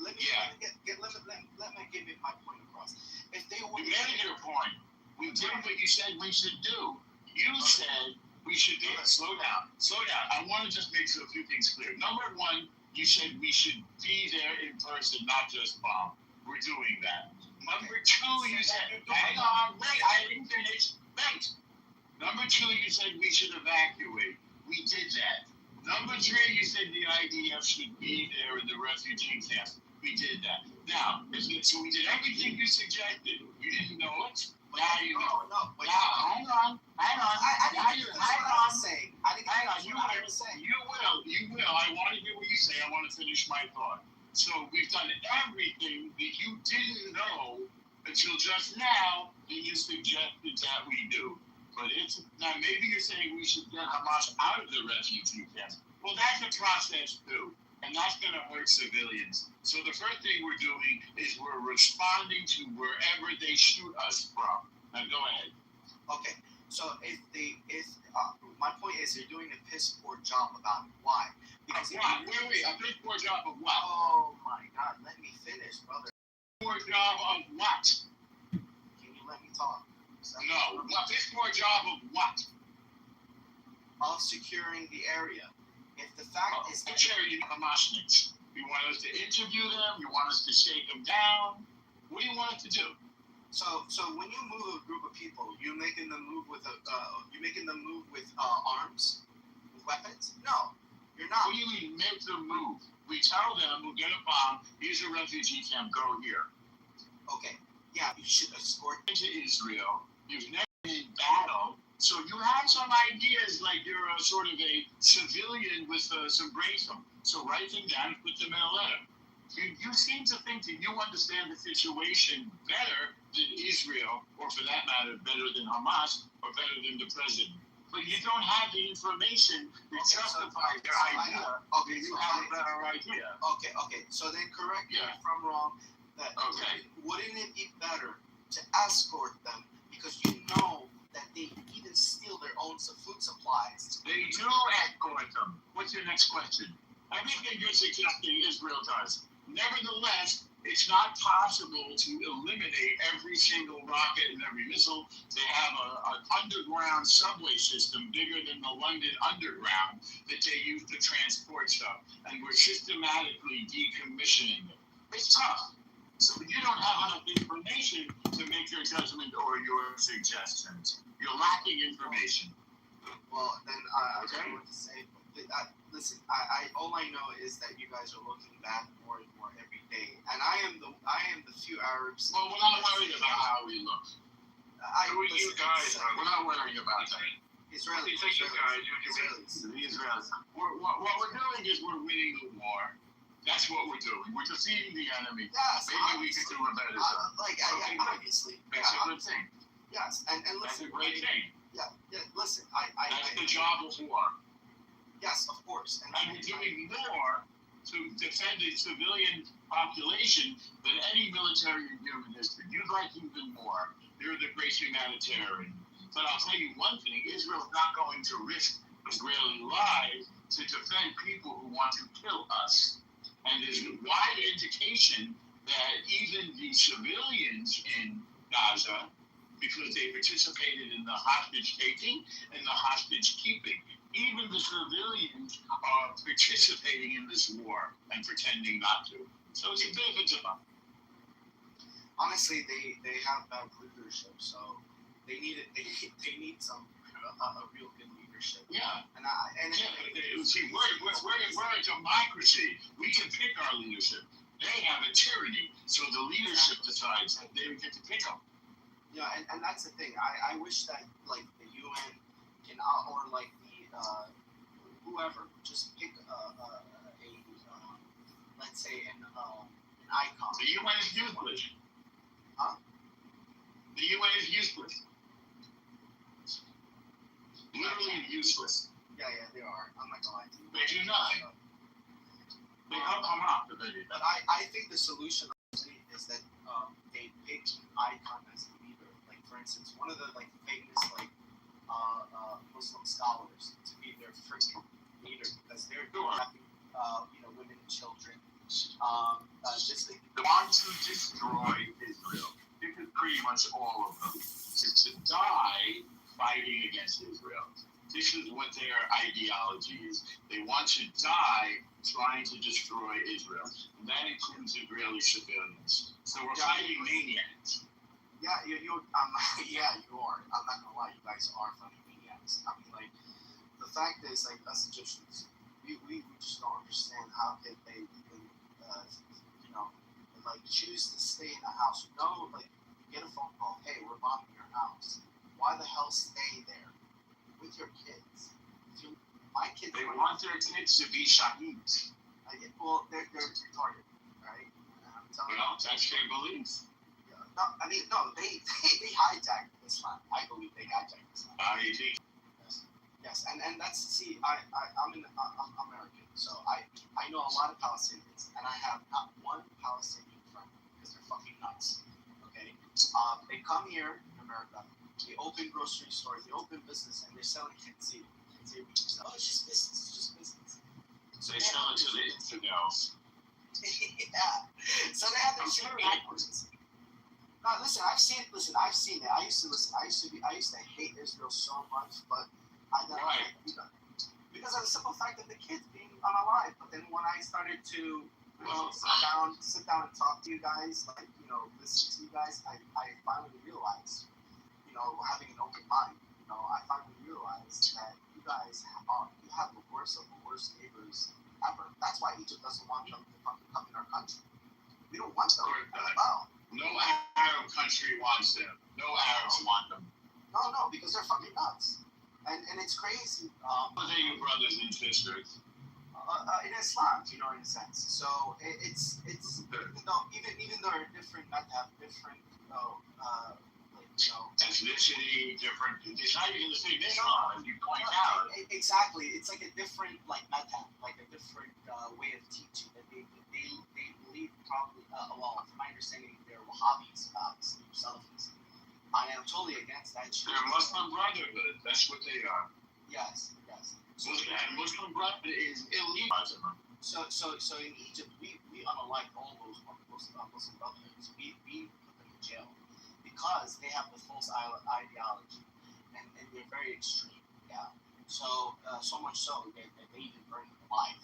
Speaker 5: me give you my point across. If they were.
Speaker 21: You made your point. We did what you said we should do. You said we should do it. Slow down. I want to just make a few things clear. Number one, you said we should be there in person, not just bomb. We're doing that. Number two, you said, hang on, wait, I didn't finish. Wait. Number two, you said we should evacuate. We did that. Number three, you said the IDF should be there in the refugee camp. We did that. Now, so we did everything you suggested. You didn't know it. Now you know.
Speaker 5: No.
Speaker 21: Hang on. You will. I want to hear what you say. I want to finish my thought. So we've done everything that you didn't know until just now that you suggested that we do. But now maybe you're saying we should get Hamas out of the refugee camps. Well, that's a process too, and that's going to hurt civilians. So the first thing we're doing is we're responding to wherever they shoot us from. Now go ahead.
Speaker 5: Okay, so if my point is you're doing a piss poor job about it. Why? Because
Speaker 21: wait, a piss poor job of what?
Speaker 5: Oh my God, let me finish, brother.
Speaker 21: Poor job of what?
Speaker 5: Can you let me talk?
Speaker 21: No, a piss poor job of what?
Speaker 5: Of securing the area. If the fact is that
Speaker 21: you Hamasniks. You want us to interview them? You want us to shake them down? What do you want us to do?
Speaker 5: So when you move a group of people, you're making them move with arms, with weapons? No, you're not.
Speaker 21: What do you mean make them move? We tell them we'll get a bomb. Here's a refugee camp. Go here.
Speaker 5: Okay. Yeah, you should escort
Speaker 21: into Israel. You've never been in battle, so you have some ideas like you're a sort of a civilian with some brainstorm. So write them down and put them in a letter. You seem to think that you understand the situation better than Israel, or for that matter, better than Hamas, or better than the president. But you don't have the information that justifies their idea. Okay, you have a better idea.
Speaker 5: Okay. So then correct me if I'm wrong. Wouldn't it be better to escort them because you know that they even steal their own food supplies?
Speaker 21: They do escort them. What's your next question? I think that you're suggesting Israel does. Nevertheless, it's not possible to eliminate every single rocket and every missile. They have an underground subway system bigger than the London Underground that they use to transport stuff, and we're systematically decommissioning it. It's tough. So you don't have enough information to make your judgment or your suggestions. You're lacking information.
Speaker 5: Well, then I don't know what to say. Listen, I all I know is that you guys are looking bad more and more every day, and I am the few Arabs.
Speaker 21: Well, we're not worried about how we look. You guys, we're not worrying about that.
Speaker 5: Israelis.
Speaker 21: The Israelis. What we're doing is we're winning the war. That's what we're doing. We're defeating the enemy.
Speaker 5: Yes.
Speaker 21: Maybe we could do a better job.
Speaker 5: Obviously.
Speaker 21: That's a good thing.
Speaker 5: Yes, and listen.
Speaker 21: That's a great thing.
Speaker 5: Yeah. Listen,
Speaker 21: That's the job of war.
Speaker 5: Yes, of course.
Speaker 21: And we're doing more to defend the civilian population than any military in human history. You'd like even more. You're the great humanitarian. But I'll tell you one thing: Israel's not going to risk Israeli lives to defend people who want to kill us. And there's a wide indication that even the civilians in Gaza, because they participated in the hostage taking and the hostage keeping, even the civilians are participating in this war and pretending not to. So it's a bit of a dilemma.
Speaker 5: Honestly, they have bad leadership, so they need it. They need some a real good leadership.
Speaker 21: Yeah.
Speaker 5: See,
Speaker 21: we're a democracy. We can pick our leadership. They have a tyranny, so the leadership decides that they get to pick them.
Speaker 5: Yeah, and that's the thing. I wish that like the UN can or like the whoever just pick let's say an icon.
Speaker 21: The UN is useless.
Speaker 5: Huh?
Speaker 21: The UN is useless. Literally useless.
Speaker 5: Yeah, they are. I'm not gonna lie to you.
Speaker 21: They do nothing. They help come out, but
Speaker 5: I think the solution is that they pick an icon as a leader. Like for instance, one of the like famous like Muslim scholars to be their freaking leader because they're having women and children.
Speaker 21: They want to destroy Israel. This is pretty much all of them. To die fighting against Israel. This is what their ideology is. They want to die trying to destroy Israel. And that includes Israeli civilians. So we're fighting maniacs.
Speaker 5: Yeah, you are. I'm not gonna lie, you guys are fighting maniacs. I mean, like, the fact is, like, us Egyptians, we just don't understand how could they even, like, choose to stay in a house. No, like, you get a phone call, hey, we're bombing your house. Why the hell stay there with your kids? My kids.
Speaker 21: They want their kids to be shaheeds.
Speaker 5: Well, they're retarded, right?
Speaker 21: Well, that's their beliefs.
Speaker 5: Yeah. No, they hijacked Islam. I believe they hijacked Islam. Yes, and that's I'm American, so I know a lot of Palestinians, and I have not one Palestinian friend because they're fucking nuts. Okay, they come here in America. They open grocery stores, they open business, and they're selling khinzir. Oh, it's just business.
Speaker 21: So they sell it to the infidels.
Speaker 5: Yeah. So they have their shit backwards. No, I've seen it. I used to hate Israel so much, but because of the simple fact of the kids being unalive. But then when I started to sit down and talk to you guys, like, you know, listen to you guys, I finally realized, you know, having an open mind, you know, I finally realized that you guys have the worst of the worst neighbors ever. That's why Egypt doesn't want them to fucking come in our country. We don't want them as well.
Speaker 21: No Arab country wants them. No Arabs want them.
Speaker 5: No, because they're fucking nuts. And it's crazy.
Speaker 21: They're your brothers and sisters.
Speaker 5: In Islam, you know, in a sense. So it's even though they're different, not have different, like, you know,
Speaker 21: ethnicity, different. It's not even the same Islam, as you point out.
Speaker 5: Exactly, it's like a different, like, madhab, like a different way of teaching. That they believe probably. Well, from my understanding, they're Wahhabis, Salafis. I am totally against that shit.
Speaker 21: They're Muslim Brotherhood. That's what they are.
Speaker 5: Yes.
Speaker 21: Muslim Brotherhood is illegal.
Speaker 5: So in Egypt, we unlike all those Muslim Brotherhoods, we put them in jail because they have the false ideology and they're very extreme. Yeah. So much so that they even burned them alive.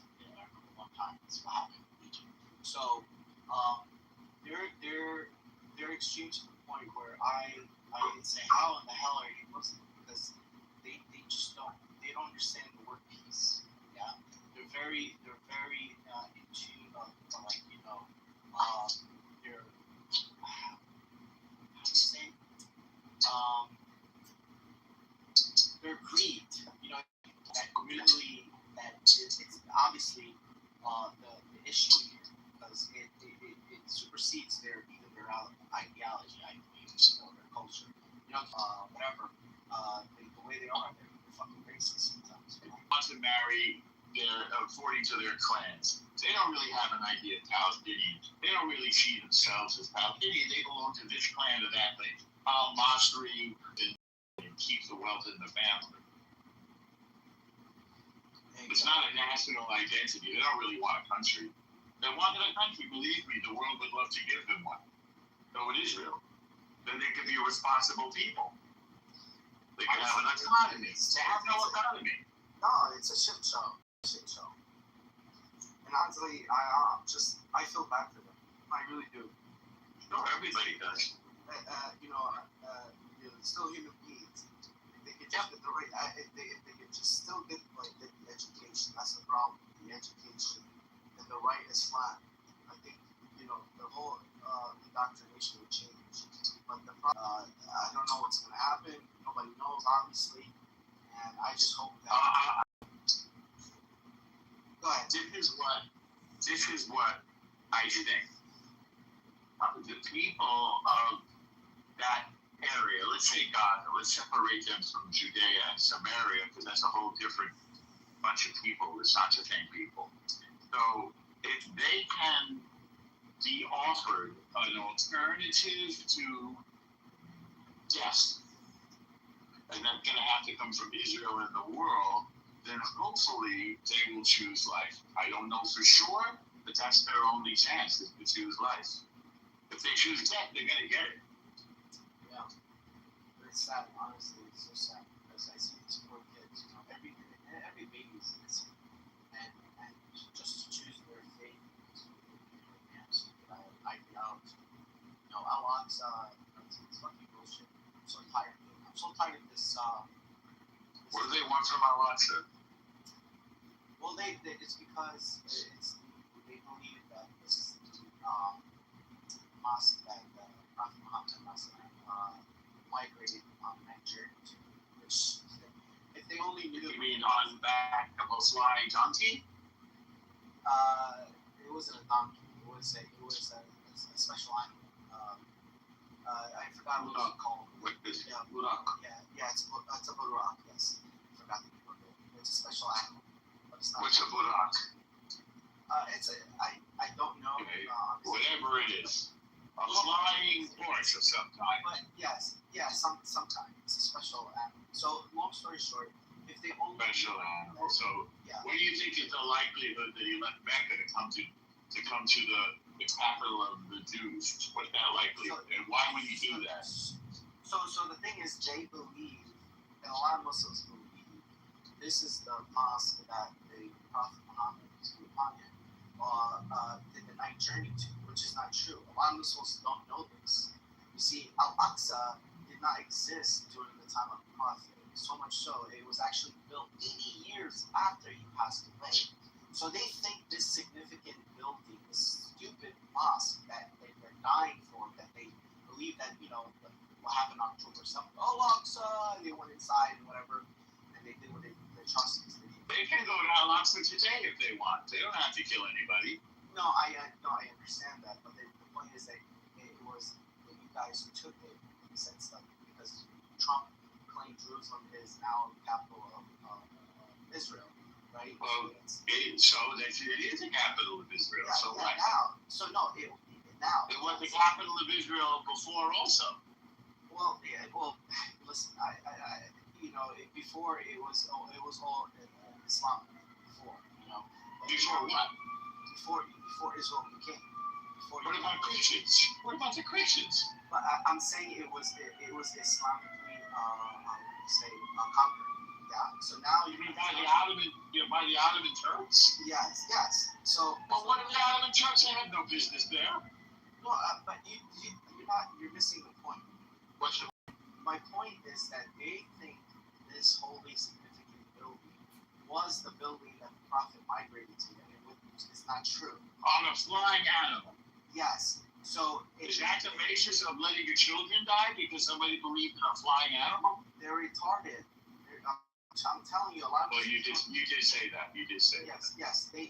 Speaker 5: One time, that's what happened in Egypt. So they're extreme to the point where I would say, how in the hell are you Muslim? Because they just don't understand the word peace. Yeah, they're very into like, you know, they're, how do you say, their greed. You know, that really, that it's obviously the issue here, because it supersedes their ideology, I believe, you know, their culture, you know, whatever. The way they are, they're fucking racist sometimes. You know?
Speaker 21: Want to marry according to their clans. They don't really have an idea of Palestinian. They don't really see themselves as Palestinian. They belong to this clan or that clan. Al-Masri and keep the wealth in the family. It's not a national identity. They don't really want a country. They wanted a country, believe me, the world would love to give them one. So in Israel, then they could be responsible people. They could have an economy. They have no economy.
Speaker 5: No, it's a shit show. And honestly, I feel bad for them. I really do.
Speaker 21: No, everybody does.
Speaker 5: You know, they're still human beings. They could just get the right. They could just still get like the education. That's the problem. The education and the right Islam. I think, you know, the whole indoctrination will change. But the problem, I don't know what's going to happen. Nobody knows, obviously. And I just hope that. Go ahead.
Speaker 21: This is what I think. The people of that area, let's say Gaza, let's separate them from Judea and Samaria, because that's a whole different bunch of people. It's not the same people. So if they can be offered an alternative to death, and that's going to have to come from Israel and the world, then hopefully they will choose life. I don't know for sure, but that's their only chance, is to choose life. If they choose death, they're going to get it.
Speaker 5: Yeah. It's sad, honestly. It's so sad, because I see these poor kids, you know, every baby is innocent. And just to choose their fate is ideology. You know, Al-Aqsa, it's fucking bullshit. I'm so tired of it. I'm so tired of this.
Speaker 21: What do they want from Al-Aqsa?
Speaker 5: Well, it's because they believe that this is the mosque that Prophet Muhammad migrated on that journey to, which, if they only knew.
Speaker 21: You mean on back of a flying donkey?
Speaker 5: It wasn't a donkey. It was a special animal. I forgot what it's called.
Speaker 21: What is it?
Speaker 5: Burak. Yeah, it's a burak. Yes, I forgot the name of it. It's a special animal. But it's not.
Speaker 21: What's a burak?
Speaker 5: I don't know.
Speaker 21: Whatever it is. A flying horse of some kind.
Speaker 5: But yes, sometimes it's a special animal. So, long story short, if they only
Speaker 21: special animal. So, what do you think is the likelihood that he left Mecca to come to the capital of the Jews? What's that likelihood, and why would he do that?
Speaker 5: So the thing is, they believe, and a lot of Muslims believe, this is the mosque that the Prophet Muhammad was upon him. A did the night journey to, which is not true. A lot of Muslims don't know this. You see, Al-Aqsa did not exist during the time of the Prophet. So much so, it was actually built 80 years after he passed away. So they think this significant building, this stupid mosque that they're dying for, that they believe that, what happened on October 7th, Al-Aqsa, they went inside and whatever, and they did what the atrocities they did.
Speaker 21: They can go to Al-Aqsa today if they want. They don't have to kill anybody.
Speaker 5: No, I understand that, but the point is that it was that you guys took it in the sense of, because Trump claimed Jerusalem is now the capital of Israel, right?
Speaker 21: Well, it is the capital of Israel.
Speaker 5: Yeah,
Speaker 21: so
Speaker 5: yeah,
Speaker 21: what?
Speaker 5: now. So no, now.
Speaker 21: It was the capital of Israel before also.
Speaker 5: Well, yeah, listen, before it was all Islam. Before,
Speaker 21: Before what?
Speaker 5: Before Israel became.
Speaker 21: What about Christians? What about the Christians?
Speaker 5: But I'm saying it was Islamically, conquered. Yeah. So now
Speaker 21: you mean by the Ottoman Turks?
Speaker 5: Yes. So.
Speaker 21: But what if the Ottoman Turks? They had no business there.
Speaker 5: No, but you're missing the point.
Speaker 21: What's the
Speaker 5: My point is that they think this wholly significant building was the building that the Prophet migrated to, and which is not true.
Speaker 21: On a flying animal.
Speaker 5: Yes. So
Speaker 21: is that the basis of letting your children die because somebody believed in a flying animal?
Speaker 5: They're retarded. I'm telling you, a lot of.
Speaker 21: Well, you did say that. You did say that.
Speaker 5: Yes. They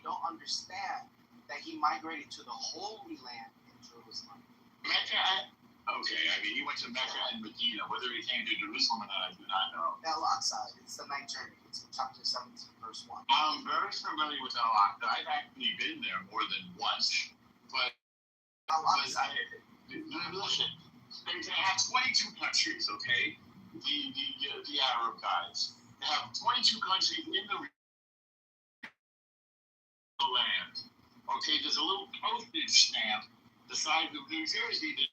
Speaker 5: don't understand that he migrated to the Holy Land in Jerusalem.
Speaker 21: Mecca. Okay, I mean, he went to Mecca and Medina. Whether he came to Jerusalem or not, I do not know.
Speaker 5: Al-Aqsa, it's the night journey. It's in chapter 17, verse 1.
Speaker 21: I'm very familiar with Al-Aqsa. I've actually been there more than once. But listen, they have 22 countries, okay? The Arab guys. They have 22 countries in the land. Okay, there's a little postage stamp the size of New Jersey.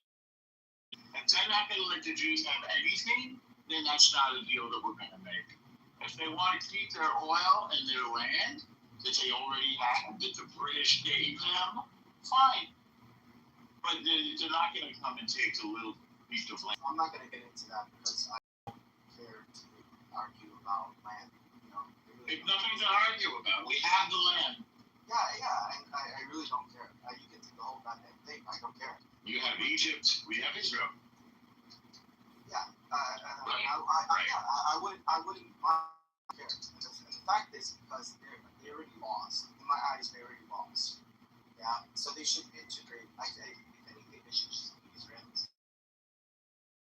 Speaker 21: If they're not going to let the Jews have anything, then that's not a deal that we're going to make. If they want to keep their oil and their land that they already have, that the British gave them, fine. But they're not going to come and take a little piece of land.
Speaker 5: I'm not going to get into that because I don't care to argue about land.
Speaker 21: There's nothing to argue about. We have the land.
Speaker 5: Yeah, I really don't care. You can take the whole goddamn thing. I don't care.
Speaker 21: You have Egypt. We have Israel.
Speaker 5: Yeah. I wouldn't care. The fact is because they already lost. In my eyes, they already lost. Yeah. So they should integrate. If anything, they should just be Israelis.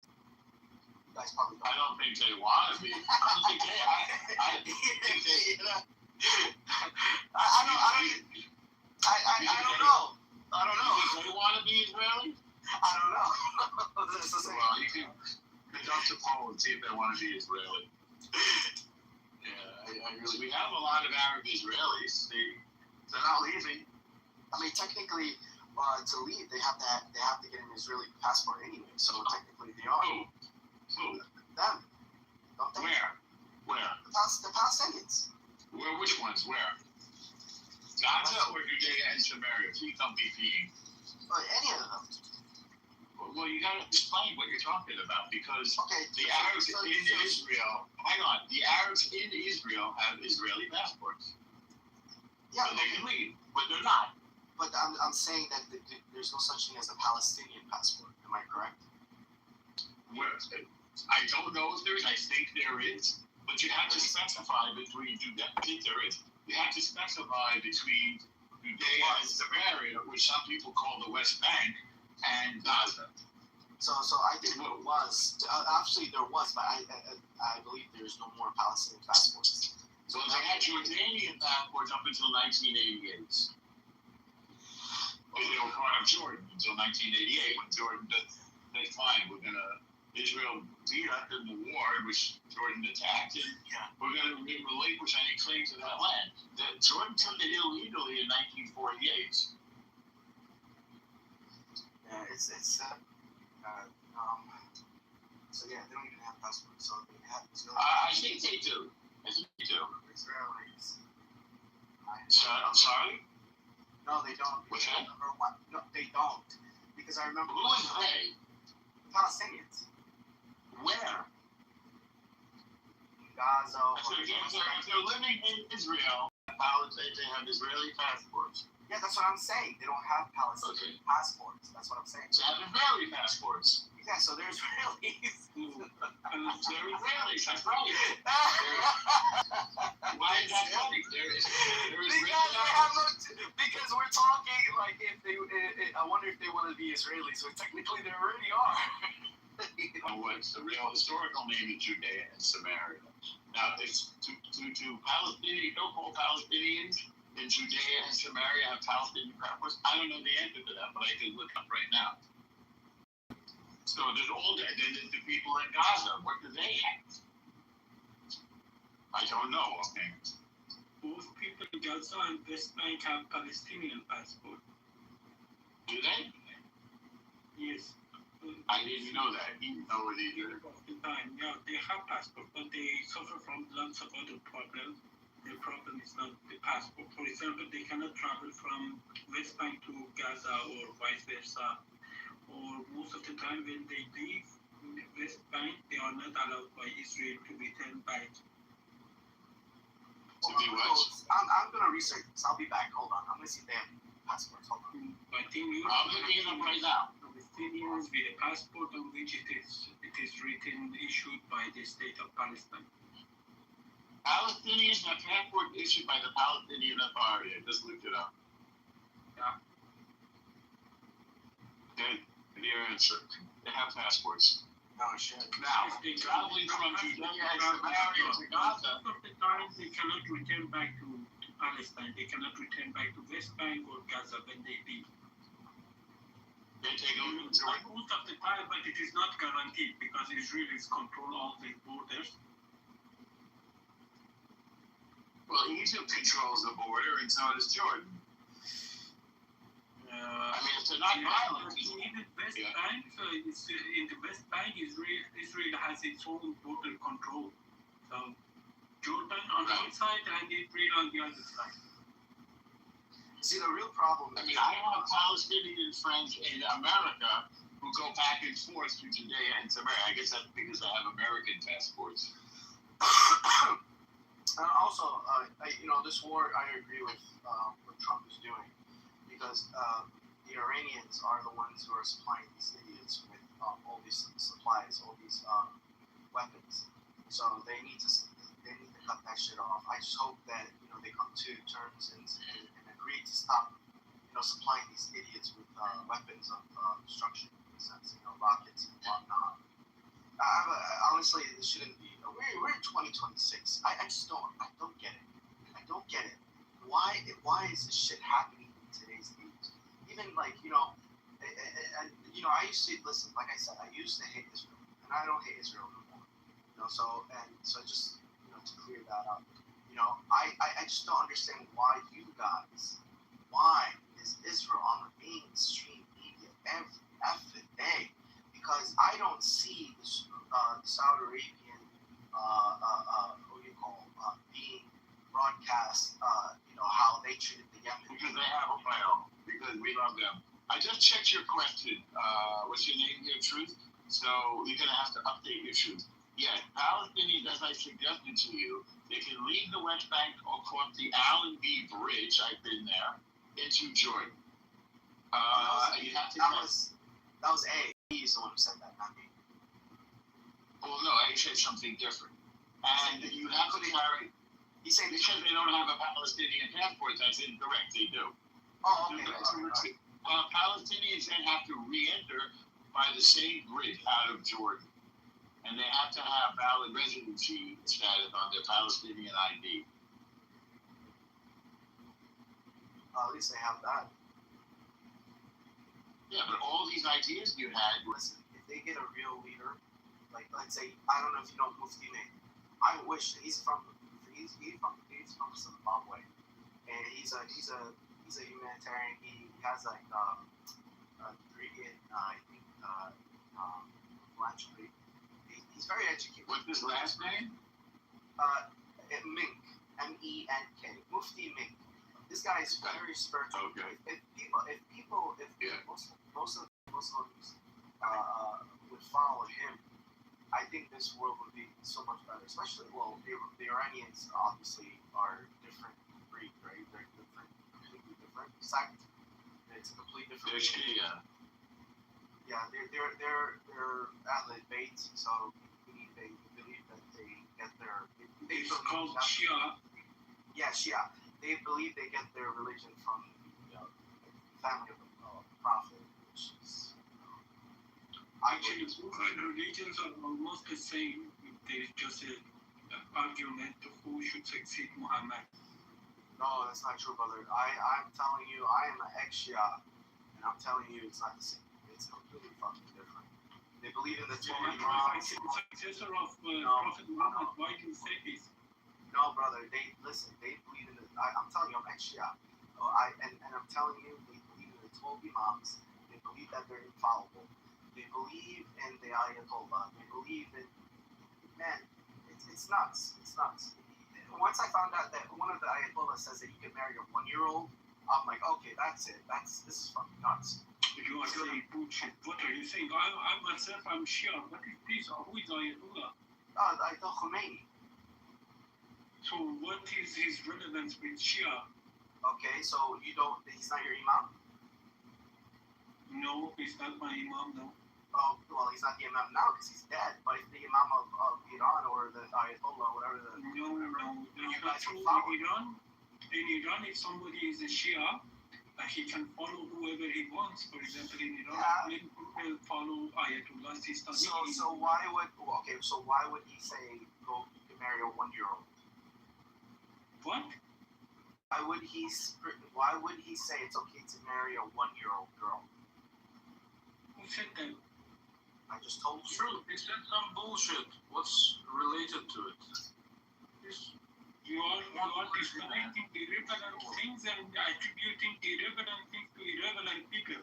Speaker 5: You guys probably don't.
Speaker 21: I don't think they want to be. I don't think they. I don't know.
Speaker 5: I don't know.
Speaker 21: Do they want to be Israeli?
Speaker 5: I don't know.
Speaker 21: Well, you can conduct a poll and see if they want to be Israeli. Yeah, we have a lot of Arab Israelis. They're not leaving.
Speaker 5: I mean, technically, to leave, they have to get an Israeli passport anyway. So technically, they are.
Speaker 21: Who?
Speaker 5: Them. Don't they?
Speaker 21: Where?
Speaker 5: The Palestinians.
Speaker 21: Which ones? Where? Gaza or Judea and Samaria? Please don't be peeing.
Speaker 5: Any of them.
Speaker 21: Well, you got to explain what you're talking about because the Arabs in Israel. Hang on. The Arabs in Israel have Israeli passports.
Speaker 5: Yeah.
Speaker 21: So they can leave, but they're not.
Speaker 5: But I'm saying that there's no such thing as a Palestinian passport. Am I correct?
Speaker 21: I don't know if there is. I think there is. But you have to specify between Judea. I think there is. You have to specify between Judea and Samaria, which some people call the West Bank, and Gaza.
Speaker 5: So I think there was. Actually, there was, but I believe there's no more Palestinian passports.
Speaker 21: So they had Jordanian passports up until 1988. They were part of Jordan until 1988 when Jordan said, fine, we're going to. Israel beat us in the war in which Jordan attacked, and we're going to relinquish any claim to that land. Jordan took it illegally in 1948.
Speaker 5: Yeah, so yeah, they don't even have passports. So they have.
Speaker 21: I think they do. I think they do.
Speaker 5: Israelis.
Speaker 20: I'm sorry?
Speaker 5: No, they don't.
Speaker 20: What's that?
Speaker 5: No, they don't. Because I remember.
Speaker 20: Who is they?
Speaker 5: Palestinians.
Speaker 20: Where?
Speaker 5: Gaza.
Speaker 20: So if they're living in Israel, they have Israeli passports.
Speaker 5: Yeah, that's what I'm saying. They don't have Palestinian passports. That's what I'm saying.
Speaker 20: They have Israeli passports.
Speaker 5: Yeah, so they're Israelis.
Speaker 20: They're Israelis. That's right. Why is that funny?
Speaker 5: Because we're talking like if they. I wonder if they want to be Israeli. So technically, they already are.
Speaker 20: What's the real historical name of Judea and Samaria? Now, it's to Palestinian, so-called Palestinians in Judea and Samaria have Palestinian passports. I don't know the answer to that, but I can look up right now. So there's the people in Gaza. What do they have? I don't know. Okay.
Speaker 8: Both people in Gaza and West Bank have Palestinian passport.
Speaker 20: Do they?
Speaker 8: Yes.
Speaker 20: I didn't know that. You know it either.
Speaker 8: Yeah, they have passport, but they suffer from lots of other problems. The problem is not the passport. For example, they cannot travel from West Bank to Gaza or vice versa. Or most of the time when they leave West Bank, they are not allowed by Israel to return back.
Speaker 20: To be what?
Speaker 5: I'm gonna research this. I'll be back. Hold on. I'm gonna see if they have passports. Hold on.
Speaker 8: I think
Speaker 20: I'm looking it up right now.
Speaker 8: Palestinians with a passport on which it is written issued by the state of Palestine.
Speaker 20: Palestinians have passport issued by the Palestinian Authority. I just looked it up.
Speaker 8: Yeah.
Speaker 20: Good. Your answer. They have passports.
Speaker 5: No shit.
Speaker 20: Now, traveling from Judea and Samaria to Gaza.
Speaker 8: Most of the time, they cannot return back to Palestine. They cannot return back to West Bank or Gaza when they leave.
Speaker 20: They take over
Speaker 8: Most of the time, but it is not guaranteed because Israelis control all the borders.
Speaker 20: Well, Egypt controls the border, and so does Jordan. I mean, if they're not violent,
Speaker 8: even West Bank, in the West Bank, Israel has its own border control. So Jordan on one side and Israel on the other side.
Speaker 5: See, the real problem.
Speaker 20: I mean, I have Palestinian friends in America who go back and forth to Judea and Samaria. I guess that's because they have American passports.
Speaker 5: Also, this war, I agree with what Trump is doing, because the Iranians are the ones who are supplying these idiots with all these supplies, all these weapons. So they need to cut that shit off. I just hope that they come to terms and agree to stop supplying these idiots with weapons of destruction, in a sense, rockets and whatnot. Honestly, this shouldn't be. We're in 2026. I don't get it. I don't get it. Why is this shit happening in today's age? Even I used to listen. Like I said, I used to hate Israel, and I don't hate Israel no more. So just to clear that up. I just don't understand why is Israel on the mainstream media every effing day? Because I don't see the Saudi Arabian being broadcast, how they treated the Yemen.
Speaker 20: Because they have a file. Because we love them. I just checked your question. What's your name here, Truth? So you're going to have to update your truth. Yeah, Palestinians, as I suggested to you, they can leave the West Bank or cross the Allenby Bridge, I've been there, into Jordan.
Speaker 5: That was A. He's the one who said that, not me.
Speaker 20: Well, no, I said something different. And you have to carry.
Speaker 5: He said
Speaker 20: because they don't have a Palestinian passport. That's incorrect. They do.
Speaker 5: Oh, okay. Right.
Speaker 20: Palestinians then have to re-enter by the same bridge out of Jordan, and they have to have valid residency status on their Palestinian ID.
Speaker 5: At least they have that.
Speaker 20: Yeah, but all these ideas you had.
Speaker 5: Listen, if they get a real leader, like let's say, I don't know if you know Mufti Ming. I wish he's from Zimbabwe, and he's a humanitarian. He has like a degree in philanthropy. He's very educated.
Speaker 20: What's his last name?
Speaker 5: Mink, Menk, Mufti Mink. This guy is very spiritual.
Speaker 21: Okay.
Speaker 5: If most Muslims would follow him, I think this world would be so much better. Especially, the Iranians obviously are different breed, right? They're different, completely different sect. It's a complete different.
Speaker 21: They're Shia.
Speaker 5: Yeah, they're Ahlul Bayt, so they believe that they get their.
Speaker 8: It's called Shia.
Speaker 5: Yeah, Shia. They believe they get their religion from the family of the Prophet, which is.
Speaker 8: Religions are almost the same. There's just an argument of who should succeed Muhammad.
Speaker 5: No, that's not true, brother. I'm telling you, I am an ex-Shia, and I'm telling you, it's not the same. It's completely fucking different. They believe in the 12 Imams.
Speaker 8: Successor of Prophet Muhammad. Why do you say this?
Speaker 5: No, brother. They believe in the. I'm telling you, I'm ex-Shia. And I'm telling you, they believe in the 12 Imams. They believe that they're infallible. They believe in the Ayatollah. They believe in. Man, it's nuts. It's nuts. Once I found out that one of the Ayatollah says that you can marry a 1-year-old, I'm like, okay, that's it. This is fucking nuts.
Speaker 8: You are saying bullshit. What are you saying? I myself, I'm Shia. What is this? Who is Ayatollah?
Speaker 5: Ayatollah Khomeini.
Speaker 8: So what is his relevance with Shia?
Speaker 5: Okay, so he's not your imam?
Speaker 8: No, he's not my imam, no.
Speaker 5: Oh, well, he's not the imam now because he's dead, but he's the imam of Iran or the Ayatollah, whatever the...
Speaker 8: No.
Speaker 5: You guys
Speaker 8: In
Speaker 5: follow.
Speaker 8: In Iran, if somebody is a Shia, he can follow whoever he wants. For example, in Iran, many people follow Ayatollah Sistani.
Speaker 5: So why would he say you can marry a 1-year-old?
Speaker 8: What?
Speaker 5: Why would he say it's okay to marry a 1-year-old girl?
Speaker 8: Who said that?
Speaker 5: I just told you.
Speaker 21: True, he said some bullshit. What's related to it?
Speaker 8: You are describing irrelevant things and attributing irrelevant things to irrelevant people.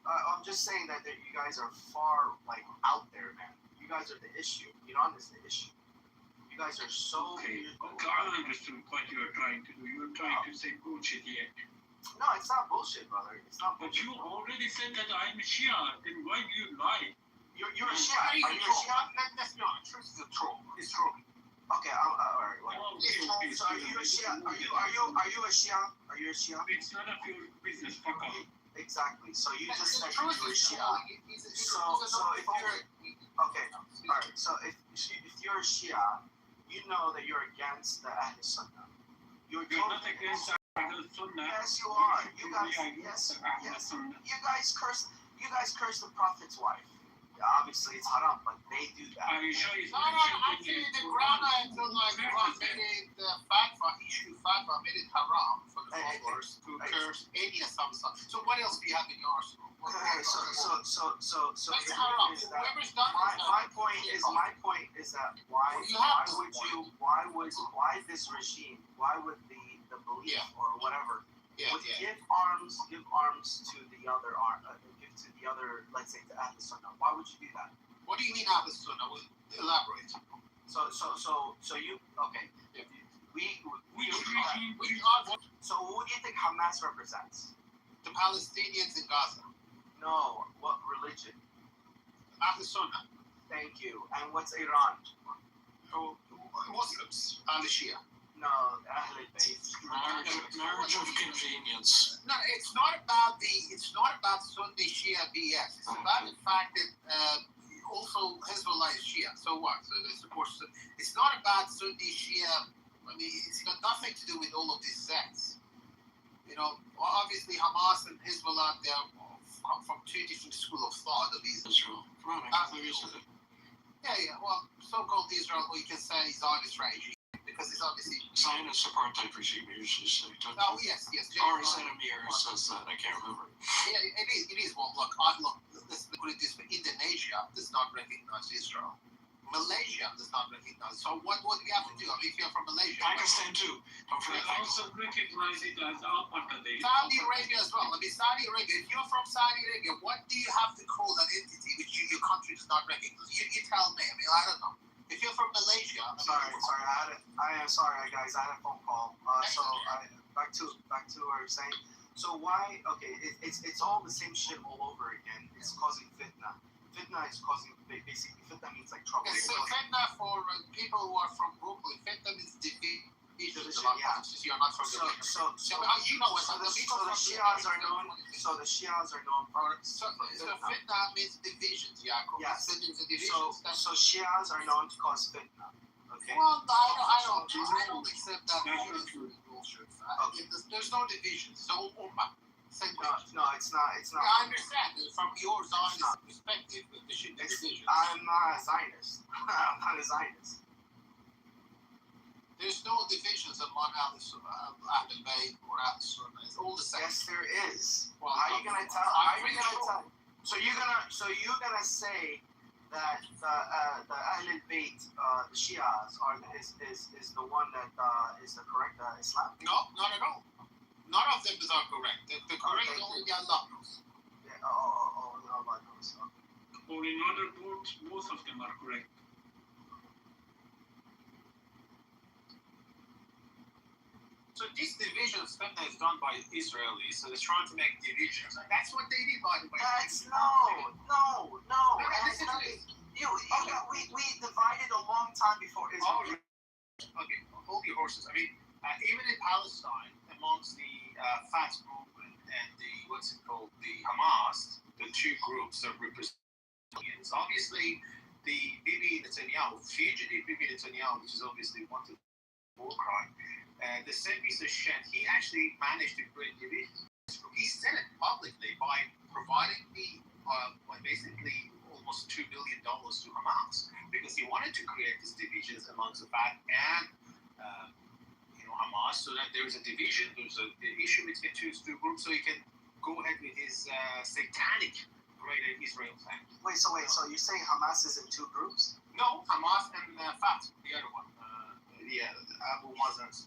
Speaker 5: I'm just saying that you guys are far out there, man. You guys are the issue. Iran is the issue. You guys are so.
Speaker 8: Okay, I understood what you are trying to do. You are trying to say bullshit here.
Speaker 5: No, it's not bullshit, brother. It's not bullshit.
Speaker 8: But you already said that I'm a Shia. Then why do you lie?
Speaker 5: You're a Shia. Are you a Shia?
Speaker 21: Let's be honest. Truth is a troll. It's true.
Speaker 5: Okay, all right.
Speaker 8: Okay.
Speaker 5: So are you a Shia? Are you a Shia? Are you a Shia?
Speaker 8: It's none of your business. Fuck off.
Speaker 5: Exactly. So you just said you're a Shia. So if you're okay, all right. So if you're a Shia, you know that you're against the Ahl Sunnah. You're
Speaker 8: not against Ahl Sunnah.
Speaker 5: Yes, you are. You guys curse the Prophet's wife. Yeah, obviously it's haram, but they do that.
Speaker 21: Are you sure it's actually the Quran and Quran made it fatwa made it haram for the followers to curse any assumption. So what else do you have in your arsenal?
Speaker 5: So
Speaker 21: that's haram. Whoever's done
Speaker 5: my point is that why this regime, why would the belief or whatever would give arms to the other to the other, let's say, to Ahl Sunnah? Why would you do that?
Speaker 21: What do you mean Ahl Sunnah? Elaborate.
Speaker 5: So you okay? So who do you think Hamas represents?
Speaker 21: The Palestinians in Gaza.
Speaker 5: No, what religion?
Speaker 21: Ahl Sunnah.
Speaker 5: Thank you. And what's Iran?
Speaker 21: Muslims. Al Shia.
Speaker 5: No, Ahlul Bayt.
Speaker 21: Marriage of convenience. No, it's not about Sunni Shia BS. It's about the fact that also Hezbollah is Shia. So what? So they support. It's not about Sunni Shia. I mean, it's got nothing to do with all of these sects. Obviously Hamas and Hezbollah, they're from two different schools of thought of Israel. Yeah. Well, so-called Israel, we can say Zionist regime. Because it's obviously
Speaker 14: Zionist apartheid regime usually say.
Speaker 21: Oh yes.
Speaker 14: Or is that Amir says that? I can't remember.
Speaker 21: Yeah, it is. Well, look. Let's put it this way: Indonesia does not recognize Israel. Malaysia does not recognize. So what do we have to do? I mean, if you're from Malaysia,
Speaker 14: Pakistan too. Don't forget.
Speaker 8: They also recognize it as apartheid.
Speaker 21: Saudi Arabia as well. I mean, Saudi Arabia. If you're from Saudi Arabia, what do you have to call that entity which your country does not recognize? You tell me. I mean, I don't know. If you're from Malaysia,
Speaker 5: sorry, guys, I had a phone call. back to what you're saying. So why? Okay, it's all the same shit all over again. It's causing fitna. Fitna is causing basically fitna means like trouble.
Speaker 21: So fitna for people who are from Brooklyn, fitna means division.
Speaker 5: Yeah.
Speaker 21: You're not from the you know what?
Speaker 5: So the Shias are known. So the Shias are known for.
Speaker 21: So fitna means divisions, Yaakov.
Speaker 5: Yes.
Speaker 21: Divisions.
Speaker 5: So Shias are known to cause fitna. Okay.
Speaker 21: Well, I don't accept that bullshit.
Speaker 5: Okay.
Speaker 21: There's no divisions. So ummah.
Speaker 5: No, it's not. It's not.
Speaker 21: Yeah, I understand. From your Zionist perspective, there should be divisions.
Speaker 5: I'm not a Zionist. I'm not a Zionist.
Speaker 21: There's no divisions among Ahlul Bayt or Ahlul Sunnah. It's all the same.
Speaker 5: Yes, there is.
Speaker 21: Well,
Speaker 5: how are you gonna tell? How are you gonna tell? So you're gonna say that the Ahlul Bayt, the Shias, is the one that is the correct Islam?
Speaker 21: No, not at all. None of them are correct. The correct is only Allah knows.
Speaker 5: Yeah, Allah knows.
Speaker 8: Or in other words, both of them are correct.
Speaker 21: So this division fitna is done by Israelis, so they're trying to make divisions. And that's what they did, by the way.
Speaker 5: No.
Speaker 21: Listen to this.
Speaker 5: We divided a long time before Israel.
Speaker 21: Okay, hold your horses. I mean, even in Palestine, amongst the Fatah movement and the Hamas, the two groups that represent Palestinians, obviously the Bibi Netanyahu, fugitive Bibi Netanyahu, which is obviously wanted for war crime, the same piece of shit, he actually managed to create divisions. He said it publicly by providing basically almost $2 billion to Hamas because he wanted to create these divisions amongst the Fatah and Hamas, so that there's a division, there's an issue between two groups, so he can go ahead with his satanic Greater Israel plan.
Speaker 5: Wait, so you're saying Hamas is in two groups?
Speaker 21: No, Hamas and Fatah, the other one. Abu Mazen's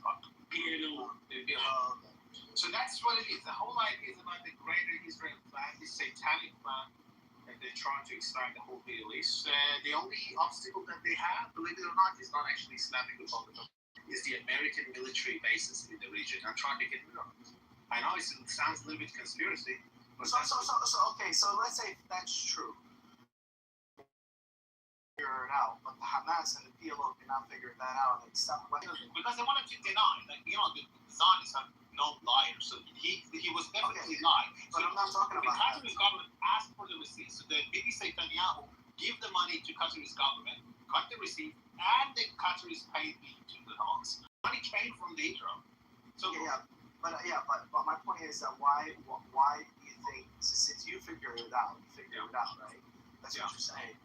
Speaker 21: So that's what it is. The whole idea is about the Greater Israel plan, this satanic plan that they're trying to expand the whole Middle East. The only obstacle that they have, believe it or not, is not actually Islamic Republic. Is the American military bases in the region. I'm trying to get rid of it. I know it sounds a little bit conspiracy, but
Speaker 5: okay, so let's say that's true. Figure it out, but the Hamas and the PLO cannot figure that out and stop
Speaker 21: because they wanted to deny, the Zionists are no liars, so he was definitely lying.
Speaker 5: But I'm not talking about that.
Speaker 21: The Qatari government asked for the receipt, so the Bibi Netanyahu give the money to Qatari's government, got the receipt, and the Qataris paid me to the Hamas. Money came from the Israel. So
Speaker 5: but my point is that why do you think, since you figured it out, right? That's what you're saying.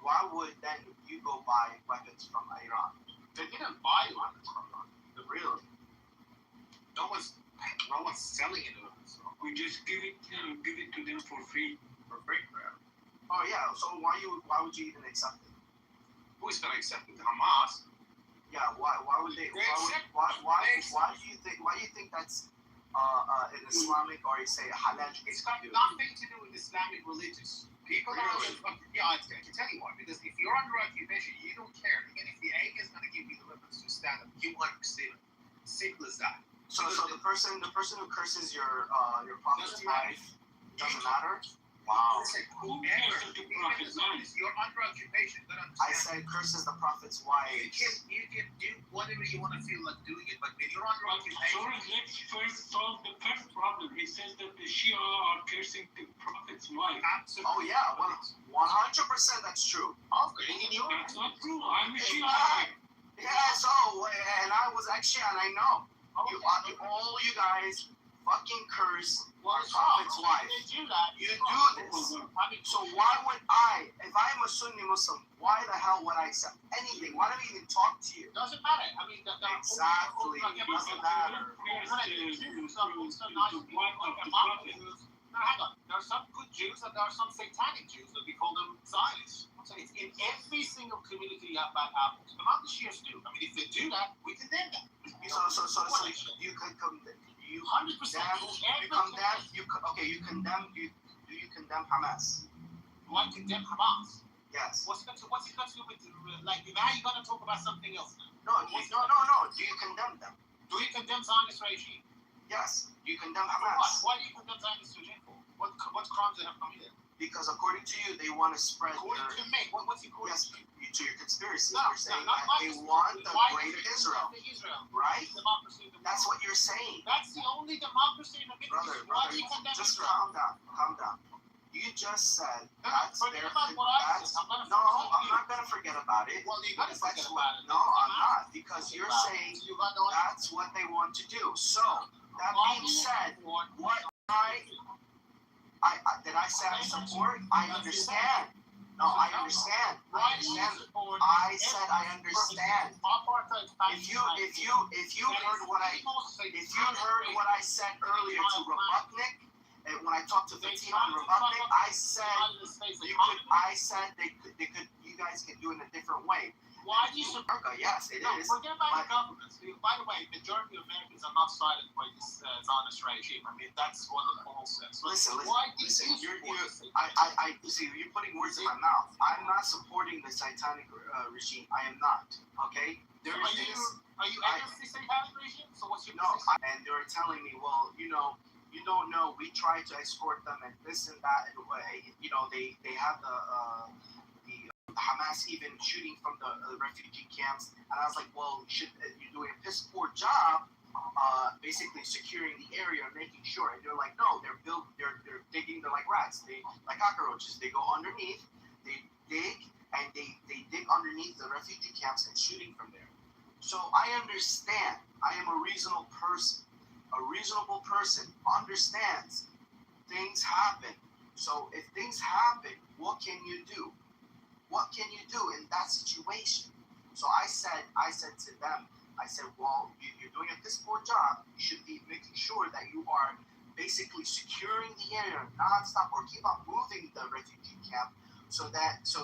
Speaker 5: Why would then you go buy weapons from Iran?
Speaker 21: They didn't buy weapons from Iran. Really? No one's selling it to them. So.
Speaker 8: We just give it to them for free.
Speaker 21: For free,
Speaker 5: Oh yeah. So why would you even accept it?
Speaker 21: Who's gonna accept it? Hamas.
Speaker 5: Yeah. Why would they? Why do you think that's an Islamic or you say halal?
Speaker 21: It's got nothing to do with Islamic religious. People
Speaker 5: really?
Speaker 21: I can tell you why. Because if you're under occupation, you don't care. Even if the A is going to give you the weapons to stand up, you want to receive it. Simple as that.
Speaker 5: So the person who curses your prophet's wife doesn't matter. Wow.
Speaker 21: Listen, whoever, you're under occupation.
Speaker 5: I said curses the prophet's wife.
Speaker 21: You can do whatever you want to feel like doing it, but when you're under occupation.
Speaker 8: Let's first solve the first problem. It says that the Shia are cursing the prophet's wife.
Speaker 21: Absolutely.
Speaker 5: Oh yeah, 100% that's true.
Speaker 8: That's not true. I'm a Shia.
Speaker 5: Yeah, so and I was actually, and I know all you guys fucking curse prophet's wife. You do this. So why would I, if I'm a Sunni Muslim, why the hell would I accept anything? Why do I even talk to you?
Speaker 21: Doesn't matter. I mean,
Speaker 5: exactly. It doesn't matter.
Speaker 21: Hang on. There are some good Jews and there are some satanic Jews that we call them Zionists. So it's in every single community you have bad apples. Among the Shias do. I mean, if they do that, we condemn them.
Speaker 5: So you could condemn. You
Speaker 21: 100%.
Speaker 5: You condemn Hamas?
Speaker 21: Do I condemn Hamas?
Speaker 5: Yes.
Speaker 21: What's it got to do with now you're going to talk about something else now?
Speaker 5: No. Do you condemn them?
Speaker 9: Do you condemn Zionist regime?
Speaker 5: Yes. You condemn
Speaker 9: For
Speaker 5: Hamas.
Speaker 9: what? Why do you condemn Zionist regime for? What crimes they have committed?
Speaker 5: Because according to you, they want to spread
Speaker 9: According to me, what's according
Speaker 5: yes,
Speaker 9: to you?
Speaker 5: to your conspiracy.
Speaker 9: No,
Speaker 5: You're saying
Speaker 9: not
Speaker 5: that they want the greater Israel, right?
Speaker 9: Democracy in the
Speaker 5: That's what you're saying.
Speaker 9: That's the only democracy in the Middle
Speaker 5: Brother,
Speaker 9: East. Why do you condemn
Speaker 5: just
Speaker 9: Israel?
Speaker 5: calm down. Calm down. You just said that's
Speaker 9: Forget
Speaker 5: their.
Speaker 9: about what I
Speaker 5: That's,
Speaker 9: said. I'm gonna
Speaker 5: no,
Speaker 9: forget
Speaker 5: I'm
Speaker 9: you.
Speaker 5: not gonna forget about it.
Speaker 9: Well, you're gonna
Speaker 5: Because
Speaker 9: forget
Speaker 5: that's
Speaker 9: about it.
Speaker 5: No, I'm not. Because you're saying
Speaker 9: You got no
Speaker 5: that's what they want to do. So that
Speaker 9: Why
Speaker 5: being
Speaker 9: do you
Speaker 5: said,
Speaker 9: support-
Speaker 5: what I did I say I support? I understand. No, I understand.
Speaker 9: Why do you support?
Speaker 5: I said I understand.
Speaker 9: Apartheid.
Speaker 5: If you heard what I said earlier to Rebutnik, and when I talked to Fatima and Rebutnik, I said you guys can do it in a different way.
Speaker 9: Why do you support?
Speaker 5: Yes, it
Speaker 9: No,
Speaker 5: is.
Speaker 9: forget about the governments. By the way, the majority of Americans are not sided by this Zionist regime. I mean, that's what the poll says.
Speaker 5: Listen.
Speaker 9: Why do
Speaker 5: Listen.
Speaker 9: you
Speaker 5: I see. You're putting words in my mouth. I'm not supporting the satanic regime. I am not. Okay.
Speaker 9: Are you against the satanic regime? So what's your
Speaker 5: No,
Speaker 9: position?
Speaker 5: and they're telling me, well, you don't know. We try to escort them and this and that, and they have the Hamas even shooting from the refugee camps, and I was like, well, you're doing a piss poor job, basically securing the area and making sure. And they're like, no, they're digging. They're like rats. They like cockroaches. They go underneath. They dig and they dig underneath the refugee camps and shooting from there. So I understand. I am a reasonable person. A reasonable person understands things happen. So if things happen, what can you do? What can you do in that situation? So I said to them, well, you're doing a piss poor job. You should be making sure that you are basically securing the area nonstop, or keep on moving the refugee camp so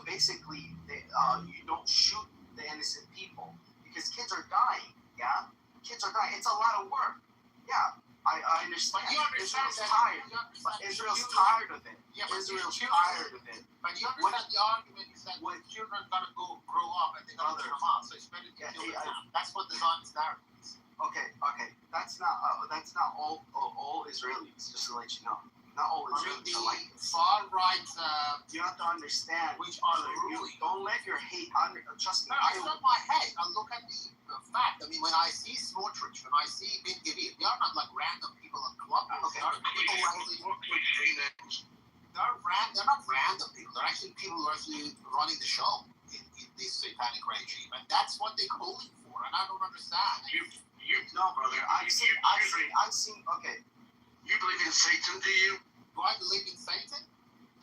Speaker 5: basically you don't shoot the innocent people, because kids are dying. Yeah, kids are dying. It's a lot of work. Yeah, I understand.
Speaker 9: But you understand
Speaker 5: Israel's tired. Israel's tired of it.
Speaker 9: Yeah, but
Speaker 5: Israel's
Speaker 9: children-
Speaker 5: tired of it.
Speaker 9: But you understand the argument is that children are gonna grow up and they're gonna be Hamas, so it's better to kill them now. That's what the Zionist narrative is.
Speaker 5: Okay. That's not all Israelis. Just to let you know, not all Israelis are like this.
Speaker 9: Far right.
Speaker 5: You have to understand
Speaker 9: Which are
Speaker 5: you
Speaker 9: ruling.
Speaker 5: don't let your hate trust me.
Speaker 9: No, it's not my hate. I look at the fact. I mean, when I see Smotrich, when I see Ben Gvir, they are not like random people on Clubhouse.
Speaker 5: Okay.
Speaker 9: They are people who actually. They're not random people. They're actually people who are actually running the show in this satanic regime, and that's what they're calling for. And I don't understand.
Speaker 5: No, brother. I've seen. Okay.
Speaker 20: You believe in Satan, do you?
Speaker 9: Do I believe in Satan?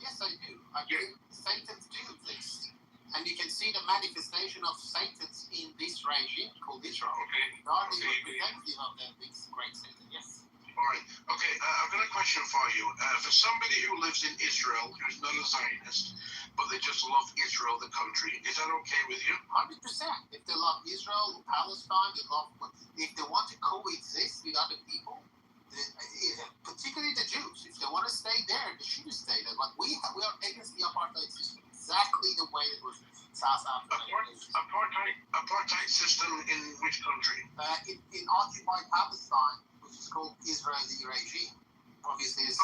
Speaker 9: Yes, I do. I believe Satans do exist. And you can see the manifestation of Satans in this regime called Israel.
Speaker 20: Okay.
Speaker 9: God is representative of that big great Satan, yes.
Speaker 20: All right. Okay, I've got a question for you. For somebody who lives in Israel, who's not a Zionist, but they just love Israel, the country, is that okay with you?
Speaker 9: 100%. If they love Israel, Palestine, if they want to coexist with other people, particularly the Jews, if they want to stay there, they should stay there. But we are against the apartheid system, exactly the way it was in South Africa.
Speaker 20: Apartheid system in which country?
Speaker 9: In occupied Palestine, which is called Israeli regime. Obviously, it's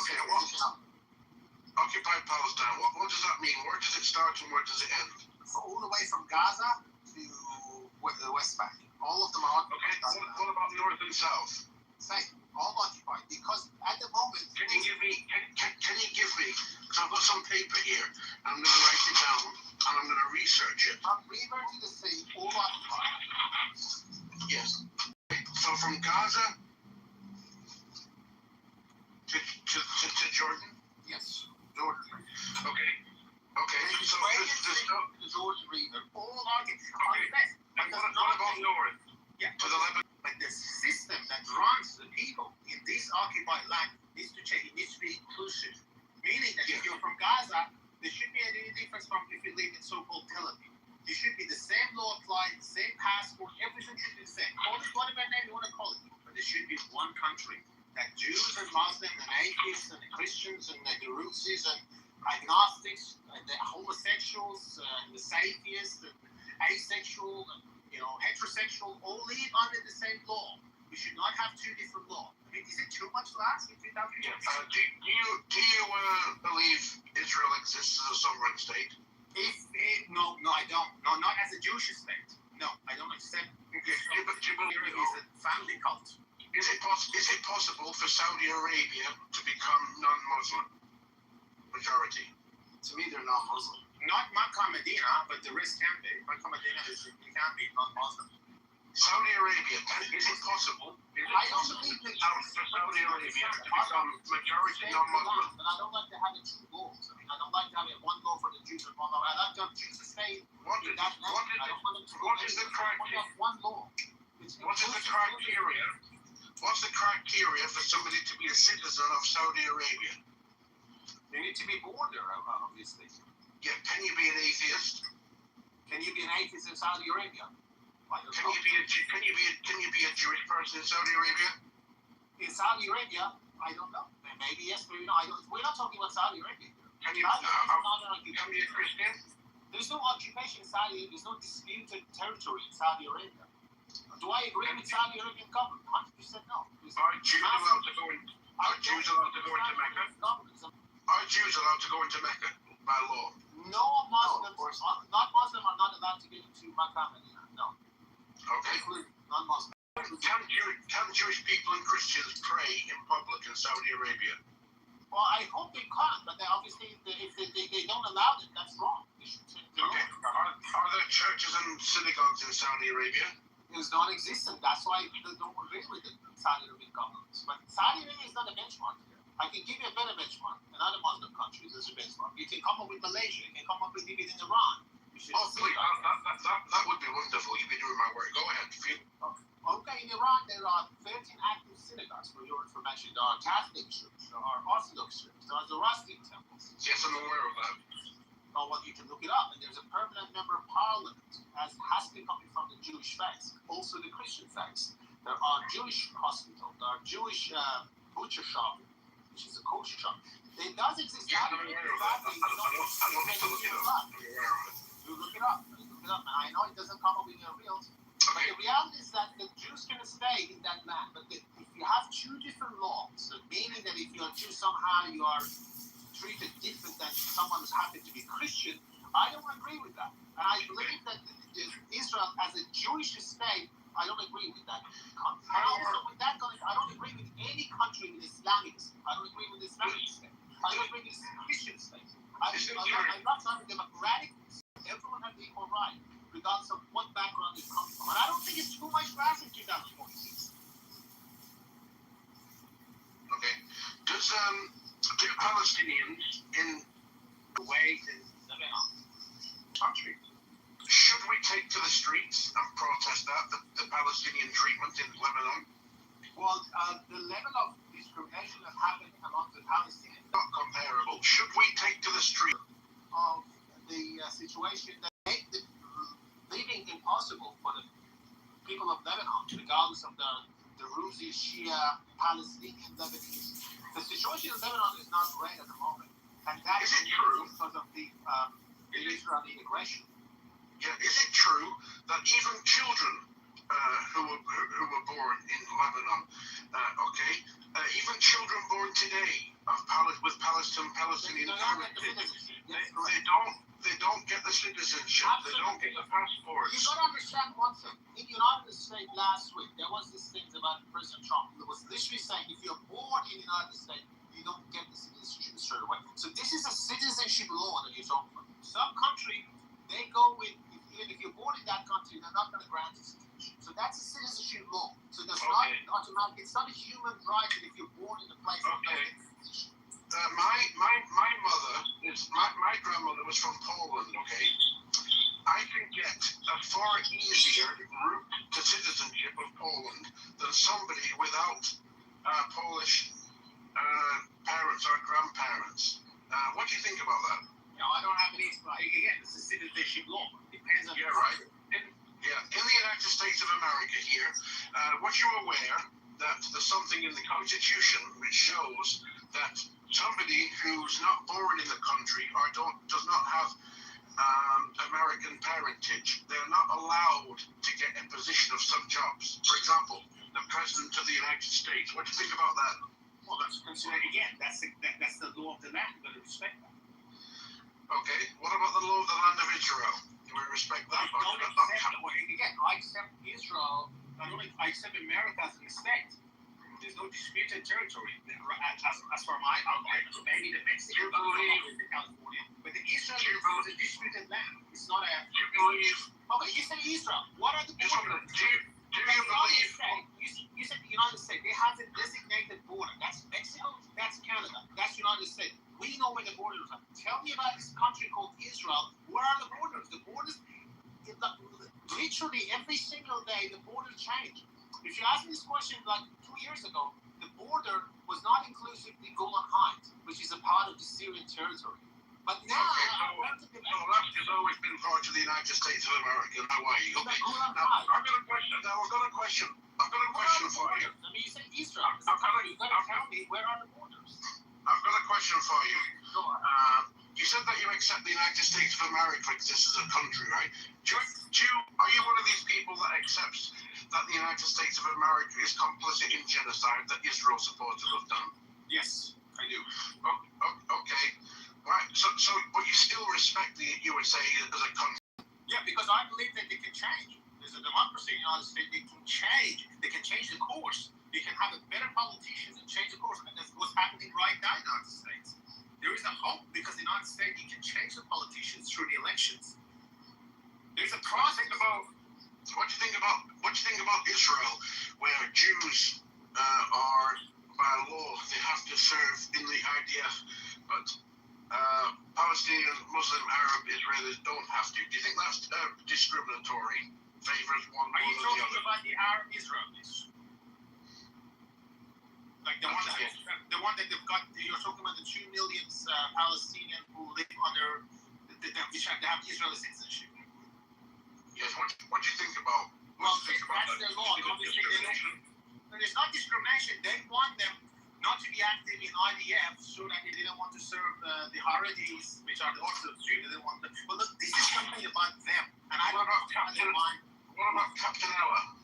Speaker 20: Occupied Palestine. What does that mean? Where does it start and where does it end?
Speaker 9: So all the way from Gaza to the West Bank. All of them are occupied.
Speaker 20: Okay, what about North and South?
Speaker 9: Same, all occupied. Because at the moment...
Speaker 20: Can you give me, because I've got some paper here, and I'm going to write it down, and I'm going to research it.
Speaker 9: From river to the sea, all occupied.
Speaker 20: Yes. So from Gaza to Jordan?
Speaker 9: Yes, Jordan.
Speaker 20: Okay. So
Speaker 9: the Jordan River, all occupied.
Speaker 20: And what about north?
Speaker 9: Yeah.
Speaker 20: To the Lebanon?
Speaker 9: But the system that runs the people in this occupied land needs to change. It needs to be inclusive. Meaning that if you're from Gaza, there shouldn't be any difference from if you live in so-called Tel Aviv. There should be the same law applied, the same passport, everything should be the same. Call it whatever name you want to call it. But there should be one country. That Jews and Muslims and atheists and the Christians and the Druzies and agnostics and the homosexuals and the atheists and asexual and heterosexual all live under the same law. we should not have two different laws. I mean, is it too much to ask in 2020?
Speaker 20: Yeah. Do you believe Israel exists as a sovereign state?
Speaker 9: No, I don't. No, not as a Jewish state. No, I don't accept.
Speaker 20: Do you believe
Speaker 9: It is a family cult.
Speaker 20: Is it possible for Saudi Arabia to become non-Muslim majority?
Speaker 5: To me, they're not Muslim.
Speaker 9: Not Makkah, Medina, but the rest can be. Makkah, Medina can be non-Muslim.
Speaker 20: Saudi Arabia, is it possible? Is it possible for Saudi Arabia to become majority non-Muslim?
Speaker 9: But I don't like to have it two laws. I mean, I don't like to have it one law for the Jews and one law. I like to have Jews to stay.
Speaker 20: What is the criteria?
Speaker 9: One law.
Speaker 20: What is the criteria? What's the criteria for somebody to be a citizen of Saudi Arabia?
Speaker 9: They need to be born there, obviously.
Speaker 20: Yeah, can you be an atheist?
Speaker 9: Can you be an atheist in Saudi Arabia?
Speaker 20: Can you be a Jewish person in Saudi Arabia?
Speaker 9: In Saudi Arabia, I don't know. Maybe yes, maybe no. We're not talking about Saudi Arabia here.
Speaker 20: Can you be a Christian?
Speaker 9: There's no occupation in Saudi Arabia. There's no disputed territory in Saudi Arabia. Do I agree with Saudi Arabian government? 100% no.
Speaker 20: Are Jews allowed to go into Mecca? Are Jews allowed to go into Mecca by law?
Speaker 9: No Muslims, not Muslim, are not allowed to get into Makkah, Medina. No.
Speaker 20: Okay.
Speaker 9: Non-Muslim.
Speaker 20: Can Jewish people and Christians pray in public in Saudi Arabia?
Speaker 9: Well, I hope they can, but they obviously, if they don't allow it, that's wrong.
Speaker 20: Okay. Are there churches and synagogues in Saudi Arabia?
Speaker 9: It's non-existent. That's why they don't agree with the Saudi Arabian government. But Saudi Arabia is not a benchmark here. I can give you a better benchmark in other Muslim countries as a benchmark. You can come up with Malaysia. You can come up with even in Iran.
Speaker 20: Oh, please, that would be wonderful. You'd be doing my work. Go ahead.
Speaker 9: Okay, in Iran, there are 13 active synagogues, for your information. There are Catholic churches, there are Orthodox churches, there are Zoroastrian temples.
Speaker 20: Yes, I'm aware of that.
Speaker 9: Oh, well, you can look it up. And there's a permanent member of parliament, as has been coming from the Jewish faith, also the Christian faith. There are Jewish hospitals, there are Jewish butcher shop, which is a kosher shop. It does exist.
Speaker 20: Yeah, I'm aware of that. I don't need to look it up. I'm aware of it.
Speaker 9: You look it up. I know it doesn't come up in your reels. But the reality is that the Jews can stay in that land. But if you have two different laws, meaning that if you're Jew, somehow you are treated different than someone who's happen to be Christian, I don't agree with that. And I believe that Israel, as a Jewish state, I don't agree with that. And also with that, I don't agree with any country with Islamic state. I don't agree with Islamic state. I don't agree with Christian state. I'm not trying to democratic. Everyone has the equal right, regardless of what background they come from. And I don't think it's too much to ask in 2046.
Speaker 20: Okay. Do Palestinians in
Speaker 9: Kuwait and Lebanon country
Speaker 20: should we take to the streets and protest the Palestinian treatment in Lebanon?
Speaker 9: Well, the level of discrimination that happened among the Palestinians
Speaker 20: not comparable. Should we take to the street
Speaker 9: of the situation that make the living impossible for the people of Lebanon, regardless of the Druzi, Shia, Palestinian, Lebanese? The situation in Lebanon is not great at the moment, and that is true because of the Israeli aggression.
Speaker 20: Yeah, is it true that even children who were born in Lebanon, even children born today with Palestinian heritage, they don't get the citizenship, they don't get the passport.
Speaker 9: You got to understand one thing. In the United States last week, there was this thing about President Trump that was literally saying if you're born in the United States, you don't get the citizenship straight away. So this is a citizenship law that you're talking about. Some country, they go with, even if you're born in that country, they're not going to grant you citizenship. So that's a citizenship law. So that's not automatic. It's not a human right that if you're born in a place of citizenship.
Speaker 20: My grandmother was from Poland, okay? I can get a far easier route to citizenship of Poland than somebody without Polish parents or grandparents. What do you think about that?
Speaker 9: No, I don't have any. Again, it's a citizenship law. Depends on.
Speaker 20: Yeah, right. In the United States of America here, was you aware that there's something in the Constitution which shows that somebody who's not born in the country or does not have American parentage, they're not allowed to get a position of some jobs. For example, the President of the United States. What do you think about that?
Speaker 9: Well, that's considered again. That's the law of the land. You've got to respect that.
Speaker 20: Okay. What about the law of the land of Israel? Do we respect that?
Speaker 9: Again, I accept Israel. I accept America as a state. There's no disputed territory. As for my argument, maybe the Mexican government, the California, but the Israel is a disputed land. It's not a.
Speaker 20: You believe?
Speaker 9: Okay, you say Israel. What are the borders?
Speaker 20: Do you believe?
Speaker 9: You said the United States. They have a designated border. That's Mexico. That's Canada. That's United States. We know where the borders are. Tell me about this country called Israel. Where are the borders? The borders. Literally every single day, the borders change. If you asked me this question like 2 years ago, the border was not inclusive in Golan Heights, which is a part of the Syrian territory. But now,
Speaker 20: has always been part of the United States of America. Hawaii. Okay. Now, I've got a question. I've got a question for you.
Speaker 9: I mean, you say Israel. You've got to tell me where are the borders.
Speaker 20: I've got a question for you. You said that you accept the United States of America exists as a country, right? Are you one of these people that accepts that the United States of America is complicit in genocide that Israel supporters have done?
Speaker 9: Yes, I do.
Speaker 20: Okay. Right. So, but you still respect the USA as a country?
Speaker 9: Yeah, because I believe that they can change. There's a democracy in the United States. They can change. They can change the course. They can have a better politicians and change the course. And that's what's happening right now in the United States. There is a hope because in the United States you can change the politicians through the elections. There's a process about.
Speaker 20: What do you think about Israel, where Jews are by law they have to serve in the IDF, but Palestinian, Muslim, Arab Israelis don't have to? Do you think that's discriminatory? Favors one more than the other?
Speaker 9: Are you talking about the Arab Israelis? Like the one that they've got? You're talking about the 2 million Palestinians who live under they have Israeli citizenship.
Speaker 20: Yes, what do you think about?
Speaker 9: Well, that's their law. Obviously, there's not discrimination. They want them not to be active in IDF so that they didn't want to serve the Haredis, which are the Orthodox Jews. They didn't want them. But look, this is something about them. And I don't know how they mind.
Speaker 20: What about Captain Ella?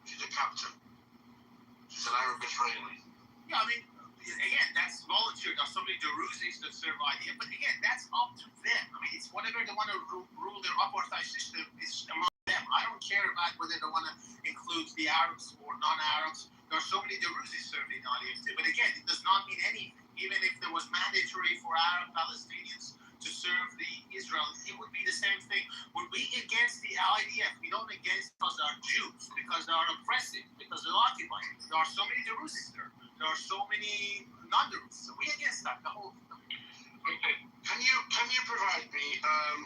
Speaker 20: She's a captain. She's an Arab Israeli.
Speaker 9: Yeah, I mean, again, that's volunteer. There's so many Druzzis that serve IDF, but again, that's up to them. I mean, it's whatever they want to rule their apartheid system is among them. I don't care about whether they want to include the Arabs or non-Arabs. There are so many Druzzis serving in IDF too. But again, it does not mean anything. Even if there was mandatory for Arab Palestinians to serve the Israel, it would be the same thing. Would we against the IDF? We don't against because they are Jews, because they are oppressive, because they're occupied. There are so many Druzzis there. There are so many non-Druzzis. So we against that. The whole.
Speaker 20: Okay. Can you provide me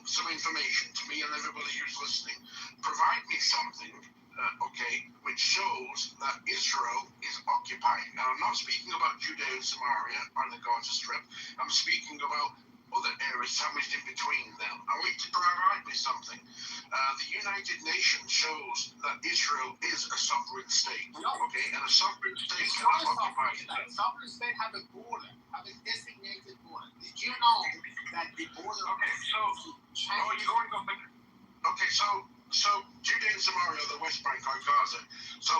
Speaker 20: some information to me and everybody who's listening? Provide me something, which shows that Israel is occupying. Now, I'm not speaking about Judea and Samaria or the Gaza Strip. I'm speaking about other areas sandwiched in between them. I want you to provide me something. The United Nations shows that Israel is a sovereign state. Okay, and a sovereign state cannot occupy it.
Speaker 9: A sovereign state have a border, have a designated border. Did you know that the border?
Speaker 20: Okay, so Judea and Samaria, the West Bank or Gaza. So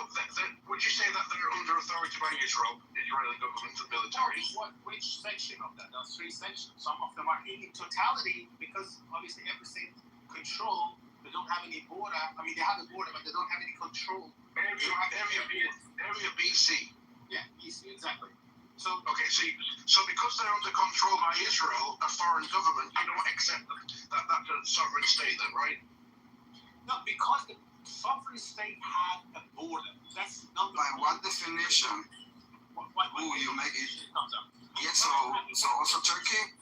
Speaker 20: would you say that they're under authority by Israel, the Israeli government and military?
Speaker 9: Which section of that? There's 3 sections. Some of them are in totality because obviously everything control. They don't have any border. I mean, they have a border, but they don't have any control.
Speaker 20: Area BC.
Speaker 9: Yeah, BC, exactly. So
Speaker 20: because they're under control by Israel, a foreign government, you don't accept that that's a sovereign state then, right?
Speaker 9: No, because the sovereign state have a border. That's not
Speaker 15: by what definition? You make it? Yeah, so also Turkey?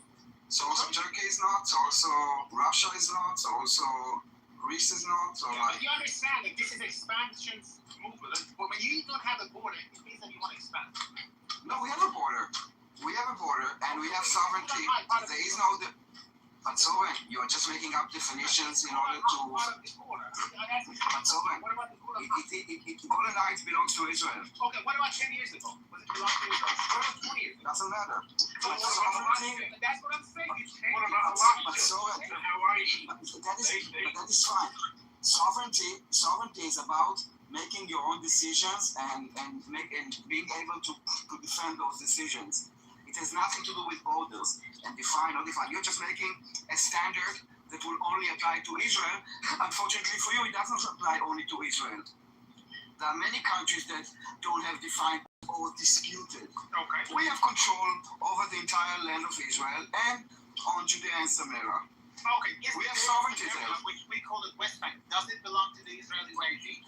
Speaker 15: So also Turkey is not, so also Russia is not, so also Greece is not, so
Speaker 9: but you understand that this is expansion movement. But when you don't have a border, it means that you want to expand.
Speaker 15: No, we have a border. We have a border and we have sovereignty. There is no but so you're just making up definitions in order to. But so Golan Heights belongs to Israel.
Speaker 9: Okay, what about 10 years ago? Was it belong to Israel? What about 20 years ago?
Speaker 15: Doesn't matter.
Speaker 9: That's what I'm saying.
Speaker 20: What about
Speaker 15: Hawaii?
Speaker 20: Hawaii?
Speaker 15: But that is fine. Sovereignty is about
Speaker 5: making your own decisions and being able to defend those decisions. It has nothing to do with borders and define or define. You're just making a standard that will only apply to Israel. Unfortunately for you, it doesn't apply only to Israel. There are many countries that don't have defined or disputed.
Speaker 9: Okay.
Speaker 5: We have control over the entire land of Israel and on Judea and Samaria.
Speaker 9: Okay. Yes,
Speaker 5: We have sovereignty there.
Speaker 9: which we call it West Bank. Does it belong to the Israeli regime?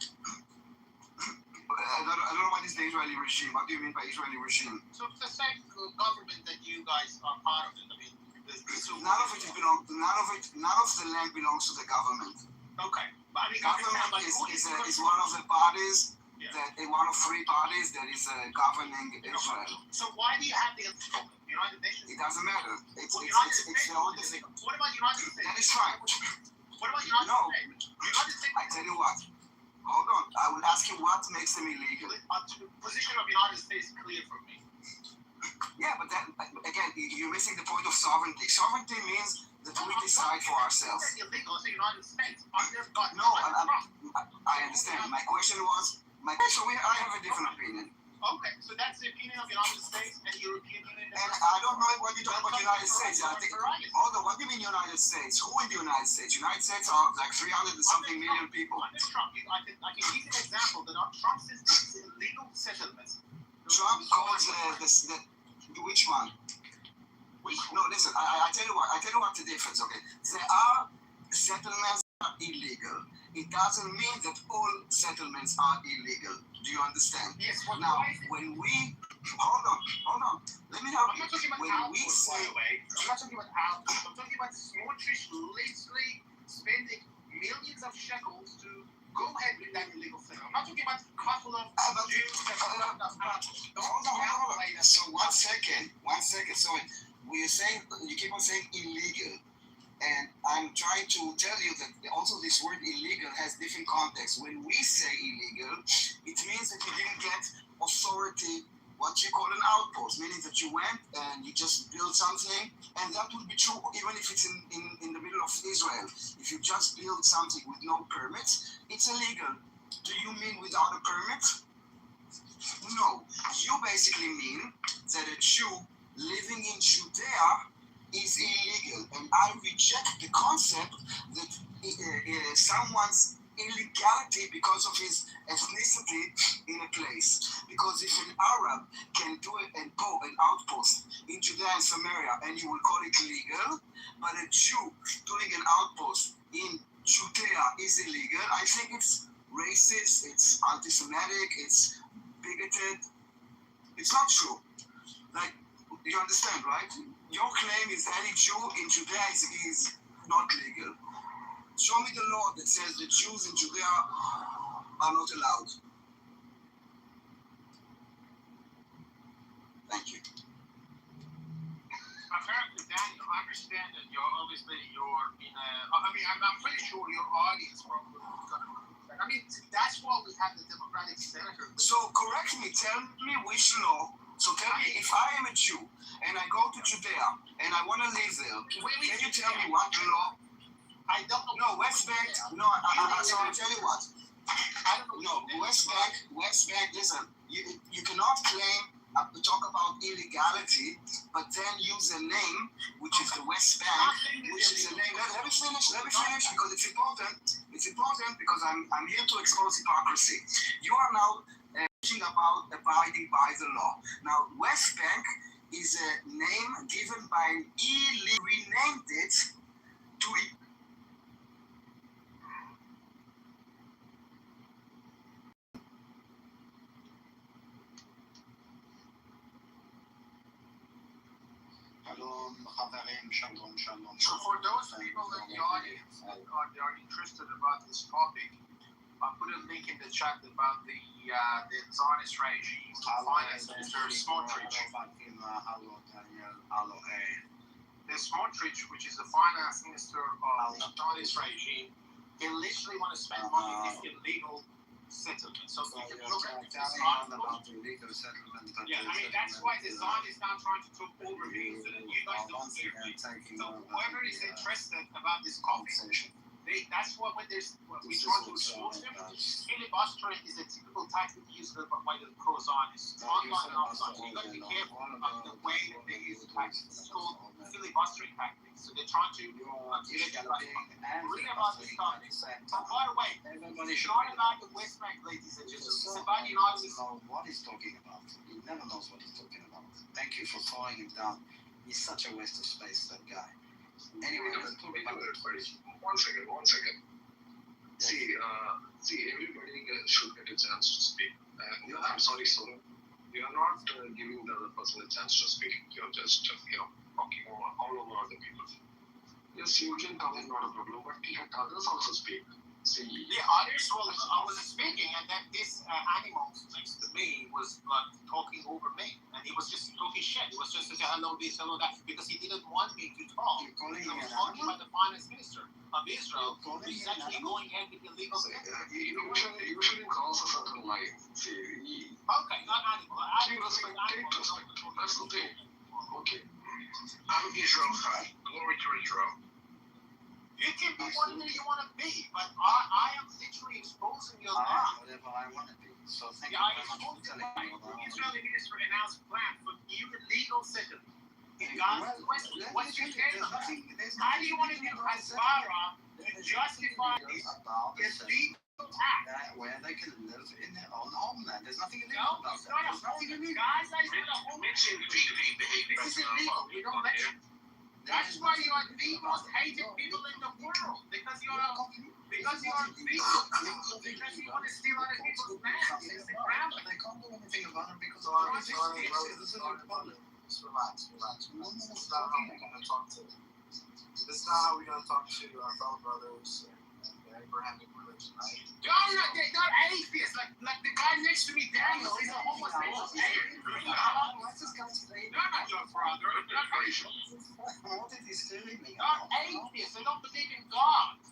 Speaker 5: I don't know what is the Israeli regime. What do you mean by Israeli regime?
Speaker 9: So it's the same government that you guys are part of it. I mean,
Speaker 5: None of the land belongs to the government.
Speaker 9: Okay. But I mean,
Speaker 5: Government is one of the bodies, one of three bodies that is governing Israel.
Speaker 9: So why do you have the United Nations?
Speaker 5: It doesn't matter. It's
Speaker 9: States.
Speaker 5: the only thing.
Speaker 9: What about United States?
Speaker 5: That is fine.
Speaker 9: What about United States? United States.
Speaker 5: I tell you what. Hold on. I will ask you what makes them illegal.
Speaker 9: The position of United States is clear for me.
Speaker 5: Yeah, but then again, you're missing the point of sovereignty. Sovereignty means that we decide for ourselves.
Speaker 9: It's illegal. It's the United States. Under God.
Speaker 5: No, I understand. My question was, I have a different opinion.
Speaker 9: Okay, so that's the opinion of the United States and European Union.
Speaker 5: And I don't know what you're talking about United States. I think, hold on, what do you mean United States? Who in the United States? United States are like 300 and something million people.
Speaker 9: Under Trump, I can give you an example that Trump says this is illegal settlements.
Speaker 5: Trump calls which one? No, listen. I tell you what the difference. Okay, there are settlements that are illegal. It doesn't mean that all settlements are illegal. Do you understand?
Speaker 9: Yes.
Speaker 5: Now, when we hold on, let me help you.
Speaker 9: I'm not talking about outputs, by the way. I'm not talking about outputs. I'm talking about Smotrich literally spending millions of shekels to go ahead with that illegal settlement. I'm not talking about a couple of Jews that hold on.
Speaker 5: So one second. So you keep on saying illegal. And I'm trying to tell you that also this word illegal has different contexts. When we say illegal, it means that you didn't get authority, what you call an outpost, meaning that you went and you just built something, and that would be true even if it's in the middle of Israel. If you just build something with no permits, it's illegal. Do you mean without a permit? No. You basically mean that a Jew living in Judea is illegal, and I reject the concept that someone's illegality because of his ethnicity in a place. Because if an Arab can do an outpost in Judea and Samaria, and you will call it legal, but a Jew doing an outpost in Judea is illegal, I think it's racist, it's anti-Semitic, it's bigoted. It's not true. Like, you understand, right? Your claim is any Jew in Judea is not legal. Show me the law that says the Jews in Judea are not allowed. Thank you.
Speaker 9: Apparently, Daniel, I understand that you're in a. I'm pretty sure your audience probably is going to. I mean, that's why we have the Democratic senator.
Speaker 5: So correct me. Tell me which law. So tell me, if I am a Jew and I go to Judea and I want to live there, can you tell me what law?
Speaker 9: I don't know.
Speaker 5: No, West Bank. No, so I'll tell you what.
Speaker 9: I don't know.
Speaker 5: No, West Bank. Listen, you cannot claim talk about illegality, but then use a name which is the West Bank, which is a name. Let me finish because it's important. It's important because I'm here to expose hypocrisy. You are now about abiding by the law. Now, West Bank is a name given by an illegal, renamed it to
Speaker 9: So for those people in the audience that are interested about this topic, I'll put a link in the chat about the Zionist regime finance Mr. Smotrich. The Smotrich, which is the finance minister of the Zionist regime, they literally want to spend money on this illegal settlement. So you can look at this article. Yeah, I mean, that's why the Zionists now trying to talk over me so that you guys don't hear me. So whoever is interested about this topic, That's what when we try to expose them. Filibustering is a typical tactic used by the pro-Zionists. Online and offline. So you got to be careful of the way that they use the tactics. It's called filibustering tactics. So they're trying to get you read about this stuff. And by the way, it's not about the West Bank, ladies and gentlemen. It's about the United States.
Speaker 5: What he's talking about. He never knows what he's talking about. Thank you for throwing him down. He's such a waste of space, that guy. Anyway, let's talk about it.
Speaker 20: One second. See, everybody should get a chance to speak. I'm sorry, sir. You are not giving the other person a chance to speak. You're just, talking all over other people. Yes, you can talk, is not a problem, but let others also speak. See.
Speaker 9: Yeah, others. Well, I was speaking, and then this animal next to me was talking over me, and he was just talking shit. He was just saying hello this, hello that, because he didn't want me to talk. He was talking about the finance minister of Israel, who's actually going ahead with illegal.
Speaker 20: You shouldn't cross a certain line. See.
Speaker 9: Okay, not animal.
Speaker 20: Take respect. That's the thing. Okay. I'm Israel Chai. Glory to Israel.
Speaker 9: You can be whatever you want to be, but I am literally exposing your life.
Speaker 5: Whatever I want to be. So thank you
Speaker 9: I
Speaker 5: very much for
Speaker 9: exposed
Speaker 5: telling me
Speaker 9: the
Speaker 5: about
Speaker 9: Israeli minister announced plan for new legal settlement in Gaza. What's your take on that? How do you want to do Hasbara to justify this illegal act?
Speaker 5: Where they can live in their own homeland. There's nothing illegal about that.
Speaker 9: There's nothing illegal. Gaza is not a homeland. This is illegal. We don't mention. That's why you are the most hated people in the world. Because you are people. Because you want to steal other people's lands. It's a crime.
Speaker 5: They can't do anything about it because
Speaker 9: this is a problem.
Speaker 5: Just relax. This is not how we're going to talk to. This is not how we're going to talk to our fellow brothers and Abrahamic religion, right?
Speaker 9: They're not atheists. Like the guy next to me, Daniel, he's a homosexual.
Speaker 5: What's this guy's name?
Speaker 9: They're not your brother. They're not racial.
Speaker 5: What did he say to me?
Speaker 9: They're atheists. They don't believe in God.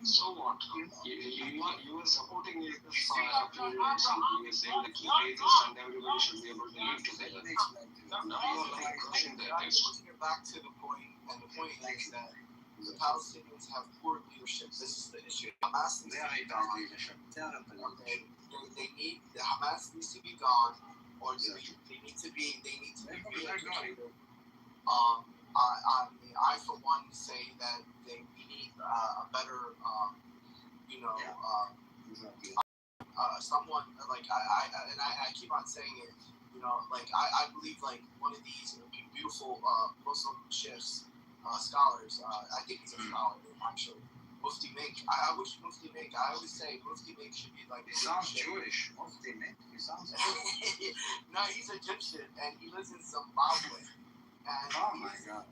Speaker 20: So what? You were supporting the side. You were saying that he atheists and everybody should be able to live together. Now you are like crushing that.
Speaker 5: Taking it back to the point, and the point is that the Palestinians have poor leadership. This is the issue. Hamas needs to be gone. They need the Hamas needs to be gone, or they need to be re-educated. I for one say that we need a better, someone like I keep on saying it. I believe like one of these beautiful Muslim sheikhs, scholars. I think he's a scholar actually. Mufti Mink. I wish Mufti Mink. I always say Mufti Mink should be like. He sounds Jewish. Mufti Mink. He sounds. No, he's Egyptian and he lives in Zimbabwe. And oh my God.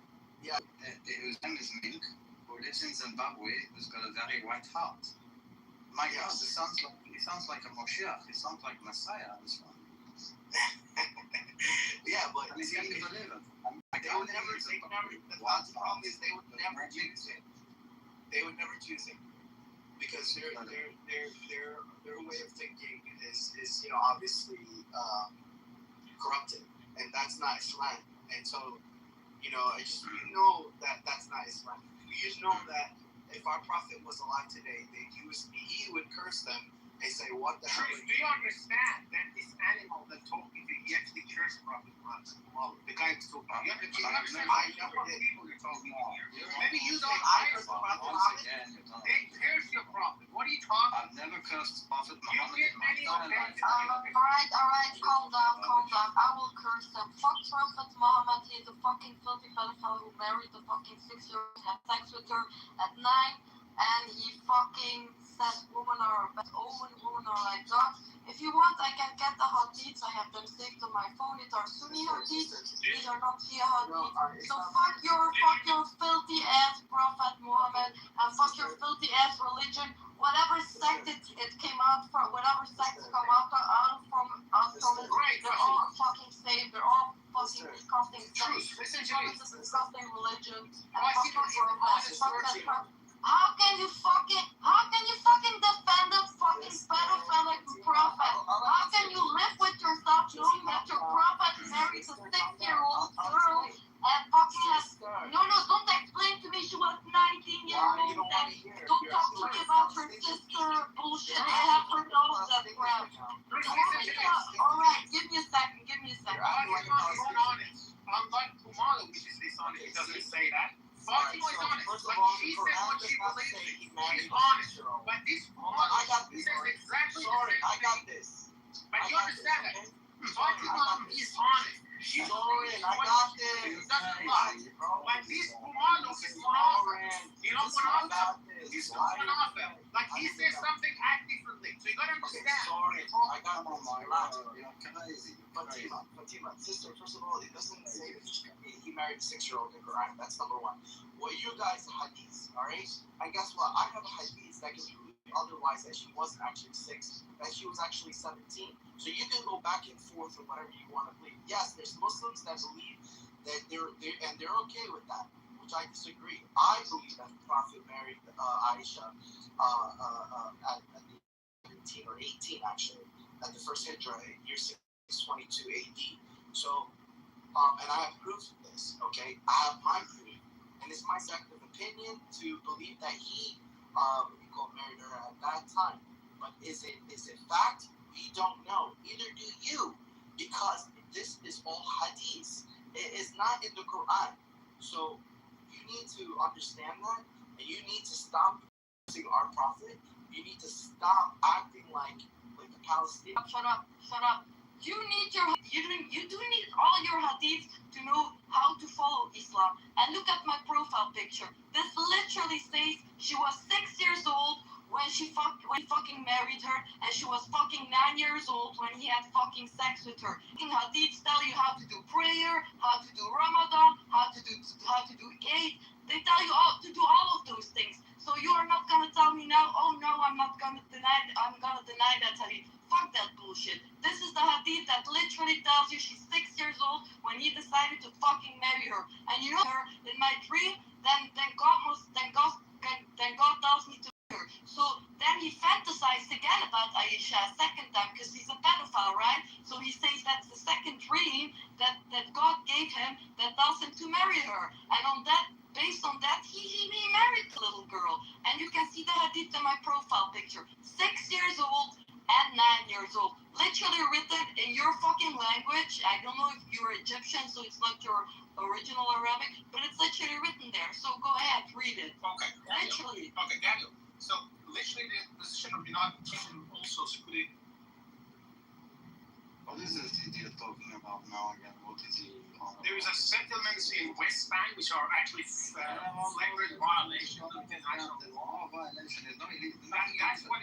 Speaker 5: Yeah, his name is Mink, who lives in Zimbabwe, who's got a very white heart. My God, he sounds like a Moshiach. He sounds like Messiah. This one. Yeah, but he's going to believe it. The problem is they would never choose him. They would never choose him because their way of thinking is obviously corrupted, and that's not Islam. And so. That's not Islam. You know that if our prophet was alive today, he would curse them and say, "What the hell?"
Speaker 9: Do you understand that this animal that told me that he actually cursed prophet Muhammad? Well, the guy who's talking. You understand? I know what people you're talking about. Maybe you don't curse prophet Muhammad. They curse your prophet. What are you talking?
Speaker 5: I've never cursed prophet Muhammad.
Speaker 9: You get many occasions.
Speaker 18: All right, calm down. I will curse them. Fuck Prophet Muhammad. He's a fucking filthy pedophile who married a fucking 6-year-old, had sex with her at 9, and he fucking said women are bad omen, women are like dogs. If you want, I can get the hadiths. I have them saved on my phone. These are Sunni hadiths. These are not Shia hadiths. So fuck your filthy ass Prophet Muhammad, and fuck your filthy ass religion. Whatever sect it came out from, whatever sects come out from it, they're all fucking saved. They're all fucking disgusting sects. This is a disgusting religion. And fuck your prophet. Fuck that prophet. How can you fucking defend a fucking pedophilic prophet? How can you live with yourself knowing that your prophet married a 6-year-old girl and fucking has don't explain to me she was 19 years old.
Speaker 9: Fatima is honest.
Speaker 5: First of
Speaker 9: But
Speaker 5: all,
Speaker 9: she
Speaker 5: the
Speaker 9: said
Speaker 5: Quran
Speaker 9: what
Speaker 5: does
Speaker 9: she
Speaker 5: not
Speaker 9: believes
Speaker 5: say
Speaker 9: in.
Speaker 5: he married
Speaker 9: She's
Speaker 5: a
Speaker 9: honest.
Speaker 5: 6-year-old.
Speaker 9: But this
Speaker 5: Hold
Speaker 9: woman,
Speaker 5: on, I got this.
Speaker 9: says exactly
Speaker 5: Sorry,
Speaker 9: the
Speaker 5: I
Speaker 9: same
Speaker 5: got
Speaker 9: thing.
Speaker 5: this.
Speaker 9: But
Speaker 5: I
Speaker 9: you
Speaker 5: got
Speaker 9: understand that.
Speaker 5: this, okay?
Speaker 9: Fatima is honest. She's
Speaker 5: Soren, I got this.
Speaker 9: She doesn't lie. But this Kumano is Munafel. You know Munafel? He's Munafel. Like he says something, act differently. So you gotta understand.
Speaker 5: Sorry, I got this. Fatima, sister, first of all, it doesn't say that he married a 6-year-old in the Quran. That's number one. Well, you guys have hadiths, alright? And guess what? I have a hadith that can prove otherwise that she wasn't actually 6, that she was actually 17. So you can go back and forth with whatever you want to believe. Yes, there's Muslims that believe that they're okay with that, which I disagree. I believe that the Prophet married Aisha at the 17 or 18 actually, at the first Hijrah, year 622 AD. So, and I have proof of this. Okay, I have my proof, and it's my second opinion to believe that he married her at that time. But is it fact? We don't know. Neither do you, because this is all hadith. It is not in the Quran. So you need to understand that, and you need to stop using our prophet. You need to stop acting like the Palestinians.
Speaker 18: Shut up. You do need all your hadiths to know how to follow Islam. And look at my profile picture. This literally says she was 6 years old when he fucking married her, and she was fucking 9 years old when he had fucking sex with her. Hadiths tell you how to do prayer, how to do Ramadan, how to do Eid. They tell you to do all of those things. So you are not gonna tell me now, oh no, I'm gonna deny that hadith. Fuck that bullshit. This is the hadith that literally tells you she's 6 years old when he decided to fucking marry her. And you know her in my dream, then God tells me to marry her. So then he fantasized again about Aisha a second time because he's a pedophile, right? So he says that's the second dream that God gave him that tells him to marry her. And based on that, he married the little girl. And you can see the hadith in my profile picture. 6 years old and 9 years old. Literally written in your fucking language. I don't know if you're Egyptian, so it's not your original Arabic, but it's literally written there. So go ahead, read it.
Speaker 9: Okay,
Speaker 18: literally.
Speaker 9: Okay, Daniel. So literally the position of the United Kingdom also split.
Speaker 11: What is this idiot talking about now again? What is he on?
Speaker 9: There is a settlements in West Bank which are actually flagrant violations of international law.
Speaker 11: Violation is not illegal.
Speaker 9: That's what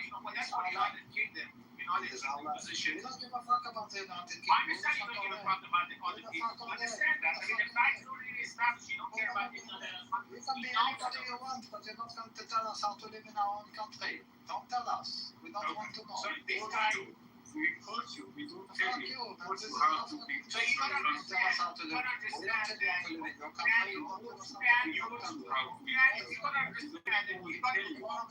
Speaker 9: United Kingdom position.
Speaker 11: We don't give a fuck about the United Kingdom.
Speaker 9: I understand you don't give a fuck about the other people. Understand that. I mean, the facts already established. You don't care about the other countries.
Speaker 11: You can be anybody you want, but you're not going to tell us how to live in our own country. Don't tell us. We don't want to know.
Speaker 9: So this guy, we hurt you. We don't tell you what you have to be. So you gotta understand. You gotta understand that you gotta understand that you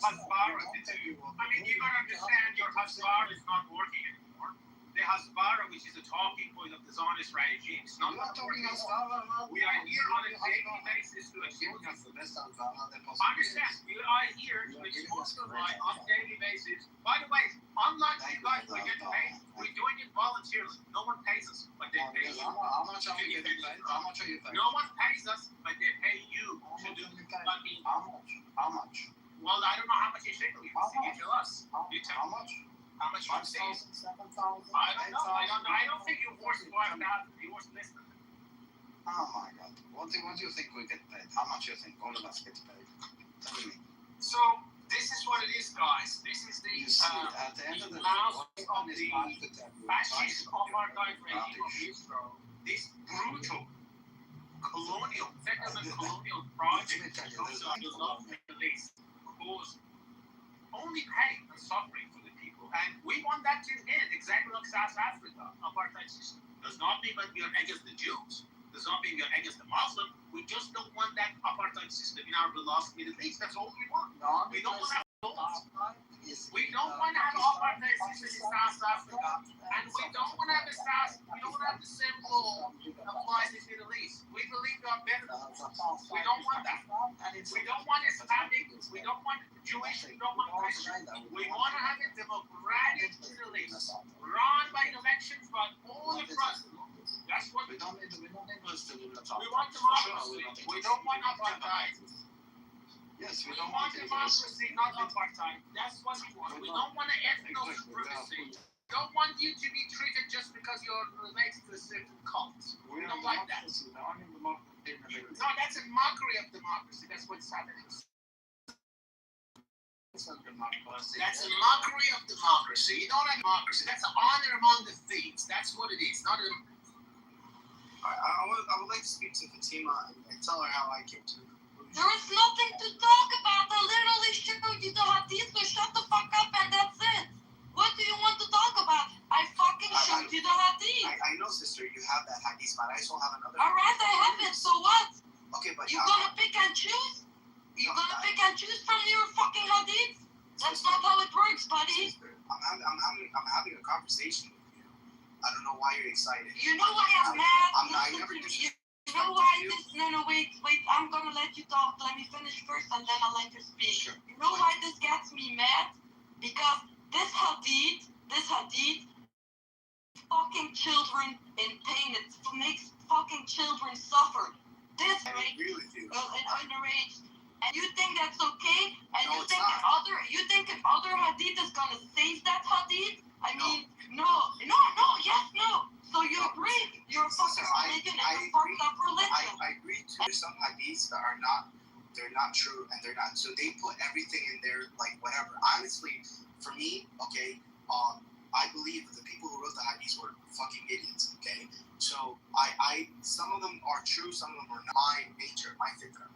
Speaker 9: Hasbara to you. I mean, you gotta understand your Hasbara is not working anymore. The Hasbara, which is the talking point of the Zionist regime, is not working anymore. We are here on a daily basis to expose the best understand, we are here to expose the lie on a daily basis. By the way, unlike you guys, we get paid. We're doing it voluntarily. No one pays us, but they pay you.
Speaker 11: How much are you getting paid? How much are you paid?
Speaker 9: No one pays us, but they pay you to do it.
Speaker 11: How much?
Speaker 9: Well, I don't know how much you say. You tell us. You tell
Speaker 11: how much?
Speaker 9: How much you say?
Speaker 11: 7,000,
Speaker 9: I don't know. I don't think you're worth 5,000. You're worth less than that.
Speaker 11: Oh my God! What do you think we get paid? How much you think all of us get paid? Tell me.
Speaker 9: So this is what it is, guys. This is the
Speaker 11: at the end of the
Speaker 9: mouth of the fascist apartheid regime of Israel. This brutal colonial, settlement colonial project does not release cause only pain and suffering for the people. And we want that to end, exactly like South Africa. Apartheid system does not mean that we are against the Jews. Does not mean we are against the Muslim. We just don't want that apartheid system in our beloved Middle East. That's all we want. We don't want to have laws. We don't want to have an apartheid system in South Africa. And we don't want to have the same law applies in Middle East. We believe we are better than Muslims. We don't want that. We don't want Islamic. We don't want Jewish. We don't want Christian. We want to have a democratic Middle East run by elections by all the presidents. That's what
Speaker 11: we don't need us to do that.
Speaker 9: We want democracy. We don't want apartheid.
Speaker 12: Yes, we
Speaker 9: We
Speaker 12: don't
Speaker 9: want
Speaker 12: want
Speaker 9: democracy, not apartheid. That's what we want. We don't want ethnic supremacy. We don't want you to be treated just because you're related to a certain cult. We don't like that. No, that's a mockery of democracy. That's what's happening. That's a mockery of democracy. You don't have democracy. That's an honor among the thieves. That's what it is. Not a.
Speaker 5: I would like to speak to Fatima and tell her how I came to the conclusion.
Speaker 18: There is nothing to talk about. I literally showed you the hadith, so shut the fuck up and that's it. What do you want to talk about? I fucking showed you the hadith.
Speaker 5: I know, sister, you have that hadith, but I also have another.
Speaker 18: Alright, I have it, so what?
Speaker 5: Okay, but
Speaker 18: You gonna pick and choose? You gonna pick and choose from your fucking hadith? That's not how it works, buddy.
Speaker 5: Sister, I'm having a conversation with you. I don't know why you're excited.
Speaker 18: You know why I'm mad?
Speaker 5: I never
Speaker 18: You know why this? No, wait. I'm gonna let you talk. Let me finish first, and then I'll let you speak.
Speaker 5: Sure.
Speaker 18: You know why this gets me mad? Because this hadith, fucking children in pain. It makes fucking children suffer. This
Speaker 5: I agree with you.
Speaker 18: Underage. And you think that's okay? And
Speaker 5: No,
Speaker 18: you
Speaker 5: it's
Speaker 18: think
Speaker 5: not.
Speaker 18: you think an other hadith is gonna save that hadith? I mean, no, yes, no. So you agree? You're a fucking religion and a fucked up religion.
Speaker 5: I agree too. There's some hadiths that are not, they're not true, and they're not. So they put everything in there, like whatever. Honestly, for me, okay, I believe that the people who wrote the hadiths were fucking idiots. Okay, so I some of them are true, some of them are not. My nature, my fitra.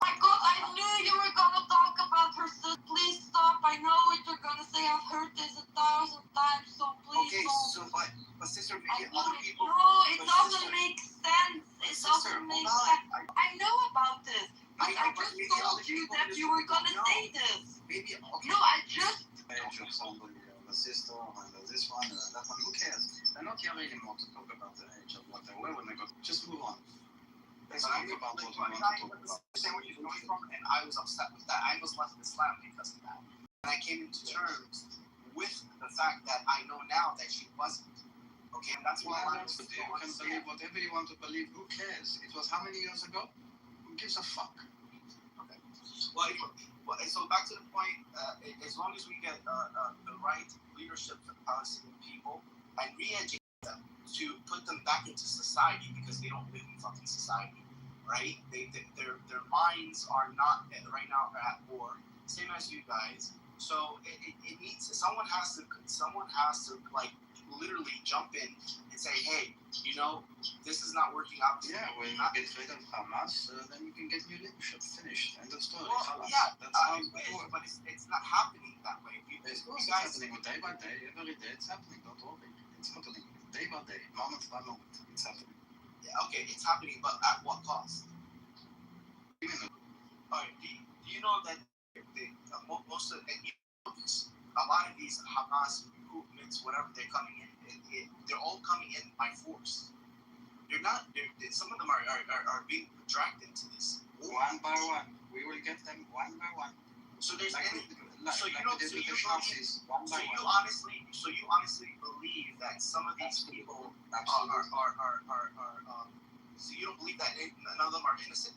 Speaker 18: My God, I knew you were gonna talk about her sister. Please stop. I know what you're gonna say. I've heard this 1,000 times, so please
Speaker 5: Okay,
Speaker 18: don't.
Speaker 5: so but sister, maybe other people.
Speaker 18: No, it doesn't make sense. It doesn't make sense. I know about this. I just told you that you were gonna say this.
Speaker 5: Maybe okay.
Speaker 18: No, I just.
Speaker 12: Age of somebody, a sister, and this one, and that one. Who cares? They're not young anymore to talk about the age of what they were when they got. Just move on. Let's talk about what we want to talk about.
Speaker 5: I understand where you're coming from, and I was upset with that. I was left Islam because of that. And I came into terms with the fact that I know now that she wasn't. Okay, and that's why I was.
Speaker 12: You can believe whatever you want to believe. Who cares? It was how many years ago? Who gives a fuck?
Speaker 5: Okay. Well, so back to the point. As long as we get the right leadership for the Palestinian people and re-educate them to put them back into society, because they don't live in fucking society, right? Their minds are not right now at war, same as you guys. So it needs someone has to like literally jump in and say, hey, you know, this is not working out.
Speaker 12: Yeah, when you get rid of Hamas, then you can get new leadership. Finished. End of story.
Speaker 5: Well, yeah,
Speaker 12: that's how it
Speaker 5: wish,
Speaker 12: works.
Speaker 5: but it's not happening that way.
Speaker 12: It's
Speaker 5: You guys,
Speaker 12: happening day by day, every day. It's happening. Don't worry. It's happening day by day, moment by moment. It's happening.
Speaker 5: yeah, okay, it's happening, but at what cost? All right, do you know that most of a lot of these Hamas movements, whatever they're coming in, they're all coming in by force. Some of them are being dragged into this.
Speaker 12: One by one. We will get them one by one.
Speaker 5: So there's
Speaker 12: Like
Speaker 5: any.
Speaker 12: so you
Speaker 5: honestly believe that some of these people are so you don't believe that none of them are innocent?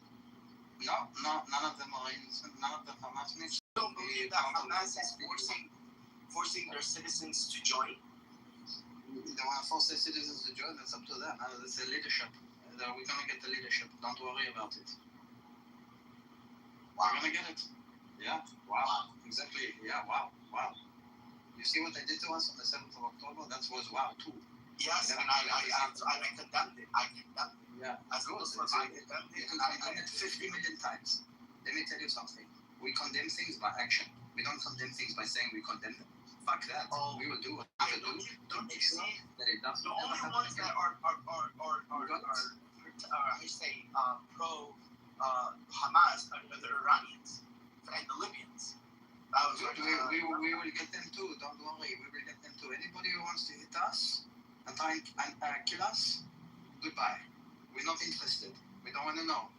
Speaker 12: No, none of them are innocent. None of them are Hamas.
Speaker 5: You don't believe that Hamas is forcing their citizens to join?
Speaker 12: They want to force their citizens to join. That's up to them. It's the leadership. We're gonna get the leadership. Don't worry about it.
Speaker 5: Wow.
Speaker 12: We're gonna get it. Yeah. Wow. Exactly. Yeah. Wow. You see what they did to us on the 7th of October? That was wow too.
Speaker 5: Yes, and I condemned it.
Speaker 12: Yeah.
Speaker 5: As a Muslim, I condemned it.
Speaker 12: You can condemn it 50 million times. Let me tell you something. We condemn things by action. We don't condemn things by saying we condemn them. Fuck that. We will do what we have to do.
Speaker 5: Don't you see?
Speaker 12: That it does.
Speaker 5: The only ones that are pro Hamas are the Iranians and the Libyans.
Speaker 12: We will get them too. Don't worry. We will get them too. Anybody who wants to hit us and try and kill us, goodbye. We're not interested. We don't want to know.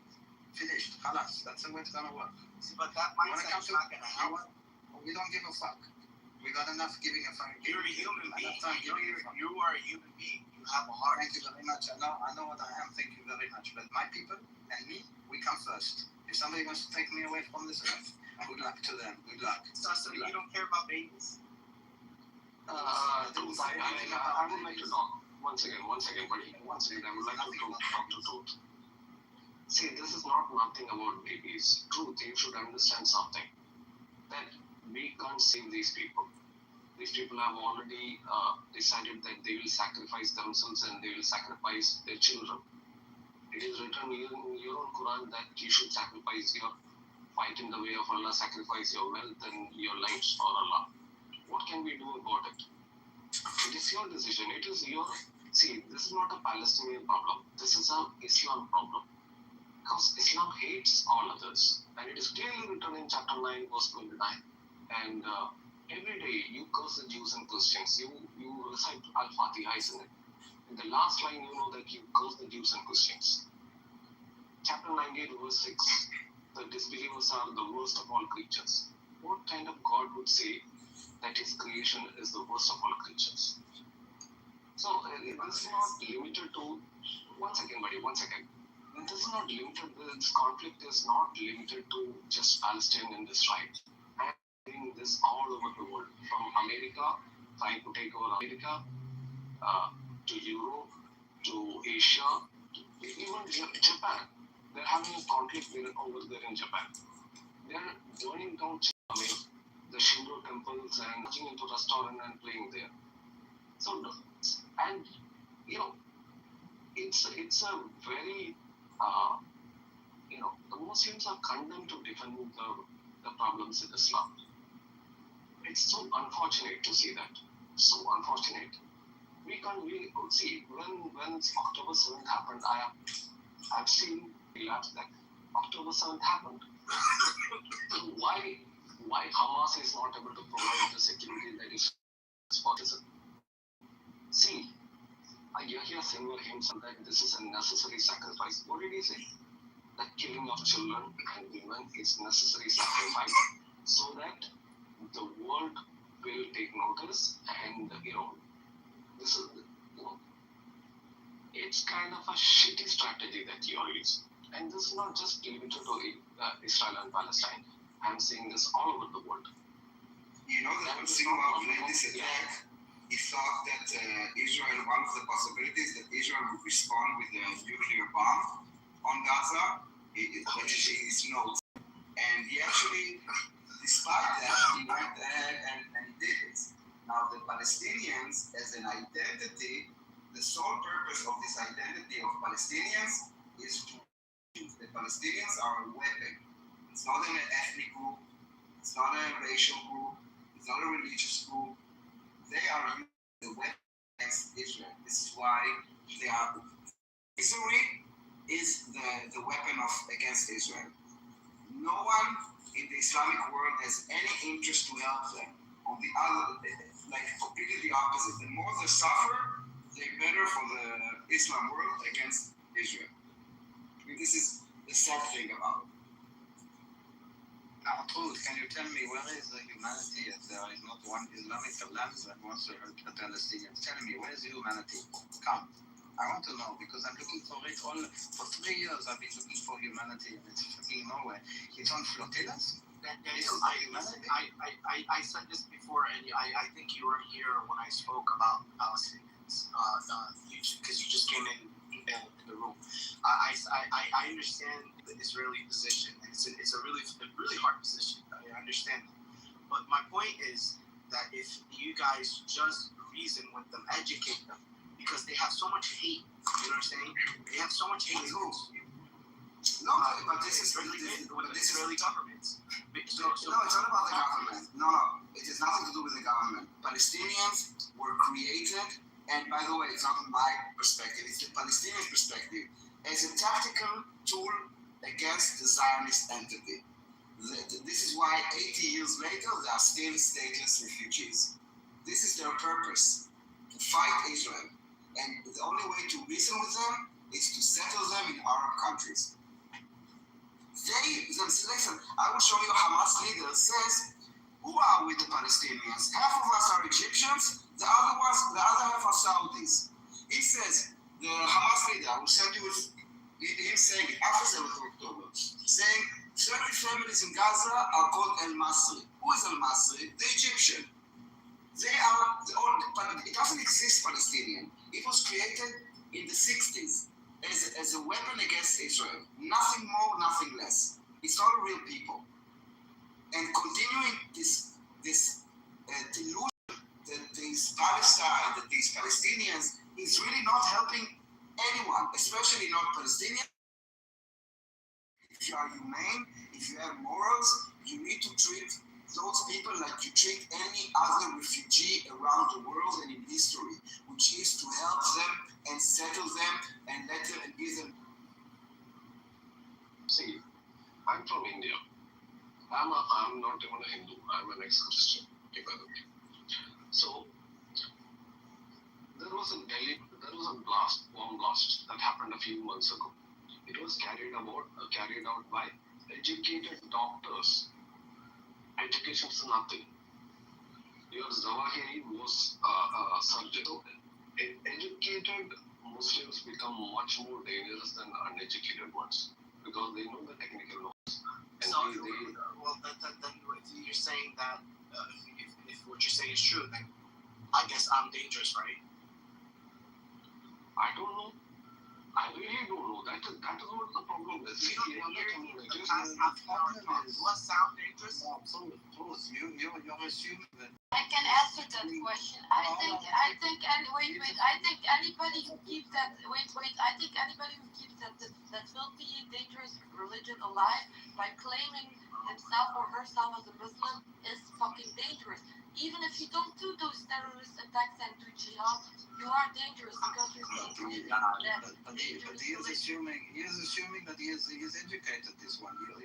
Speaker 12: Finished. Halas. That's the way it's gonna work.
Speaker 5: See, but that mindset is not gonna help.
Speaker 12: We don't give a fuck. We got enough giving a fuck.
Speaker 5: You're a human being. You are a human being. You have a heart.
Speaker 12: Thank you very much. I know what I am. Thank you very much. But my people and me, we come first.
Speaker 11: If somebody wants to take me away from this earth, good luck to them. Good luck.
Speaker 5: So you don't care about babies?
Speaker 14: I would like to talk. One second, buddy. One second, I would like to talk to Truth. See, this is not nothing about babies. Truth, you should understand something. That we can't save these people. These people have already decided that they will sacrifice themselves and they will sacrifice their children. It is written in your own Quran that you should sacrifice your fight in the way of Allah, sacrifice your wealth and your lives for Allah. What can we do about it? It is your decision. It is your... See, this is not a Palestinian problem. This is an Islam problem. Because Islam hates all others. And it is clearly written in chapter 9, verse 29. And every day you curse the Jews and Christians. You recite Al-Fatiha, isn't it? In the last line, you know that you curse the Jews and Christians. Chapter 98, verse 6. The disbelievers are the worst of all creatures. What kind of God would say that his creation is the worst of all creatures? So, this is not limited to... One second, buddy, one second. This is not limited, this conflict is not limited to just Palestine and Israel. I am seeing this all over the world, from America, trying to take over America, to Europe, to Asia, to even Japan. They're having a conflict over there in Japan. They're burning down the Shinto temples and going into restaurant and playing there. So, and you know, it's a very the Muslims are condemned to defend the problems in Islam. It's so unfortunate to see that. So unfortunate. We can't really see when October 7th happened. I've seen relapse that October 7th happened. Why Hamas is not able to provide the security that is partisan? See, you hear Sinwar himself that this is a necessary sacrifice. What did he say? The killing of children and women is necessary sacrifice so that the world will take notice and this is it's kind of a shitty strategy that you are using. And this is not just limited to Israel and Palestine. I'm seeing this all over the world.
Speaker 4: You know that when Sinwar made this attack, he thought that Israel, one of the possibilities that Israel would respond with a nuclear bomb on Gaza, which is notes. And he actually, despite that, he went ahead and did it. Now the Palestinians, as an identity, the sole purpose of this identity of Palestinians is to the Palestinians are a weapon. It's not an ethnic group, it's not a racial group, it's not a religious group. They are the weapon against Israel. This is why they are. Misery is the weapon against Israel. No one in the Islamic world has any interest to help them. On the other, like completely the opposite. The more they suffer, the better for the Islam world against Israel. I mean, this is the sad thing about it.
Speaker 11: Now, Truth, can you tell me where is the humanity if there is not one Islamic land that wants to hurt the Palestinians? Tell me, where is the humanity? Come. I want to know because I'm looking for it all. For 3 years, I've been looking for humanity and it's fucking nowhere. It's on flotillas.
Speaker 5: Daniel, I said this before, and I think you weren't here when I spoke about Palestinians. Because you just came in the room. I understand the Israeli position. It's a really hard position. I understand that. But my point is that if you guys just reason with them, educate them, because they have so much hate. You know what I'm saying? They have so much hate.
Speaker 4: No, but this is
Speaker 5: Israeli governments.
Speaker 4: No, it's not about the government. No, it has nothing to do with the government. Palestinians were created, and by the way, it's not my perspective, it's the Palestinian perspective, as a tactical tool against the Zionist entity. This is why 80 years later, they are still stateless refugees. This is their purpose, to fight Israel. And the only way to reason with them is to settle them in Arab countries. Listen, I will show you Hamas leader says, who are with the Palestinians? Half of us are Egyptians, the other half are Saudis. He says, the Hamas leader, I will send you him saying after 7th of October, saying Israelis in Gaza are called El Masri. Who is El Masri? The Egyptian. They are the only, but it doesn't exist Palestinian. It was created in the 60s as a weapon against Israel. Nothing more, nothing less. It's not a real people. And continuing this delusion that these Palestine, that these Palestinians is really not helping anyone, especially not Palestinians. If you are humane, if you have morals, you need to treat those people like you treat any other refugee around the world and in history, which is to help them and settle them and let them and give them.
Speaker 14: See, I'm from India. I'm not even a Hindu. I'm an ex-Christian. So there was a bomb blast that happened a few months ago. It was carried out by educated doctors. Education is nothing. Your Zawahiri was a surgeon. So, educated Muslims become much more dangerous than uneducated ones because they know the technical laws. And
Speaker 5: So, well, then you're saying that if what you're saying is true, then I guess I'm dangerous, right?
Speaker 14: I don't know. I really don't know. That is what the problem is.
Speaker 5: You don't hear the past half hour talk. Do I sound dangerous?
Speaker 11: No, absolutely. You're assuming that.
Speaker 18: I can answer that question. I think anybody who keeps that filthy, dangerous religion alive by claiming himself or herself as a Muslim is fucking dangerous. Even if you don't do those terrorist attacks and do jihad, you are dangerous because you're saying
Speaker 11: But he is assuming that he is educated. This one, you're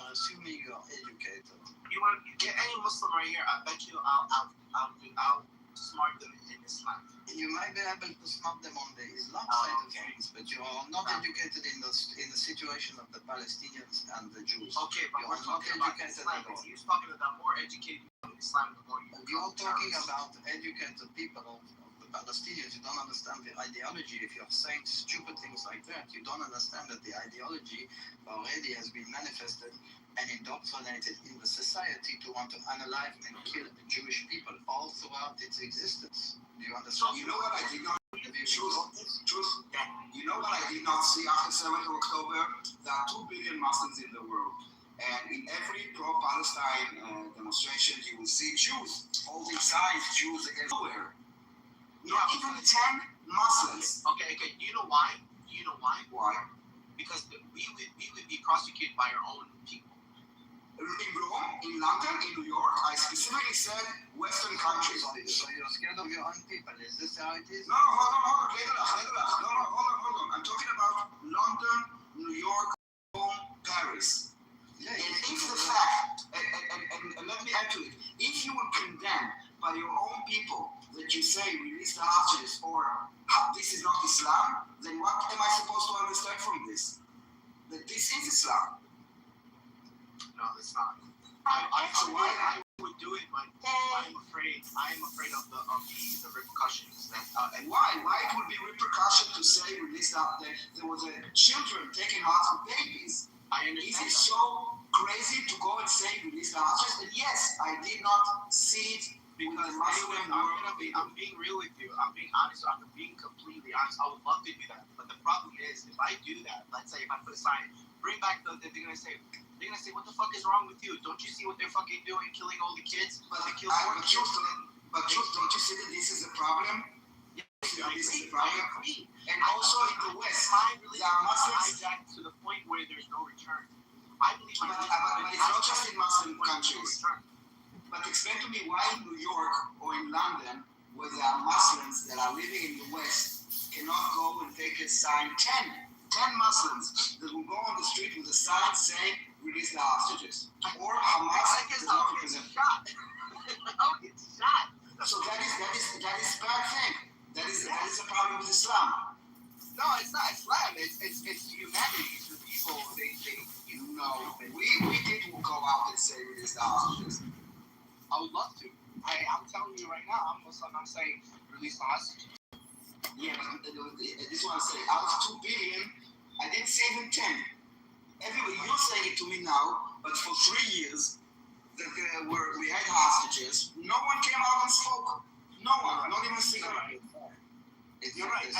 Speaker 11: assuming you're educated.
Speaker 5: You want to get any Muslim right here? I bet you I'll smart them in Islam.
Speaker 11: You might be able to smart them on the Islam side of things, but you are not educated in the situation of the Palestinians and the Jews.
Speaker 5: Okay, but
Speaker 11: you
Speaker 5: we're
Speaker 11: are not
Speaker 5: talking about
Speaker 11: educated
Speaker 5: Islam.
Speaker 11: at all.
Speaker 5: You're talking about more educated people in Islam, the more
Speaker 11: You're talking about educated people of the Palestinians. You don't understand the ideology. If you're saying stupid things like that, you don't understand that the ideology already has been manifested and indoctrinated in the society to want to analyze and kill Jewish people all throughout its existence. Do you understand?
Speaker 4: You know what I did not truth. You know what I did not see after 7th of October? There are 2 billion Muslims in the world. And in every pro-Palestine demonstration, you will see Jews holding signs, Jews against nowhere. Not even 10 Muslims.
Speaker 5: Okay. You know why?
Speaker 4: Why?
Speaker 5: Because we would be prosecuted by our own people.
Speaker 4: In Rome, in London, in New York, I specifically said Western countries.
Speaker 11: So you're scared of your own people. Is this how it is?
Speaker 4: No, hold on. Hold on. I'm talking about London, New York, Rome, Paris.
Speaker 11: Yeah,
Speaker 4: and if the fact, and let me add to it, if you were condemned by your own people that you say release the hostages or this is not Islam, then what am I supposed to understand from this? That this is Islam.
Speaker 5: No, it's not. I would do it, but I am afraid of the repercussions.
Speaker 4: And why? Why it would be repercussion to say release that there was a children taken out of babies?
Speaker 5: I understand.
Speaker 4: Is it so crazy to go and say release the hostages? And yes, I did not see it with the Muslim world.
Speaker 5: I'm being real with you. I'm being honest. I'm being completely honest. I would love to do that, but the problem is, if I do that, let's say if I put a sign, bring back they're gonna say, what the fuck is wrong with you? Don't you see what they're fucking doing, killing all the kids?
Speaker 4: But don't you see that this is a problem? And also in the West, there are Muslims
Speaker 5: to the point where there's no return. I believe,
Speaker 4: but it's not just in Muslim countries. But explain to me why in New York or in London, where there are Muslims that are living in the West, cannot go and take a sign. 10 Muslims that will go on the street with a sign saying release the hostages, or Hamas does not represent.
Speaker 5: I'll get shot.
Speaker 4: So that is bad thing. That is a problem with Islam.
Speaker 5: No, it's not Islam. It's humanity. It's the people.
Speaker 4: We did go out and say release the hostages.
Speaker 5: I would love to. I'm telling you right now, I'm Muslim. I'm saying release the hostages.
Speaker 4: Yeah, but this is what I'm saying. Out of 2 billion, I didn't say even 10. Everybody, you're saying it to me now, but for 3 years that we had hostages, no one came out and spoke. No one, not even a single.
Speaker 5: You're right, and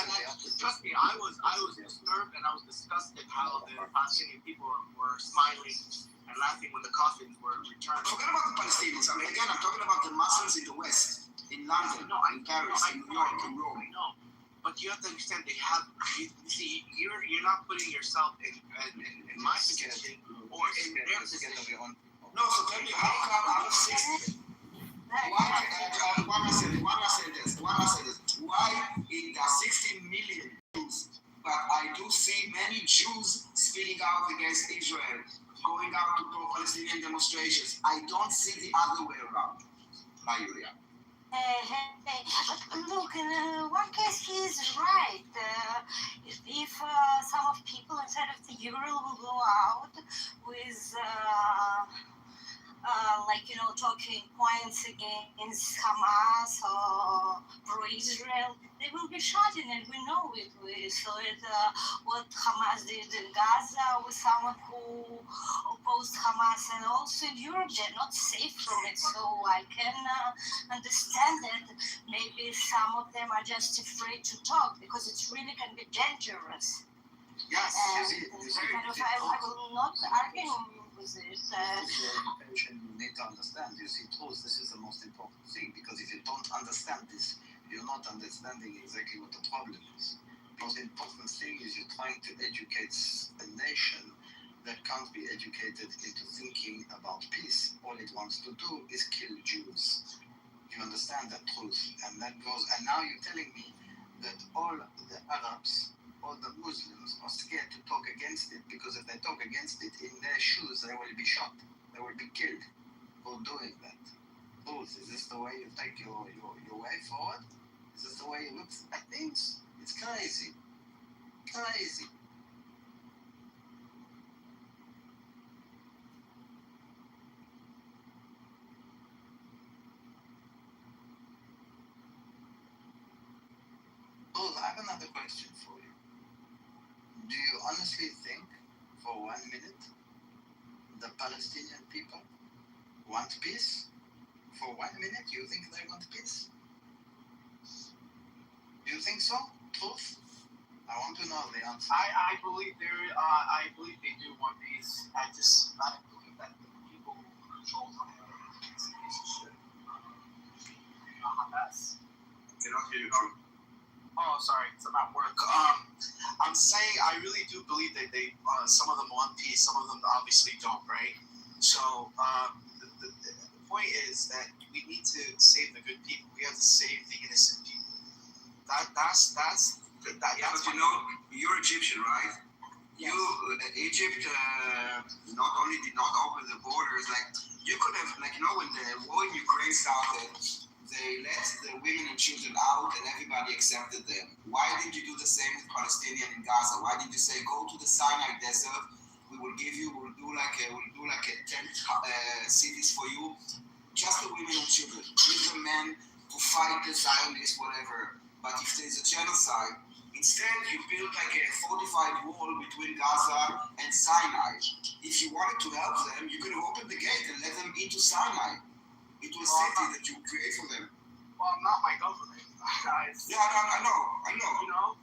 Speaker 5: trust me, I was disturbed and I was disgusted how the Palestinian people were smiling and laughing when the coffins were returned.
Speaker 4: Forget about the Palestinians. I mean, again, I'm talking about the Muslims in the West, in London, in Paris, in New York, in Rome.
Speaker 5: No, but you have to understand they have. You see, you're not putting yourself in my position or in their position.
Speaker 4: No, so tell me, how come out of 60? Why in the 60 million Jews, but I do see many Jews speaking out against Israel, going out to pro-Palestinian demonstrations. I don't see the other way around. Hi, Yulia.
Speaker 7: But look, in one case he is right. If some of people inside of the Euro will go out with talking points against Hamas or pro-Israel, they will be shot in it. We know it. We saw it, what Hamas did in Gaza with someone who opposed Hamas, and also in Europe, they're not safe from it. So I can understand that maybe some of them are just afraid to talk because it really can be dangerous.
Speaker 5: Yes,
Speaker 7: I will not argue with it.
Speaker 11: You need to understand. You see, truth, this is the most important thing, because if you don't understand this, you're not understanding exactly what the problem is. The most important thing is you're trying to educate a nation that can't be educated into thinking about peace. All it wants to do is kill Jews. You understand that truth? And that goes, and now you're telling me that all the Arabs, all the Muslims are scared to talk against it, because if they talk against it, in their shoes, they will be shot. They will be killed for doing that. Truth, is this the way you take your way forward? Is this the way you look at things? It's crazy. Crazy. Truth, I have another question for you. Do you honestly think, for 1 minute, the Palestinian people want peace? For 1 minute, you think they want peace? Do you think so? Truth? I want to know the answer.
Speaker 5: I believe I believe they do want peace. I believe that the people who control Hamas is Hamas.
Speaker 4: Cannot hear you, Trump.
Speaker 5: Oh, sorry, it's about work. I'm saying I really do believe that they, some of them want peace, some of them obviously don't, right? So the point is that we need to save the good people. We have to save the innocent people. That's
Speaker 4: but you know, you're Egyptian, right?
Speaker 5: Yes.
Speaker 4: Egypt not only did not open the borders, like you could have, like, you know, when the war in Ukraine started, they let the women and children out and everybody accepted them. Why did you do the same with Palestinians in Gaza? Why did you say, go to the Sinai desert, we'll do like a tent cities for you, just the women and children, leave the men to fight the Zionists, whatever. But if there's a genocide, instead you build like a fortified wall between Gaza and Sinai. If you wanted to help them, you could have opened the gate and let them into Sinai. It was a city that you create for them.
Speaker 5: Well, not my government.
Speaker 4: I know.
Speaker 5: You know,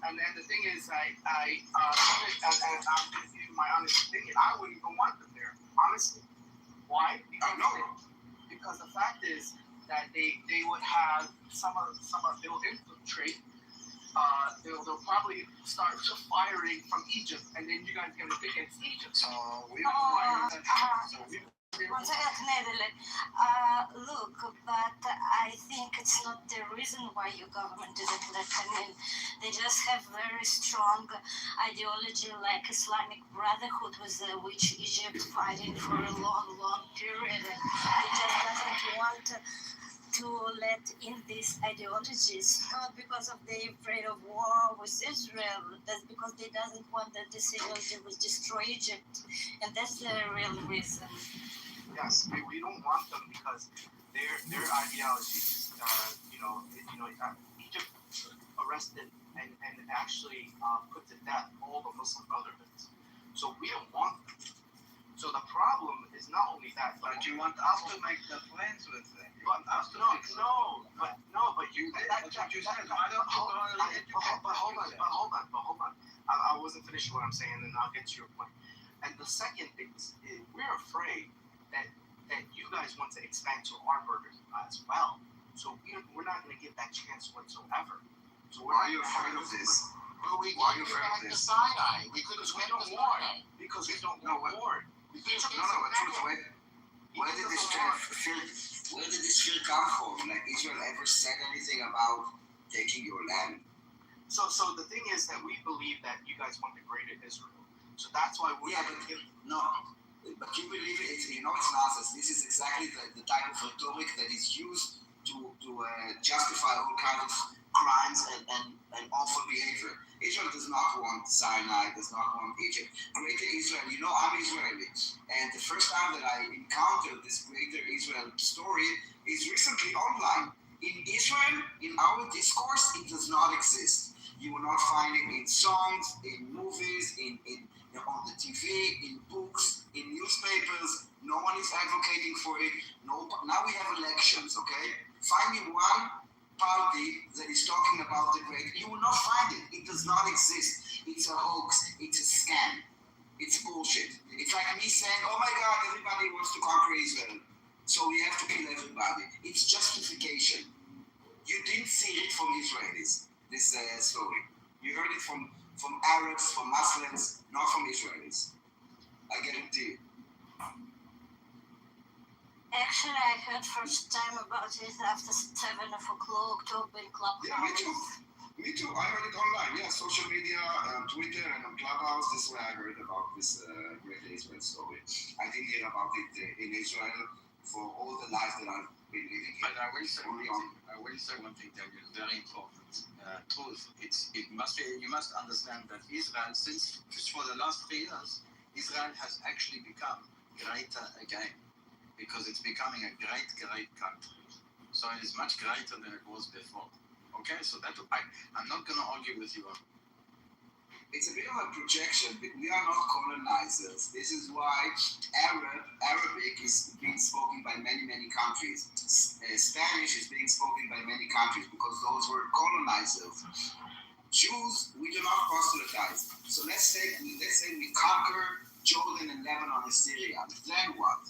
Speaker 5: and then the thing is, and I'm giving you my honest opinion. I wouldn't even want them there, honestly. Why? Because the fact is that they would have they'll infiltrate. They'll probably start firing from Egypt, and then you guys are gonna pick against Egypt. So
Speaker 7: One second, look, but I think it's not the reason why your government didn't let them in. They just have very strong ideology, like Islamic Brotherhood, with which Egypt fighting for a long period. And they just doesn't want to let in these ideologies, not because of they afraid of war with Israel. That's because they doesn't want that this ideology will destroy Egypt, and that's the real reason.
Speaker 5: Yes, we don't want them because their ideology is, Egypt arrested and actually put to death all the Muslim brotherhoods. So we don't want them.
Speaker 11: but you want us to make the friends with them. You want us to fix them.
Speaker 5: But you.
Speaker 11: That's what you said. Why don't you go and educate
Speaker 5: But hold on. I wasn't finished what I'm saying, and I'll get to your point. And the second thing is we're afraid that you guys want to expand to our burgers as well. So we're not going to get that chance whatsoever. So
Speaker 4: why are you afraid of this?
Speaker 21: Well, we
Speaker 4: Why are
Speaker 21: gave
Speaker 4: you
Speaker 21: you
Speaker 4: afraid of
Speaker 21: back the
Speaker 4: this?
Speaker 21: side eye. We could have
Speaker 5: we
Speaker 21: spent
Speaker 5: don't
Speaker 21: the
Speaker 5: want
Speaker 21: side eye.
Speaker 5: because we don't want war.
Speaker 4: Where did this fear come from? Like Israel ever said anything about taking your land?
Speaker 5: So the thing is that we believe that you guys want the greater Israel. So that's why we're
Speaker 4: But you believe it, it's nonsense. This is exactly the type of rhetoric that is used to justify all kinds of crimes and awful behavior. Israel does not want Sinai, does not want Egypt. Greater Israel, I'm Israeli. And the first time that I encountered this greater Israel story is recently online. In Israel, in our discourse, it does not exist. You will not find it in songs, in movies, on the TV, in books, in newspapers. No one is advocating for it. Now we have elections, okay? Find me one party that is talking about the great. You will not find it. It does not exist. It's a hoax. It's a scam. It's bullshit. It's like me saying, oh my God, everybody wants to conquer Israel, so we have to kill everybody. It's justification. You didn't see it from Israelis, this story. You heard it from Arabs, from Muslims, not from Israelis. I guarantee you.
Speaker 18: Actually, I heard first time about it after 7 o'clock to open Clubhouse.
Speaker 4: Yeah, me too. I heard it online. Yeah, social media, Twitter, and on Clubhouse. This is where I heard about this great Israel story. I didn't hear about it in Israel for all the life that I've been living here.
Speaker 11: But I will say one thing that is very important. Truth. You must understand that Israel, since just for the last 3 years, Israel has actually become greater again. Because it's becoming a great country. So it is much greater than it was before. Okay, so I'm not going to argue with you.
Speaker 4: It's a bit of a projection, but we are not colonizers. This is why Arabic is being spoken by many countries. Spanish is being spoken by many countries because those were colonizers. Jews, we do not proselytize. So let's say we conquer Jordan and Lebanon and Syria. Then what?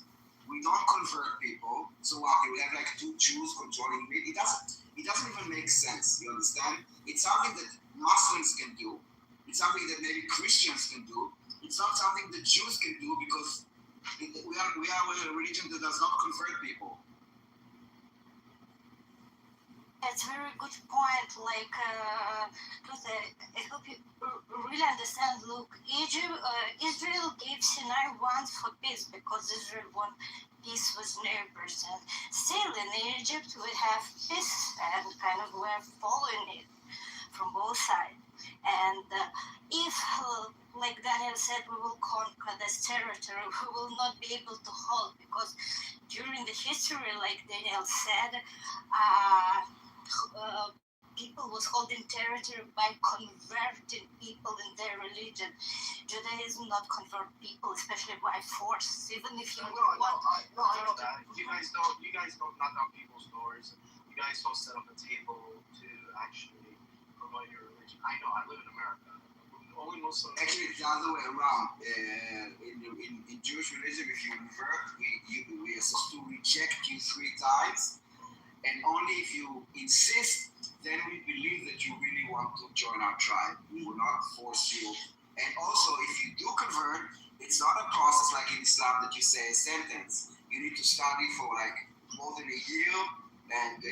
Speaker 4: We don't convert people, so what? You have like 2 Jews controlling me. It doesn't even make sense. You understand? It's something that Muslims can do. It's something that maybe Christians can do. It's not something that Jews can do because we are a religion that does not convert people.
Speaker 18: That's a very good point. Like, I hope you really understand. Look, Israel gave Sinai once for peace because Israel won peace with neighbors. And still in Egypt we have peace and kind of we're following it from both sides. And if, like Daniel said, we will conquer this territory, we will not be able to hold because during the history, like Daniel said, people was holding territory by converting people in their religion. Judaism not convert people, especially by force. Even if you
Speaker 5: I know that. You guys don't knock out people's doors. You guys don't set up a table to actually promote your religion. I know. I live in America. Only Muslims.
Speaker 4: Actually, it's the other way around. In Jewish religion, if you convert, we are supposed to reject you 3 times. And only if you insist, then we believe that you really want to join our tribe. We will not force you. And also, if you do convert, it's not a process like in Islam that you say a sentence. You need to study for like more than a year, and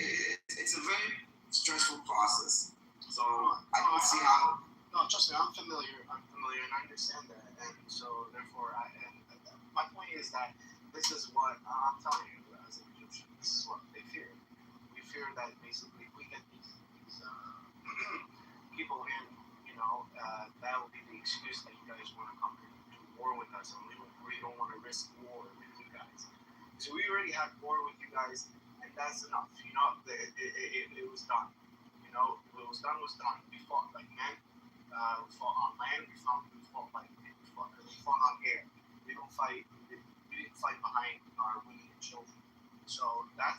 Speaker 4: it's a very stressful process. So I don't see how.
Speaker 5: No, trust me, I'm familiar, and I understand that. And so, therefore, my point is that this is what I'm telling you as an Egyptian. This is what they fear. Fear that basically we get these people in, that will be the excuse that you guys want to come to war with us, and we don't want to risk war with you guys. So we already had war with you guys, and that's enough. It was done. What was done was done. We fought like men. We fought on land. We fought on air. We don't fight. we didn't fight behind our women and children. So I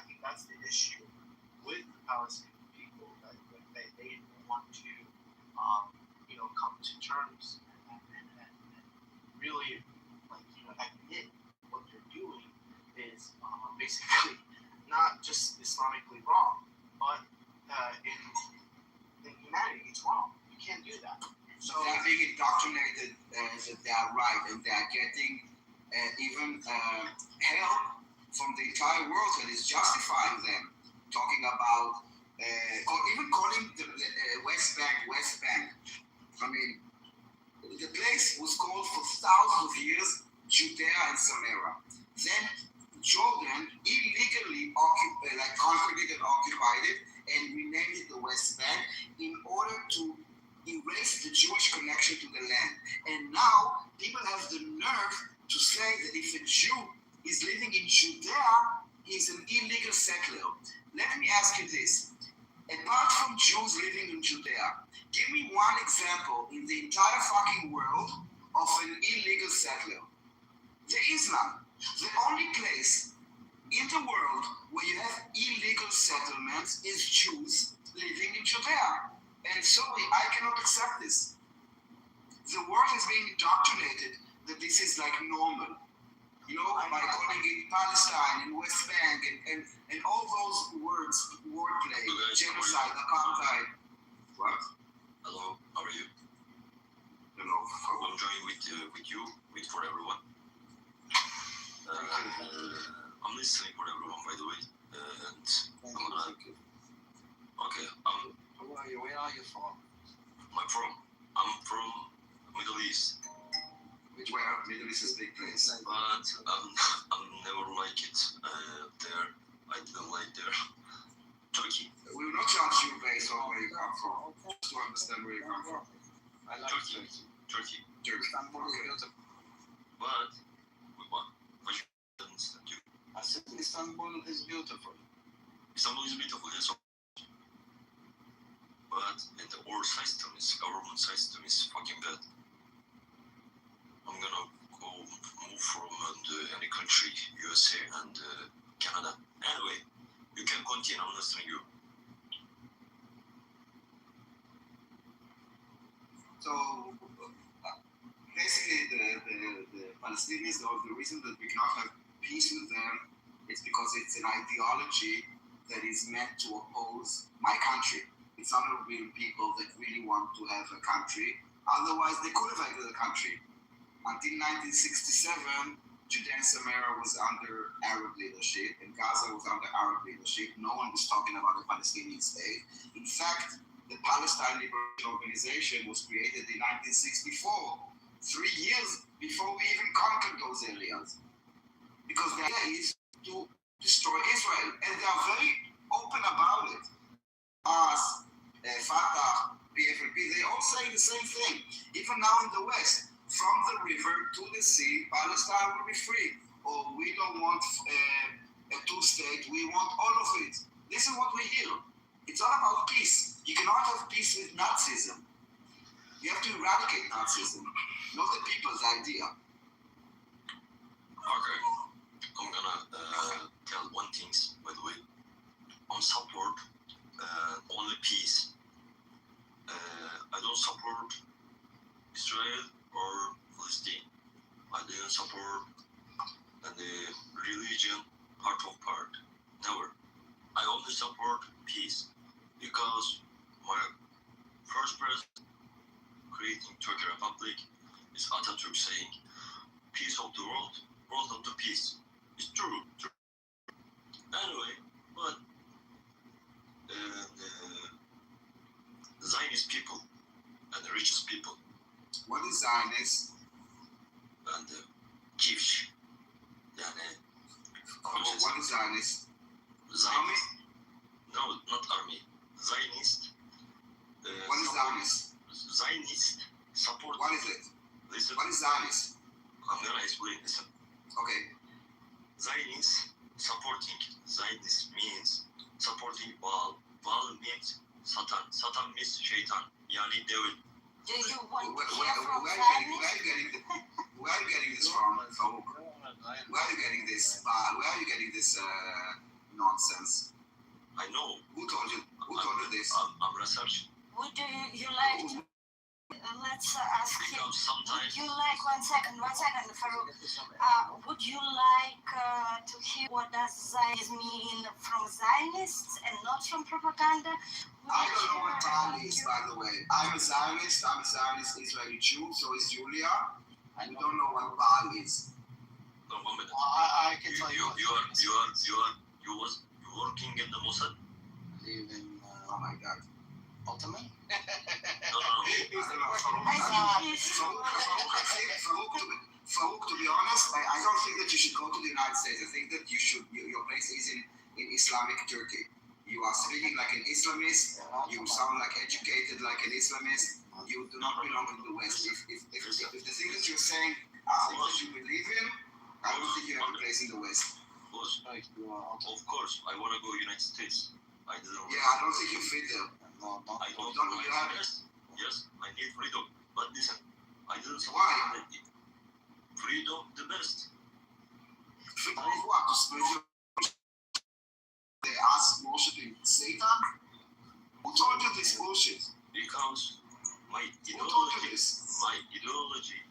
Speaker 5: think that's the issue with the Palestinian people, that they didn't want to, come to terms and really, admit what they're doing is basically not just Islamically wrong, but in humanity, it's wrong. You can't do that.
Speaker 4: So they're being indoctrinated that they are right, and they are getting even help from the entire world that is justifying them, talking about or even calling the West Bank. I mean, the place was called for thousands of years Judea and Samaria. Then Jordan illegally conquered it and occupied it and renamed it the West Bank in order to erase the Jewish connection to the land. And now people have the nerve to say that if a Jew is living in Judea, he's an illegal settler. Let me ask you this. Apart from Jews living in Judea, give me one example in the entire fucking world of an illegal settler. There is none. The only place in the world where you have illegal settlements is Jews living in Judea. And sorry, I cannot accept this. The world is being indoctrinated that this is like normal. By calling it Palestine and West Bank and all those words, wordplay, genocide, apartheid. What?
Speaker 2: Hello, how are you?
Speaker 4: Hello.
Speaker 2: I'm joining with you, for everyone. I'm listening for everyone, by the way. And I'm gonna. Okay.
Speaker 11: Who are you? Where are you from?
Speaker 2: I'm from Middle East.
Speaker 4: Where? Middle East is a big place.
Speaker 2: But I never like it there. I didn't like there. Turkey.
Speaker 4: We will not judge you based on where you come from. Just to understand where you come from.
Speaker 11: I like
Speaker 2: Turkey.
Speaker 11: Istanbul is beautiful.
Speaker 2: But what? What you understand you?
Speaker 11: I said Istanbul is beautiful.
Speaker 2: Istanbul is beautiful, yes. But the government system is fucking bad. I'm gonna move from any country, USA and Canada. Anyway, you can continue. I'm listening to you.
Speaker 4: So basically, the Palestinians, the reason that we cannot have peace with them, is because it's an ideology that is meant to oppose my country. It's not a real people that really want to have a country. Otherwise, they could have had a country. Until 1967, Judea and Samaria was under Arab leadership, and Gaza was under Arab leadership. No one was talking about a Palestinian state. In fact, the Palestine Liberation Organization was created in 1964, 3 years before we even conquered those areas. Because the idea is to destroy Israel, and they are very open about it. Us, Fatah, PFLP, they all say the same thing. Even now in the West, from the river to the sea, Palestine will be free. Or we don't want a two-state, we want all of it. This is what we hear. It's all about peace. You cannot have peace with Nazism. You have to eradicate Nazism, not the people's idea.
Speaker 2: Okay, I'm gonna tell one thing, by the way. I'm support only peace. I don't support Israel or Palestine. I didn't support the religion part. Never. I only support peace because my first president creating Turkey Republic is Atatürk saying peace of the world of the peace. It's true. Anyway, but the Zionist people and the richest people.
Speaker 4: What is Zionist?
Speaker 2: And Jewish.
Speaker 4: What is Zionist?
Speaker 2: Zionist? No, not army. Zionist.
Speaker 4: What is Zionist?
Speaker 2: Zionist support.
Speaker 4: What is it?
Speaker 2: Listen.
Speaker 4: What is Zionist?
Speaker 2: I'm gonna explain. Listen.
Speaker 4: Okay.
Speaker 2: Zionist supporting. Zionist means supporting Baal. Baal means Satan. Satan means Shaitan. Yani devil.
Speaker 4: Where are you getting this from?
Speaker 11: I
Speaker 4: this? Where are you getting this nonsense?
Speaker 2: I know.
Speaker 4: Who told you? Who told you this?
Speaker 2: I'm researching.
Speaker 7: Would you like to? Let's ask him.
Speaker 2: Because sometimes
Speaker 7: Would you like one second, Farouk? Would you like to hear what does Zionism mean from Zionists and not from propaganda?
Speaker 4: I don't know what Baal is, by the way. I'm a Zionist. I'm a Zionist Israeli Jew. So is Julia. And we don't know what Baal is.
Speaker 2: No, 1 minute.
Speaker 5: I can tell you.
Speaker 2: You working in the Mossad?
Speaker 5: Live in
Speaker 4: Oh my God.
Speaker 5: Ottoman?
Speaker 2: No.
Speaker 4: Farouk, to be honest, I don't think that you should go to the United States. I think that you should. Your place is in Islamic Turkey. You are speaking like an Islamist. You sound like educated like an Islamist. You do not belong in the West. If the thing that you're saying are things that you believe in, I don't think you have a place in the West.
Speaker 2: Of course, I want to go United States.
Speaker 4: Yeah, I don't think you fit there.
Speaker 2: I don't
Speaker 4: you have it.
Speaker 2: Yes, I need freedom. But listen, I didn't say
Speaker 4: Why?
Speaker 2: Freedom the best.
Speaker 4: Freedom of what? To spiritual. They ask worshiping Satan? Who told you this bullshit?
Speaker 2: Because my
Speaker 4: Who told you
Speaker 2: ideology,
Speaker 4: this?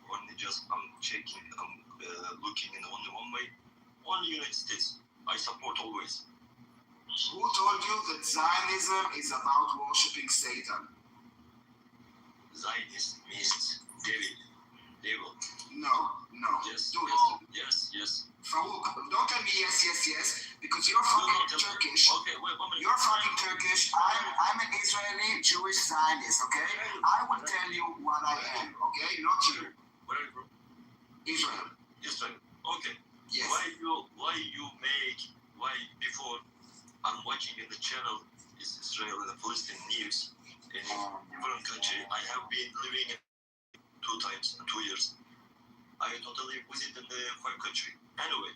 Speaker 2: only just I'm checking, I'm looking in only one way, only United States. I support always.
Speaker 4: Who told you that Zionism is about worshiping Satan?
Speaker 2: Zionist means devil.
Speaker 4: No.
Speaker 2: Yes,
Speaker 4: Dude,
Speaker 2: yes.
Speaker 4: Farouk, don't tell me yes, because you're fucking Turkish.
Speaker 2: Okay, wait 1 minute.
Speaker 4: You're fucking Turkish. I'm an Israeli Jewish Zionist, okay? I will tell you what I am, okay? Not you.
Speaker 2: Where are you from?
Speaker 4: Israel.
Speaker 2: Okay.
Speaker 4: Yes.
Speaker 2: Why before I'm watching in the channel is Israel and the Palestine news in different country. I have been living in 2 times, 2 years. I totally visited the 5 country. Anyway,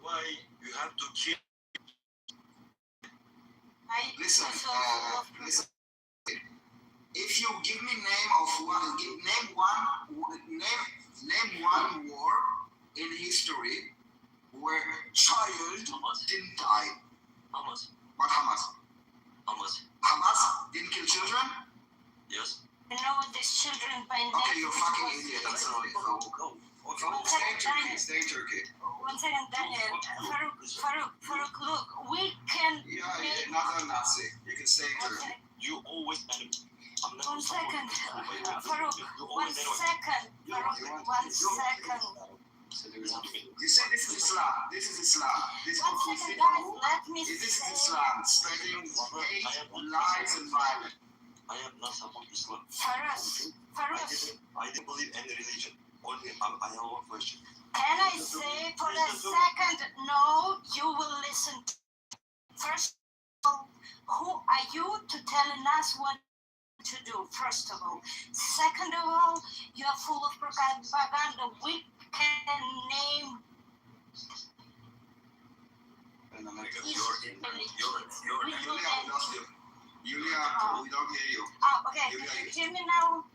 Speaker 2: why you have to kill?
Speaker 4: Listen. If you give me name one war in history where child didn't die.
Speaker 2: Hamas.
Speaker 4: What Hamas? Hamas didn't kill children?
Speaker 2: Yes.
Speaker 7: You know these children by name.
Speaker 4: Okay, you're a fucking idiot. I'm sorry. Stay in Turkey.
Speaker 7: 1 second, Daniel. Farouk, look, we can.
Speaker 4: Yeah, not a Nazi. You can stay in Turkey.
Speaker 2: You always enemy.
Speaker 7: 1 second, Farouk. 1 second, Farouk. 1 second.
Speaker 4: You say this is Islam. This is Islam. This
Speaker 7: 1 second, guys. Let me
Speaker 4: This is
Speaker 7: say.
Speaker 4: Islam, spreading hate, lies, and violence.
Speaker 2: I am not support Islam.
Speaker 7: Farouk.
Speaker 2: I didn't believe any religion. Only I have one question.
Speaker 7: Can I say for a second? No, you will listen. First of all, who are you to telling us what to do? First of all. Second of all, you are full of propaganda. We can name.
Speaker 4: Julia, we don't hear you.
Speaker 7: Okay. Can you hear me now?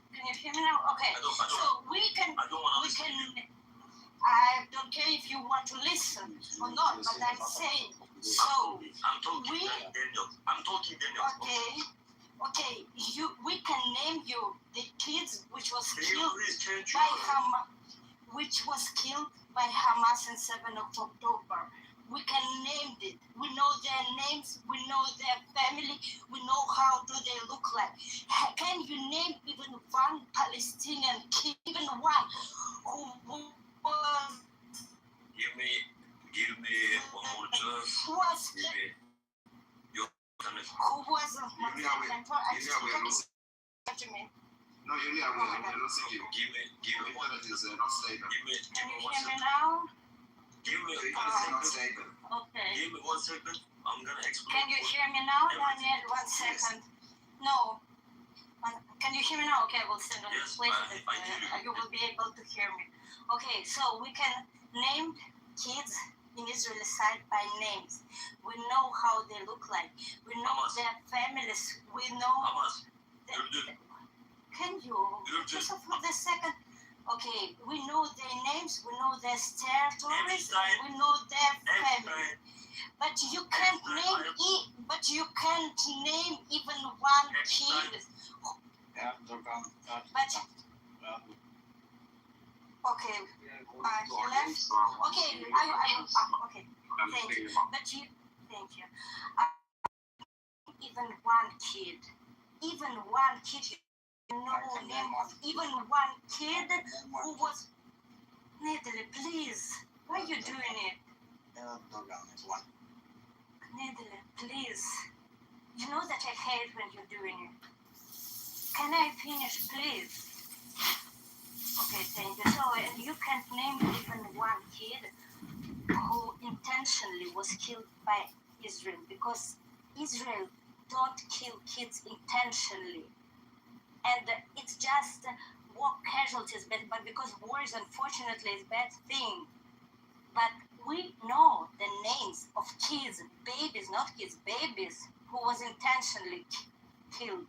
Speaker 7: Okay. So we can. I don't care if you want to listen or not, but I'm saying. So
Speaker 2: I'm talking Daniel.
Speaker 7: Okay. We can name you the kids which was killed by Hamas. Which was killed by Hamas on 7th of October. We can name it. We know their names. We know their family. We know how do they look like. Can you name even one Palestinian kid, even one who was?
Speaker 2: Give me one more chance.
Speaker 7: Who was? Who was?
Speaker 4: No, Julia, we're losing you.
Speaker 2: Give me
Speaker 4: Internet is not stable.
Speaker 7: Can you hear me now?
Speaker 2: Give me
Speaker 4: not stable.
Speaker 7: Okay.
Speaker 2: Give me 1 second. I'm gonna explain.
Speaker 7: Can you hear me now, Daniel? 1 second. No. Can you hear me now? Okay, we'll send on
Speaker 2: Yes,
Speaker 7: place.
Speaker 2: I hear you.
Speaker 7: You will be able to hear me. Okay, so we can name kids in Israeli side by names. We know how they look like. We know
Speaker 2: Hamas.
Speaker 7: their families. We know.
Speaker 2: Hamas.
Speaker 7: Can you? Just for the second.
Speaker 17: Okay, we know their names, we know their territories, we know their family. But you can't name even one kid. But okay, he left. Okay, okay. Thank you. But you, thank you. Even one kid, you know name of even one kid who was. Natalie, please, why are you doing it? Natalie, please. You know that I hate when you're doing it. Can I finish, please? Okay, thank you. So, and you can't name even one kid who intentionally was killed by Israel, because Israel don't kill kids intentionally. And it's just war casualties, but because war is unfortunately a bad thing. But we know the names of kids, babies, not kids, babies, who was intentionally killed.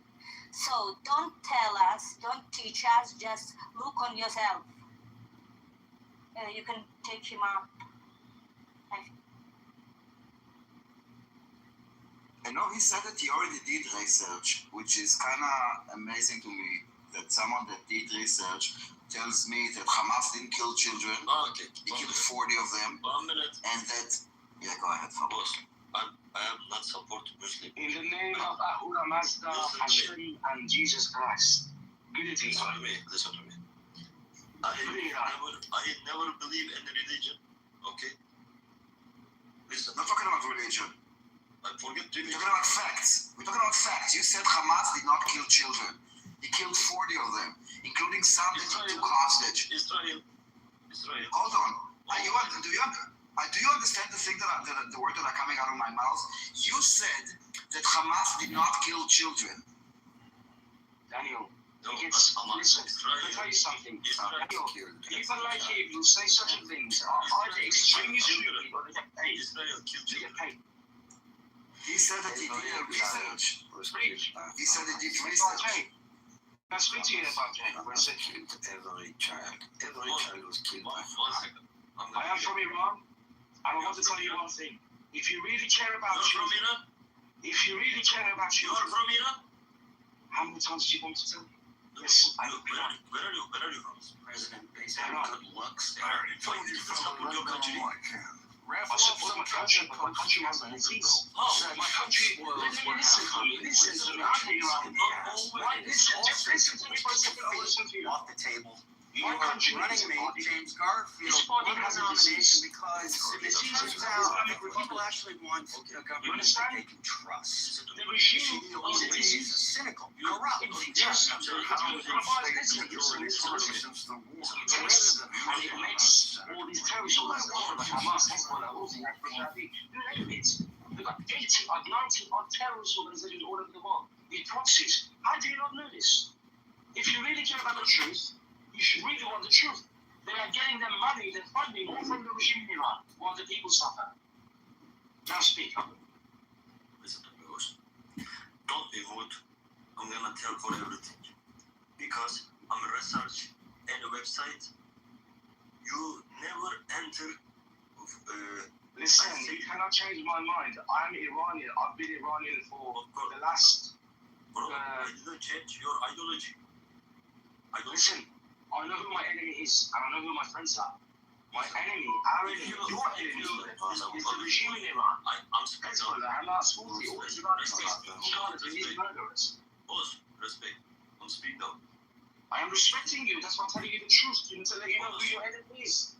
Speaker 17: So don't tell us, don't teach us, just look on yourself. You can take him up.
Speaker 4: I know he said that he already did research, which is kind of amazing to me, that someone that did research tells me that Hamas didn't kill children.
Speaker 2: Okay.
Speaker 4: He killed 40 of them.
Speaker 2: 1 minute.
Speaker 4: And that, yeah, go ahead, Fabos.
Speaker 2: I am not support Muslim.
Speaker 21: In the name of Ahura Mazda, Hashem, and Jesus Christ.
Speaker 2: Listen to me. I never believe in religion. Okay? Listen.
Speaker 4: Not talking about religion.
Speaker 2: Forget
Speaker 4: We're talking about facts. We're talking about facts. You said Hamas did not kill children. He killed 40 of them, including some that he took hostage.
Speaker 2: Israel.
Speaker 4: Hold on. Do you understand the thing the words that are coming out of my mouth? You said that Hamas did not kill children.
Speaker 21: Daniel, listen, let me tell you something. Daniel, people like you who say such a thing are either extremely stupid or they get paid. They get paid.
Speaker 4: He said that he did research. He said he did research.
Speaker 21: Can I speak to you about Jane for a second?
Speaker 4: Every child was killed by
Speaker 2: Hamas.
Speaker 21: I am from Iran, and I want to tell you one thing. If you really care about children,
Speaker 2: You're from Iran?
Speaker 21: How many times do you want to tell me? Yes, I live in Iran.
Speaker 2: Where are you from?
Speaker 21: President,
Speaker 2: Good luck. Support your country.
Speaker 21: I support my country, but my country has a disease. My country, listen to me. I'm Iran. Listen to me for a second. I'll listen to you.
Speaker 11: Off the table.
Speaker 21: My country
Speaker 11: running mate, James Garfield,
Speaker 21: this body has a disease
Speaker 11: because it turns out that people actually want a government that they can trust.
Speaker 21: The regime is a disease.
Speaker 11: Cynical, corrupt.
Speaker 21: Yes, and it makes all these terrorists Hamas, Hezbollah, all these they've got 80 or 90 odd terrorist organizations all over the world. These proxies. How do you not know this? If you really care about the truth, you should really want the truth. They are getting their money, their funding, all from the regime in Iran, while the people suffer. Now speak up.
Speaker 2: Listen to me, boss. Don't be rude. I'm gonna tell for everything. Because I'm a research and a website. You never enter.
Speaker 21: Listen, you cannot change my mind. I'm Iranian. I've been Iranian for the last.
Speaker 2: Bro, I didn't change your ideology.
Speaker 21: Listen, I know who my enemy is, and I know who my friends are. My enemy, our enemy, your enemy, is the regime in Iran.
Speaker 2: I'm speaking.
Speaker 21: Hezbollah, Hamas, all these Iranian murderers.
Speaker 2: Boss, respect. I'm speaking up.
Speaker 21: I am respecting you. That's why I'm telling you the truth. To let you know who your enemy is.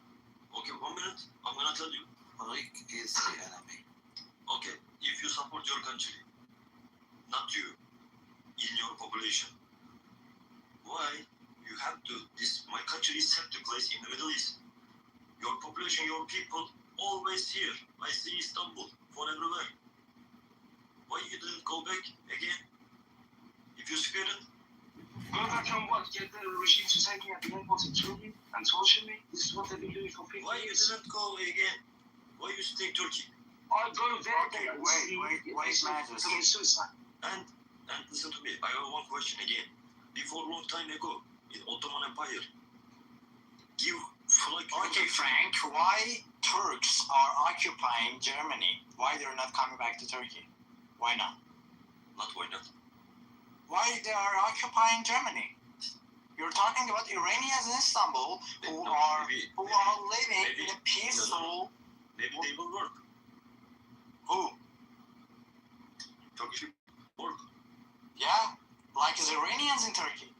Speaker 2: Okay, 1 minute. I'm gonna tell you.
Speaker 4: Rick is the enemy.
Speaker 2: Okay, if you support your country, not you, in your population, why you have to? My country is set to place in the Middle East. Your population, your people, always here. I see Istanbul for everywhere. Why you didn't go back again? If you're scared,
Speaker 21: go back and what? Get the regime to take me at the airport and kill me and torture me? This is what they've been doing for 50 years.
Speaker 2: Why you didn't go again? Why you stay Turkey?
Speaker 21: I go there.
Speaker 11: Okay, wait, Magnus.
Speaker 21: Commit suicide.
Speaker 2: And listen to me. I have one question again. Before long time ago, in Ottoman Empire, give like.
Speaker 5: Okay, Frank, why Turks are occupying Germany? Why they're not coming back to Turkey? Why not?
Speaker 2: Not why not?
Speaker 5: Why they are occupying Germany? You're talking about Iranians in Istanbul who are living in a peaceful.
Speaker 2: Maybe they will work.
Speaker 5: Who?
Speaker 2: Turkish work.
Speaker 5: Yeah, like the Iranians in Turkey.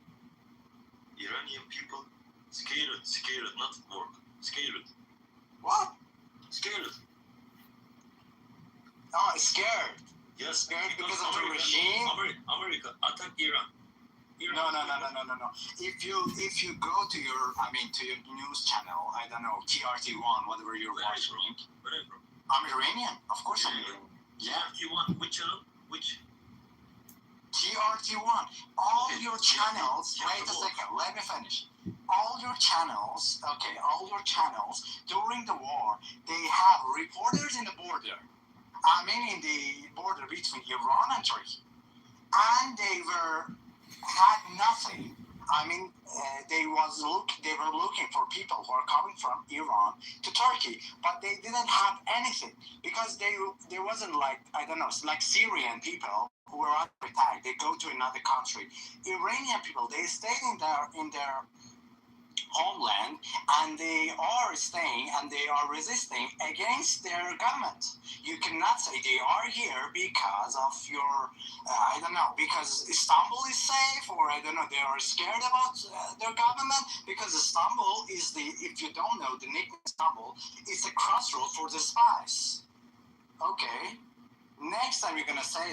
Speaker 2: Iranian people scared, not work. Scared.
Speaker 5: What?
Speaker 2: Scared.
Speaker 5: Oh, scared.
Speaker 2: Yes,
Speaker 5: scared because of the regime.
Speaker 2: America attack Iran.
Speaker 5: No. If you go to your news channel, I don't know, TRT1, whatever you're watching. I'm Iranian, of course I'm Iranian. Yeah.
Speaker 2: TRT1, which channel? Which?
Speaker 5: TRT1. All your channels. Wait a second. Let me finish. All your channels during the war, they have reporters in the border. In the border between Iran and Turkey, and they had nothing. They were looking for people who are coming from Iran to Turkey, but they didn't have anything because there wasn't like Syrian people who were under attack. They go to another country. Iranian people, they stayed in their homeland, and they are staying and they are resisting against their government. You cannot say they are here because of your, because Istanbul is safe, or they are scared about their government, because Istanbul is if you don't know, the nickname Istanbul is a crossroad for the spies. Okay, next time you're gonna say